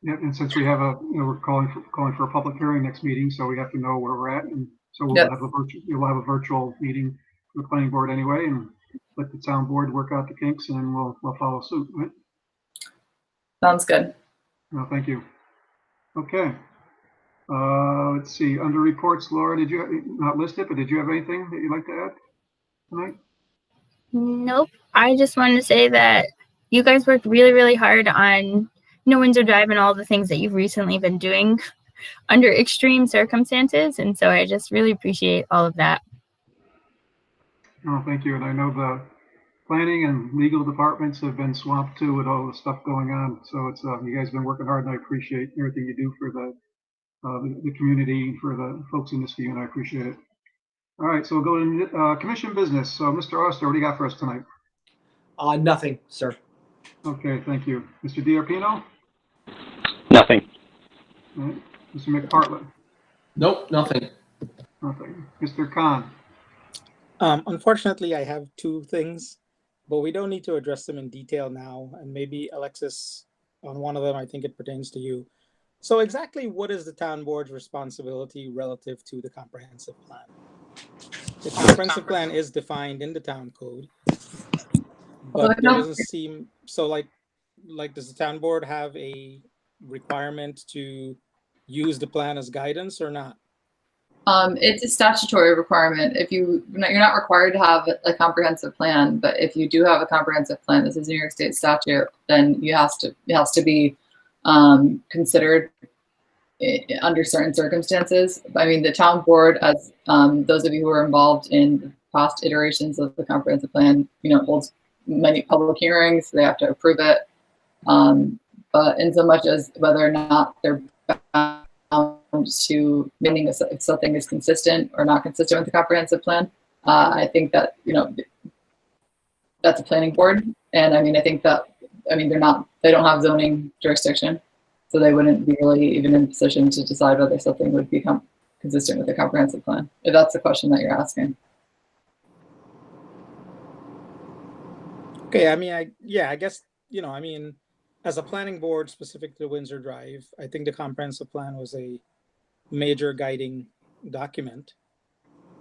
S2: Yeah, and since we have we're calling for a public hearing next meeting, so we have to know where we're at, and so we'll have a virtual meeting for the planning board anyway, and let the town board work out the kinks, and we'll follow suit. Right?
S18: Sounds good.
S2: No, thank you. Okay. Let's see. Under reports, Laura, did you not list it, but did you have anything that you'd like to add tonight?
S1: Nope. I just wanted to say that you guys worked really, really hard on Windsor Drive and all the things that you've recently been doing under extreme circumstances. And so I just really appreciate all of that.
S2: Oh, thank you. And I know the planning and legal departments have been swamped too with all the stuff going on. So it's you guys have been working hard, and I appreciate everything you do for the community, for the folks in this view, and I appreciate it. All right, so we'll go to commission business. So Mr. Oster, what do you got for us tonight?
S7: Nothing, sir.
S2: Okay, thank you. Mr. DiArpino?
S14: Nothing.
S2: All right. Mr. McPartland?
S9: Nope, nothing.
S2: Nothing. Mr. Khan?
S4: Unfortunately, I have two things, but we don't need to address them in detail now. And maybe Alexis, on one of them, I think it pertains to you. So exactly what is the town board's responsibility relative to the comprehensive plan? The comprehensive plan is defined in the town code, but it doesn't seem so like does the town board have a requirement to use the plan as guidance or not?
S18: It's a statutory requirement. You're not required to have a comprehensive plan, but if you do have a comprehensive plan, this is New York State statute, then it has to be considered under certain circumstances. I mean, the town board, as those of you who are involved in past iterations of the comprehensive plan, holds many public hearings. They have to approve it. But in so much as whether or not they're bound to meaning if something is consistent or not consistent with the comprehensive plan, I think that that's a planning board. And I mean, I think that they don't have zoning jurisdiction, so they wouldn't be really even in a position to decide whether something would become consistent with the comprehensive plan, if that's the question that you're asking.
S4: Okay, I mean, I guess, as a planning board specific to Windsor Drive, I think the comprehensive plan was a major guiding document,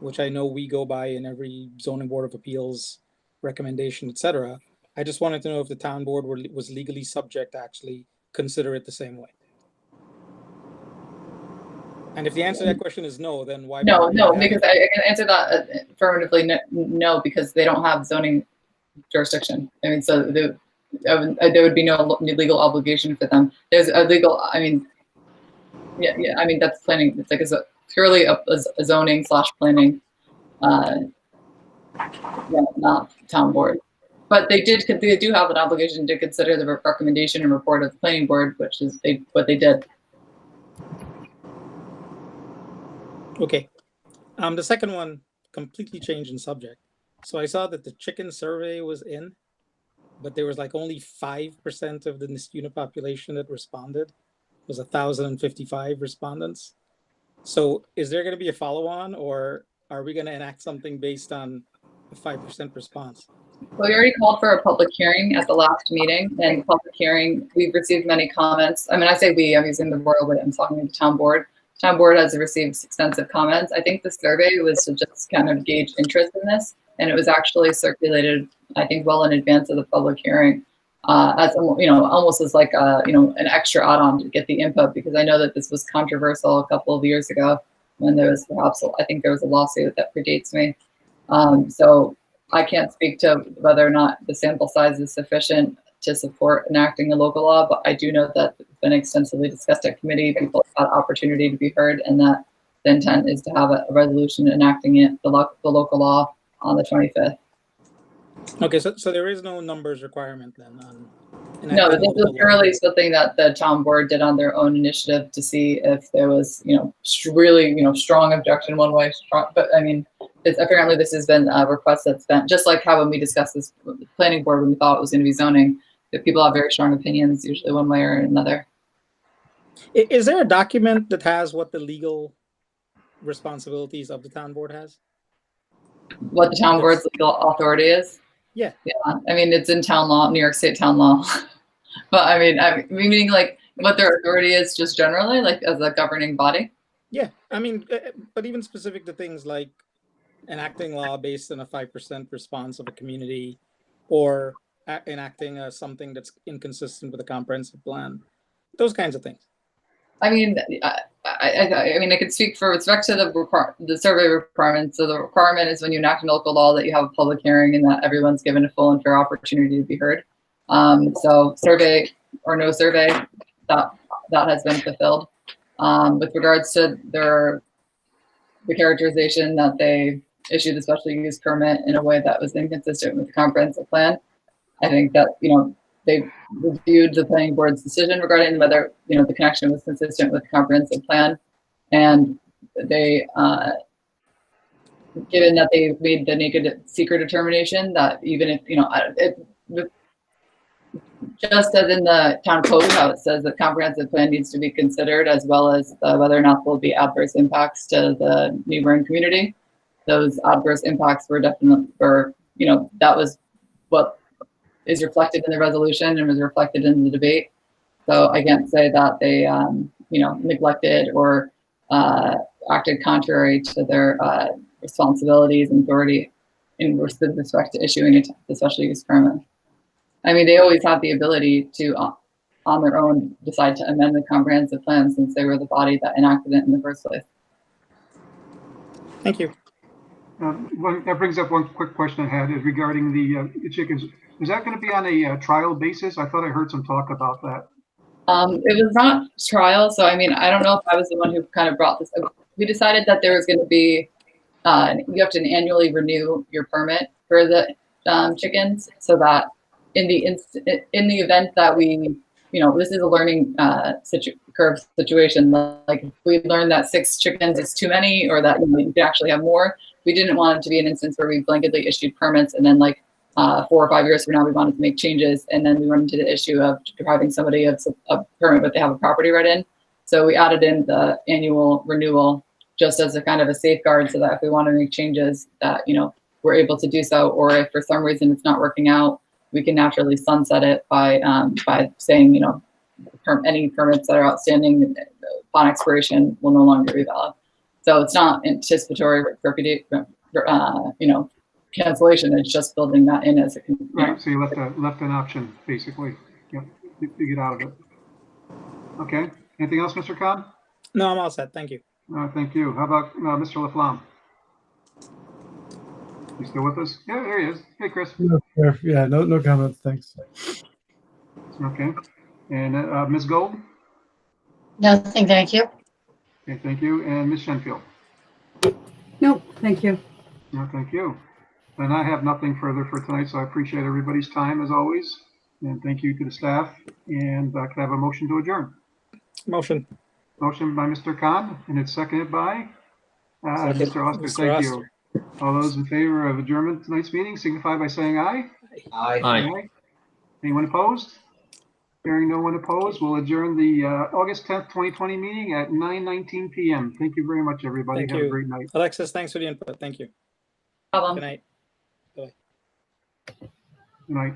S4: which I know we go by in every zoning board of appeals recommendation, etc. I just wanted to know if the town board was legally subject to actually consider it the same way. And if the answer to that question is no, then why?
S18: No, because I can answer that affirmatively. No, because they don't have zoning jurisdiction. I mean, so there would be no legal obligation for them. There's a legal. I mean, yeah. I mean, that's planning. It's like purely a zoning / planning, not town board. But they do have an obligation to consider the recommendation and report of the planning board, which is what they did.
S4: Okay. The second one, completely changing subject. So I saw that the chicken survey was in, but there was like only 5% of the Niskuna population that responded. It was 1,055 respondents. So is there going to be a follow-on, or are we going to enact something based on a 5% response?
S18: Well, we already called for a public hearing at the last meeting, and public hearing, we've received many comments. I mean, I say we, I'm using the royal way, I'm talking to the town board. Town board has received extensive comments. I think the survey was to just kind of gauge interest in this, and it was actually circulated, I think, well in advance of the public hearing, as almost as like an extra add-on to get the input, because I know that this was controversial a couple of years ago when there was perhaps, I think there was a lawsuit that predates me. So I can't speak to whether or not the sample size is sufficient to support enacting a local law, but I do know that it's been extensively discussed at committee. People had opportunity to be heard, and that the intent is to have a resolution enacting the local law on the 25th.
S4: Okay, so there is no numbers requirement then on
S18: No,
S4: enacting
S18: this
S4: local
S18: was
S4: law.
S18: purely something that the town board did on their own initiative to see if there was, really, strong objection one way. But I mean, apparently this has been a request that's been, just like how when we discussed this with the planning board when we thought it was going to be zoning, that people have very strong opinions, usually one way or another.
S4: Is there a document that has what the legal responsibilities of the town board has?
S18: What the town board's legal authority is?
S4: Yeah.
S18: Yeah, I mean, it's in town law, New York State town law. But I mean, meaning like what their authority is just generally, like as a governing body?
S4: Yeah, I mean, but even specific to things like enacting law based on a 5% response of a community, or enacting something that's inconsistent with a comprehensive plan, those kinds of things.
S18: I mean, I mean, I could speak for respect to the survey requirement. So the requirement is when you enact a local law that you have a public hearing and that everyone's given a full and fair opportunity to be heard. So survey or no survey, that has been fulfilled. With regards to the characterization that they issued the special use permit in a way that was inconsistent with the comprehensive plan, I think that, they reviewed the planning board's decision regarding whether, the connection was consistent with the comprehensive plan. And they, given that they made the naked seeker determination that even if, just as in the town code, how it says the comprehensive plan needs to be considered, as well as whether or not there will be adverse impacts to the neighboring community. Those adverse impacts were definitely, that was what is reflected in the resolution and was reflected in the debate. So I can't say that they, neglected or acted contrary to their responsibilities and authority in respect to issuing the special use permit. I mean, they always have the ability to, on their own, decide to amend the comprehensive plan since they were the body that enacted it in the first place.
S4: Thank you.
S2: That brings up one quick question I had is regarding the chickens. Is that going to be on a trial basis? I thought I heard some talk about that.
S18: It was not trial, so I mean, I don't know if I was the one who kind of brought this up. We decided that there was going to be, you have to annually renew your permit for the chickens, so that in the event that we, this is a learning curve situation. Like if we learn that 6 chickens is too many, or that you could actually have more, we didn't want it to be an instance where we blanketly issued permits and then 4 or 5 years from now we wanted to make changes, and then we run into the issue of depriving somebody of a permit but they have a property right in. So we added in the annual renewal just as a kind of a safeguard, so that if we want to make changes that we're able to do so, or if for some reason it's not working out, we can naturally sunset it by saying any permits that are outstanding upon expiration will no longer be valid. So it's not anticipatory cancellation. It's just building that in as a
S2: right. So you left an option basically. Yep, to get out of it. Okay. Anything else, Mr. Khan?
S4: No, I'm all set. Thank you.
S2: Thank you. How about Mr. Laflamme? You still with us? Yeah, there he is. Hey, Chris.
S17: Yeah, no comments. Thanks.
S2: Okay. And Ms. Gold?
S6: Nothing, thank you.
S2: Okay, thank you. And Ms. Shenfield?
S8: Nope, thank you.
S2: No, thank you. And I have nothing further for tonight, so I appreciate everybody's time as always. And thank you to the staff. And can I have a motion to adjourn?
S4: Motion.
S2: Motion by Mr. Khan, and it's seconded by Mr. Oster.
S4: Mr.
S2: Thank
S4: Oster.
S2: you. All those in favor of adjournment of tonight's meeting signify by saying aye.
S7: Aye.
S2: Anyone opposed? Hearing no one opposed, we'll adjourn the August 10th, 2020 meeting at 9:19 p.m. Thank you very much, everybody.
S4: Thank
S2: Have a
S4: you.
S2: great night.
S4: Alexis, thanks for the input. Thank you.
S18: Problem.
S4: Good night.
S2: Good night.